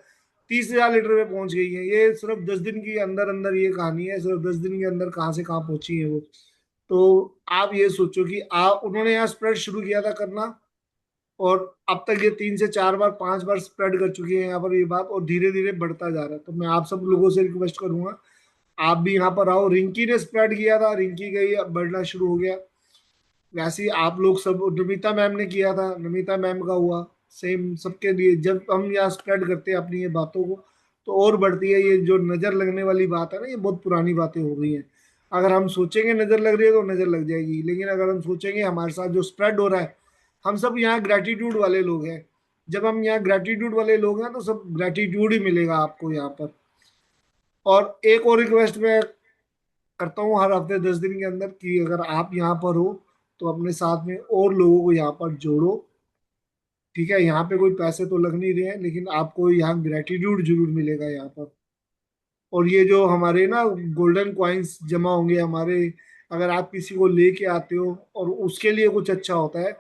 30,000 लीटर में पहुंच गई है। ये सिर्फ 10 दिन के अंदर अंदर ये कहानी है, सिर्फ 10 दिन के अंदर कहाँ से कहाँ पहुंची है वो। तो आप ये सोचो कि आप, उन्होंने यहाँ स्प्रेड शुरू किया था करना, और अब तक ये 3 से 4 बार 5 बार स्प्रेड कर चुकी है यहाँ पर ये बात, और धीरे धीरे बढ़ता जा रहा है। तो मैं आप सब लोगों से रिक्वेस्ट करूंगा, आप भी यहाँ पर आओ। रिंकी ने स्प्रेड किया था, रिंकी गई, अब बढ़ना शुरू हो गया। वैसे ही आप लोग सब, नमिता मैम ने किया था, नमिता मैम का हुआ। सेम सबके लिए जब हम यहाँ स्प्रेड करते हैं अपनी ये बातों को, तो और बढ़ती है। ये जो नजर लगने वाली बात है ना, ये बहुत पुरानी बातें हो गई हैं। अगर हम सोचेंगे नजर लग रही है तो नजर लग जाएगी, लेकिन अगर हम सोचेंगे हमारे साथ जो स्प्रेड हो रहा है, हम सब यहाँ ग्रेटिट्यूड वाले लोग हैं। जब हम यहाँ ग्रेटिट्यूड वाले लोग हैं तो सब ग्रेटिट्यूड ही मिलेगा आपको यहाँ पर। और एक और रिक्वेस्ट मैं करता हूँ हर हफ्ते 10 दिन के अंदर, कि अगर आप यहाँ पर हो तो अपने साथ में और लोगों को यहाँ पर जोड़ो। ठीक है, यहाँ पे कोई पैसे तो लग नहीं रहे हैं, लेकिन आपको यहाँ ग्रेटिट्यूड जरूर मिलेगा यहाँ पर। और ये जो हमारे ना गोल्डन कॉइन्स जमा होंगे हमारे, अगर आप किसी को लेके आते हो और उसके लिए कुछ अच्छा होता है,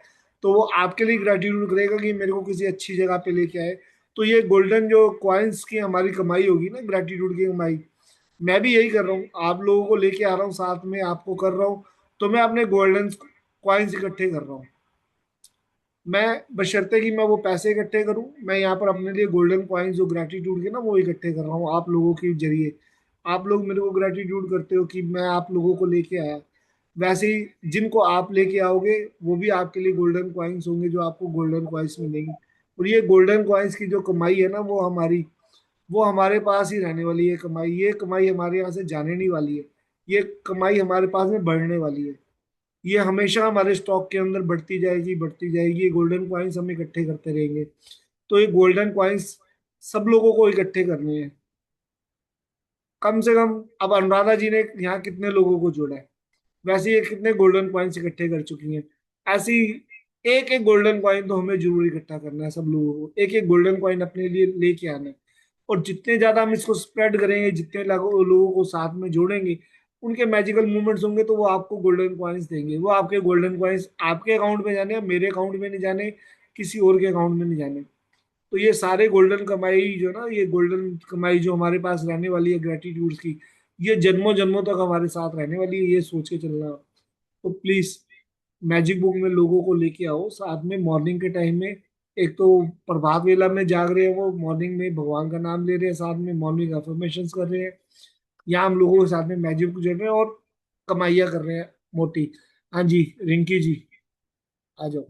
तो वो आपके लिए ग्रेटिट्यूड करेगा कि मेरे को किसी अच्छी जगह पे लेके आए। तो ये गोल्डन जो कॉइन्स की हमारी कमाई होगी ना, ग्रेटिट्यूड की कमाई, मैं भी यही कर रहा हूँ, आप लोगों को लेके आ रहा हूँ साथ में, आपको कर रहा हूँ। तो मैं अपने गोल्डन कॉइन्स इकट्ठे कर रहा हूँ। मैं बशर्ते कि मैं वो पैसे इकट्ठे करूं, मैं यहाँ पर अपने लिए गोल्डन कॉइन्स जो ग्रेटिट्यूड के ना, वो इकट्ठे कर रहा हूँ आप लोगों के जरिए। आप लोग मेरे को ग्रेटिट्यूड करते हो कि मैं आप लोगों को लेके आया। वैसे ही जिनको आप लेके आओगे वो भी आपके लिए गोल्डन कॉइन्स होंगे, जो आपको गोल्डन कॉइन्स मिलेंगी। और ये गोल्डन कॉइन्स की जो कमाई है ना, वो हमारे पास ही रहने वाली है कमाई। ये कमाई हमारे यहाँ से जाने नहीं वाली है। ये कमाई हमारे पास में बढ़ने वाली है। ये हमेशा हमारे स्टॉक के अंदर बढ़ती जाएगी, बढ़ती जाएगी। ये गोल्डन कॉइन्स हम इकट्ठे करते रहेंगे। तो ये गोल्डन कॉइन्स सब लोगों को इकट्ठे करने हैं, कम से कम। अब अनुराधा जी ने यहाँ कितने लोगों को जोड़ा है, वैसे ये कितने गोल्डन कॉइन्स इकट्ठे कर चुकी हैं। ऐसी एक एक गोल्डन कॉइन तो हमें जरूर इकट्ठा करना है, सब लोगों को एक एक गोल्डन कॉइन अपने लिए लेके आना है। और जितने ज्यादा हम इसको स्प्रेड करेंगे, जितने लोगों को साथ में जोड़ेंगे, उनके मैजिकल मूवमेंट्स होंगे, तो वो आपको गोल्डन कॉइन्स देंगे। वो आपके गोल्डन कॉइन्स आपके अकाउंट में जाने, मेरे अकाउंट में नहीं जाने, किसी और के अकाउंट में नहीं जाने। तो ये सारे गोल्डन कमाई जो ना, ये गोल्डन कमाई जो हमारे पास रहने वाली है ग्रेटिट्यूड की, ये जन्मों जन्मों तक हमारे साथ रहने वाली है, ये सोच के चलना। तो प्लीज मैजिक बुक में लोगों को लेके आओ साथ में मॉर्निंग के टाइम में। एक तो प्रभात वेला में जाग रहे हैं, वो मॉर्निंग में भगवान का नाम ले रहे हैं, साथ में मॉर्निंग अफर्मेशंस कर रहे हैं, या हम लोगों के साथ में मैजिक बुक जोड़ रहे हैं और कमाइया कर रहे हैं मोटी। हाँ जी, रिंकी जी आ जाओ।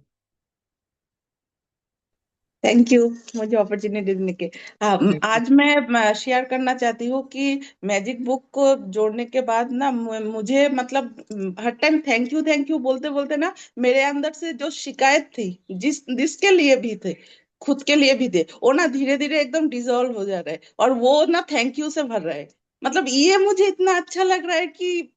थैंक यू मुझे अपॉर्चुनिटी देने के। Thank you. आज मैं शेयर करना चाहती हूँ कि मैजिक बुक को जोड़ने के बाद ना मुझे मतलब हर टाइम थैंक यू बोलते बोलते ना मेरे अंदर से जो शिकायत थी जिसके लिए भी थे, खुद के लिए भी थे, वो ना धीरे धीरे एकदम डिजोल्व हो जा रहा है और वो ना थैंक यू से भर रहा है। मतलब ये मुझे इतना अच्छा लग रहा है कि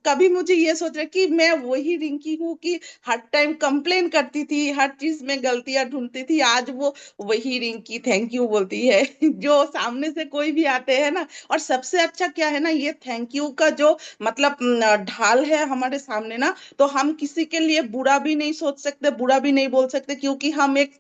कभी मुझे ये सोच रहा है कि मैं वही रिंकी हूँ कि हर टाइम कंप्लेन करती थी, हर चीज में गलतियां ढूंढती थी, आज वो वही रिंकी थैंक यू बोलती है जो सामने से कोई भी आते हैं ना। और सबसे अच्छा क्या है ना, ये थैंक यू का जो मतलब ढाल है हमारे सामने ना, तो हम किसी के लिए बुरा भी नहीं सोच सकते, बुरा भी नहीं बोल सकते, क्योंकि हम एक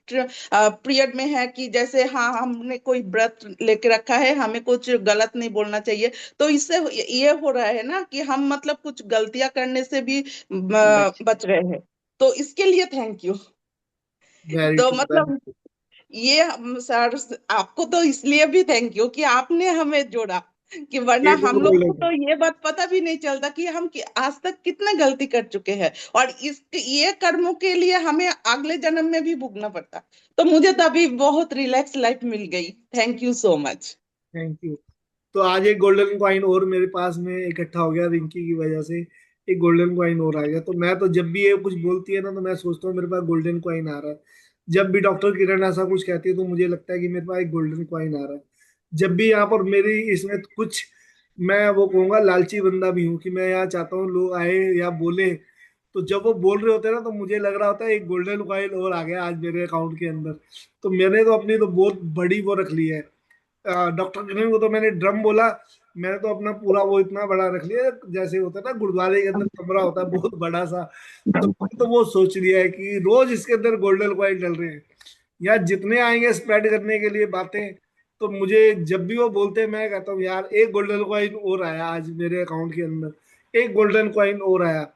पीरियड में है कि जैसे हाँ हमने कोई व्रत लेके रखा है, हमें कुछ गलत नहीं बोलना चाहिए। तो इससे ये हो रहा है ना कि हम मतलब कुछ गलतियां करने से भी बच रहे हैं। तो इसके लिए थैंक यू। वेरी तो ट्रू, वेरी मतलब ट्रू। ये सर आपको तो इसलिए भी थैंक यू कि आपने हमें जोड़ा, कि वरना एक और हम लोग को गोल्डन। तो ये बात पता भी नहीं चलता कि हम आज तक कितने गलती कर चुके हैं, और इस ये कर्मों के लिए हमें अगले जन्म में भी भुगतना पड़ता। तो मुझे तभी बहुत रिलैक्स लाइफ मिल गई। Thank you so much. Thank you. तो आज एक गोल्डन कॉइन और मेरे पास में इकट्ठा हो गया रिंकी की वजह से। एक गोल्डन कॉइन और आ गया। तो मैं तो जब भी ये कुछ बोलती है ना, तो मैं सोचता हूँ मेरे पास गोल्डन कॉइन आ रहा है। जब भी डॉक्टर किरण ऐसा कुछ कहती है, तो मुझे लगता है कि मेरे पास एक गोल्डन कॉइन आ रहा है। जब भी यहाँ पर मेरी इसमें कुछ, मैं वो कहूंगा लालची बंदा भी हूँ कि मैं यहाँ चाहता हूँ लोग आए या बोले। तो जब वो बोल रहे होते हैं ना, तो मुझे लग रहा होता है एक गोल्डन कॉइन और आ गया आज मेरे अकाउंट के अंदर। तो मैंने तो अपनी तो बहुत बड़ी वो रख ली है। डॉक्टर किरण को तो मैंने ड्रम बोला। मैंने तो अपना पूरा वो इतना बड़ा रख लिया, जैसे होता है ना गुरुद्वारे के अंदर कमरा होता है बहुत बड़ा सा। तो वो सोच लिया है कि रोज इसके अंदर गोल्डन कॉइन डल रहे हैं, या जितने आएंगे स्प्रेड करने के लिए बातें। तो मुझे जब भी वो बोलते हैं, मैं कहता हूँ यार एक गोल्डन कॉइन और आया आज मेरे अकाउंट के अंदर, एक गोल्डन कॉइन और आया।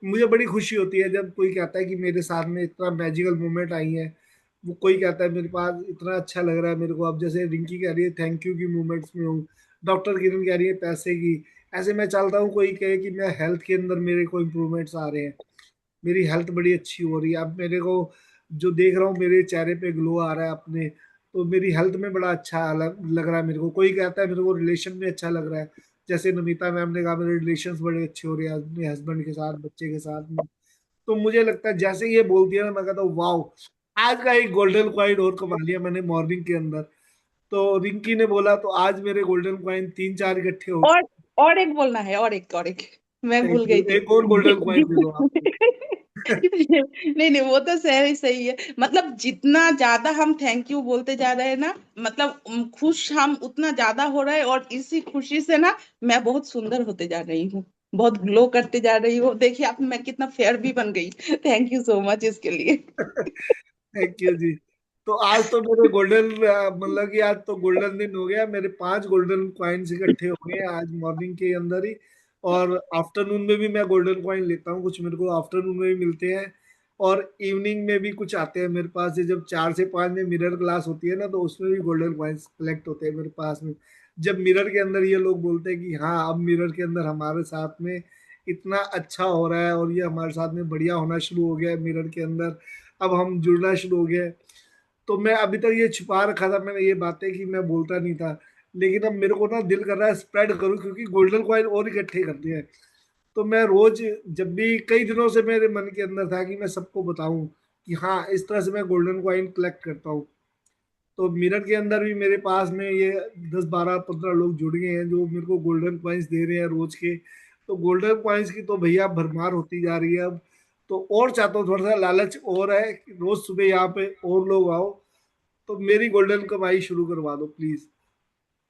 मुझे बड़ी खुशी होती है जब कोई कहता है कि मेरे साथ में इतना मैजिकल मोमेंट आई है। वो कोई कहता है मेरे पास इतना अच्छा लग रहा है मेरे को। अब जैसे रिंकी कह रही है थैंक यू की मूवमेंट्स में हूँ, डॉक्टर किरण कह रही है पैसे की। ऐसे मैं चलता हूँ, कोई कहे कि मैं हेल्थ के अंदर मेरे को इम्प्रूवमेंट्स आ रहे हैं, मेरी हेल्थ बड़ी अच्छी हो रही है। अब मेरे को जो देख रहा हूँ मेरे चेहरे पे ग्लो आ रहा है अपने, तो मेरी हेल्थ में बड़ा अच्छा लग रहा है मेरे को। कोई कहता है मेरे को रिलेशन में अच्छा लग रहा है, जैसे नमिता मैम ने कहा मेरे रिलेशंस बड़े अच्छे हो रहे हैं अपने हस्बैंड के साथ, बच्चे के साथ में। तो मुझे लगता है जैसे ये बोल दिया ना, मैं कहता हूँ वाह, आज का एक गोल्डन क्वाइन और कमा लिया मैंने मॉर्निंग के अंदर। तो रिंकी ने बोला तो आज मेरे गोल्डन क्वाइन तीन चार इकट्ठे हो और गए। और एक बोलना है, और एक मैं थैंक भूल यू, गई थी। एक और गोल्डन क्वाइन दे दो आप। नहीं नहीं, वो तो सही सही है। मतलब जितना ज्यादा हम थैंक यू बोलते जा रहे हैं ना, मतलब खुश हम उतना ज्यादा हो रहे हैं, और इसी खुशी से ना मैं बहुत सुंदर होते जा रही हूँ, बहुत ग्लो करते जा रही हूँ। देखिए अब मैं कितना फेयर भी बन गई। थैंक यू सो मच इसके लिए। थैंक यू जी। तो आज तो मेरे गोल्डन, मतलब कि आज तो गोल्डन दिन हो गया, मेरे पांच गोल्डन कॉइन्स इकट्ठे हो गए आज मॉर्निंग के अंदर ही। और आफ्टरनून में भी मैं गोल्डन कॉइन लेता हूँ, कुछ मेरे को आफ्टरनून में भी मिलते हैं। और इवनिंग में भी कुछ आते हैं मेरे पास, ये जब 4 से 5 में मिरर क्लास होती है ना, तो उसमें भी गोल्डन कॉइन्स कलेक्ट होते हैं मेरे पास में। जब मिरर के अंदर ये लोग बोलते हैं कि हाँ अब मिरर के अंदर हमारे साथ में इतना अच्छा हो रहा है और ये हमारे साथ में बढ़िया होना शुरू हो गया है मिरर के अंदर। अब हम जुड़ना शुरू हो गए। तो मैं अभी तक ये छुपा रखा था, मैंने ये बातें कि मैं बोलता नहीं था, लेकिन अब मेरे को ना दिल कर रहा है स्प्रेड करूं, क्योंकि गोल्डन कॉइन और इकट्ठे करते हैं। तो मैं रोज, जब भी कई दिनों से मेरे मन के अंदर था कि मैं सबको बताऊं कि हाँ इस तरह से मैं गोल्डन कॉइन कलेक्ट करता हूँ। तो मिरर के अंदर भी मेरे पास में ये 10 12 15 लोग जुड़ गए हैं जो मेरे को गोल्डन कॉइन्स दे रहे हैं रोज के। तो गोल्डन कॉइन्स की तो भैया भरमार होती जा रही है अब। तो और चाहता हूँ, थोड़ा सा लालच और है कि रोज सुबह यहाँ पे और लोग आओ, तो मेरी गोल्डन कमाई शुरू करवा दो प्लीज।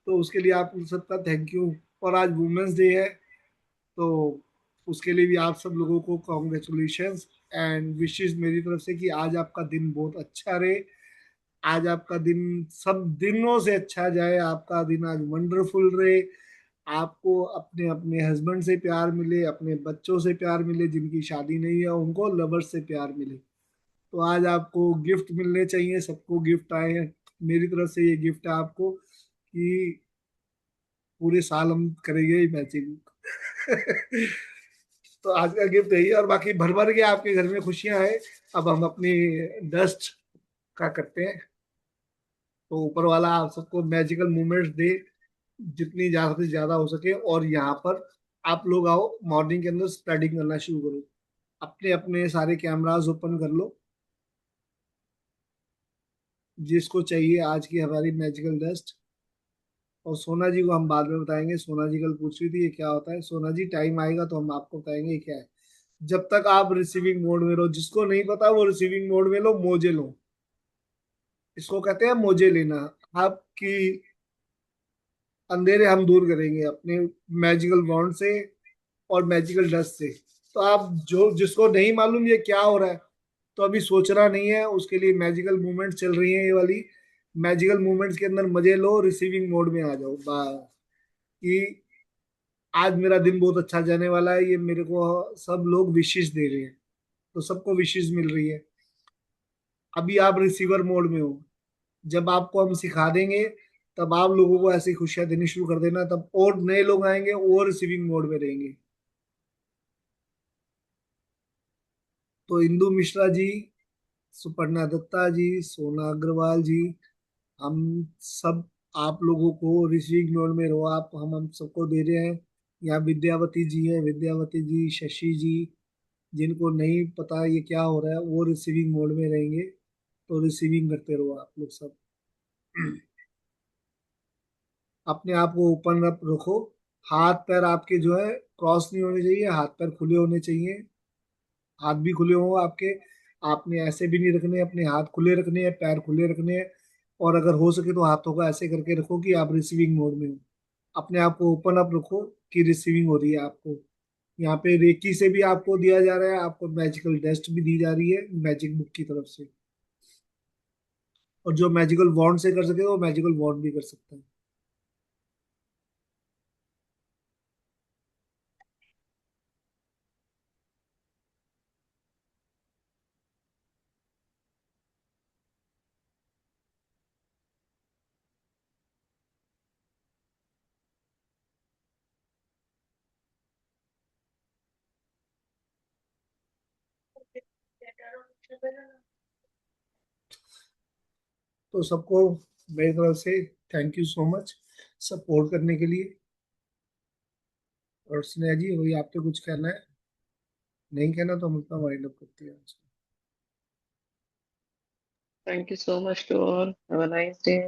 तो उसके लिए आप सबका थैंक यू। और आज वुमेन्स डे है, तो उसके लिए भी आप सब लोगों को कॉन्ग्रेचुलेशंस एंड विशेष मेरी तरफ से कि आज आपका दिन बहुत अच्छा रहे। आज आपका दिन सब दिनों से अच्छा जाए, आपका दिन आज वंडरफुल रहे। आपको अपने अपने हस्बैंड से प्यार मिले, अपने बच्चों से प्यार मिले, जिनकी शादी नहीं है उनको लवर्स से प्यार मिले। तो आज आपको गिफ्ट मिलने चाहिए, सबको गिफ्ट आए हैं। मेरी तरफ से ये गिफ्ट है आपको कि पूरे साल हम करेंगे ही मैचिंग। तो आज का गिफ्ट यही है, और बाकी भर भर के आपके घर में खुशियां हैं। अब हम अपनी डस्ट का करते हैं। तो ऊपर वाला आप सबको मैजिकल मोमेंट्स दे, जितनी ज्यादा से ज्यादा हो सके। और यहाँ पर आप लोग आओ, मॉर्निंग के अंदर स्प्रेडिंग करना शुरू करो। अपने अपने सारे कैमरास ओपन कर लो, जिसको चाहिए आज की हमारी मैजिकल डस्ट। और सोना जी को हम बाद में बताएंगे, सोना जी कल पूछ रही थी ये क्या होता है। सोना जी टाइम आएगा तो हम आपको बताएंगे ये क्या है। जब तक आप रिसीविंग मोड में रहो, जिसको नहीं पता वो रिसीविंग मोड में लो, मोजे लो। इसको कहते हैं मोजे लेना। आपकी अंधेरे हम दूर करेंगे अपने मैजिकल वॉन्ड से और मैजिकल डस्ट से। तो आप जो जिसको नहीं मालूम ये क्या हो रहा है, तो अभी सोचना नहीं है, उसके लिए मैजिकल मूवमेंट चल रही है ये वाली। मैजिकल मूवमेंट्स के अंदर मजे लो, रिसीविंग मोड में आ जाओ बस। कि आज मेरा दिन बहुत अच्छा जाने वाला है, ये मेरे को सब लोग विशेष दे रहे हैं। तो सबको विशेष मिल रही है। अभी आप रिसीवर मोड में हो। जब आपको हम सिखा देंगे, तब आप लोगों को ऐसी खुशियां देनी शुरू कर देना, तब और नए लोग आएंगे और रिसीविंग मोड में रहेंगे। तो इंदु मिश्रा जी, सुपर्णा दत्ता जी, सोना अग्रवाल जी, हम सब आप लोगों को रिसीविंग मोड में रहो। आप हम सबको दे रहे हैं। यहाँ विद्यावती जी है, विद्यावती जी, शशि जी, जिनको नहीं पता ये क्या हो रहा है वो रिसीविंग मोड में रहेंगे। तो रिसीविंग करते रहो आप लोग सब। अपने आप को ओपन अप रखो। हाथ पैर आपके जो है क्रॉस नहीं होने चाहिए, हाथ पैर खुले होने चाहिए। हाथ भी खुले हो आपके। आपने ऐसे भी नहीं रखने, अपने हाथ खुले रखने हैं, पैर खुले रखने हैं। और अगर हो सके तो हाथों को ऐसे करके रखो कि आप रिसीविंग मोड में हो। अपने आप को ओपन अप रखो कि रिसीविंग हो रही है आपको। यहाँ पे रेकी से भी आपको दिया जा रहा है, आपको मैजिकल डस्ट भी दी जा रही है मैजिक बुक की तरफ से। और जो मैजिकल वॉन्ड से कर सके वो मैजिकल वॉन्ड भी कर सकता है। तो सबको मेरी तरफ से thank you so much support करने के लिए। और स्नेहा जी वही आपको कुछ कहना है? नहीं कहना तो हम अपना वाइंड अप करते हैं आज। Thank you so much to all. Have a nice day.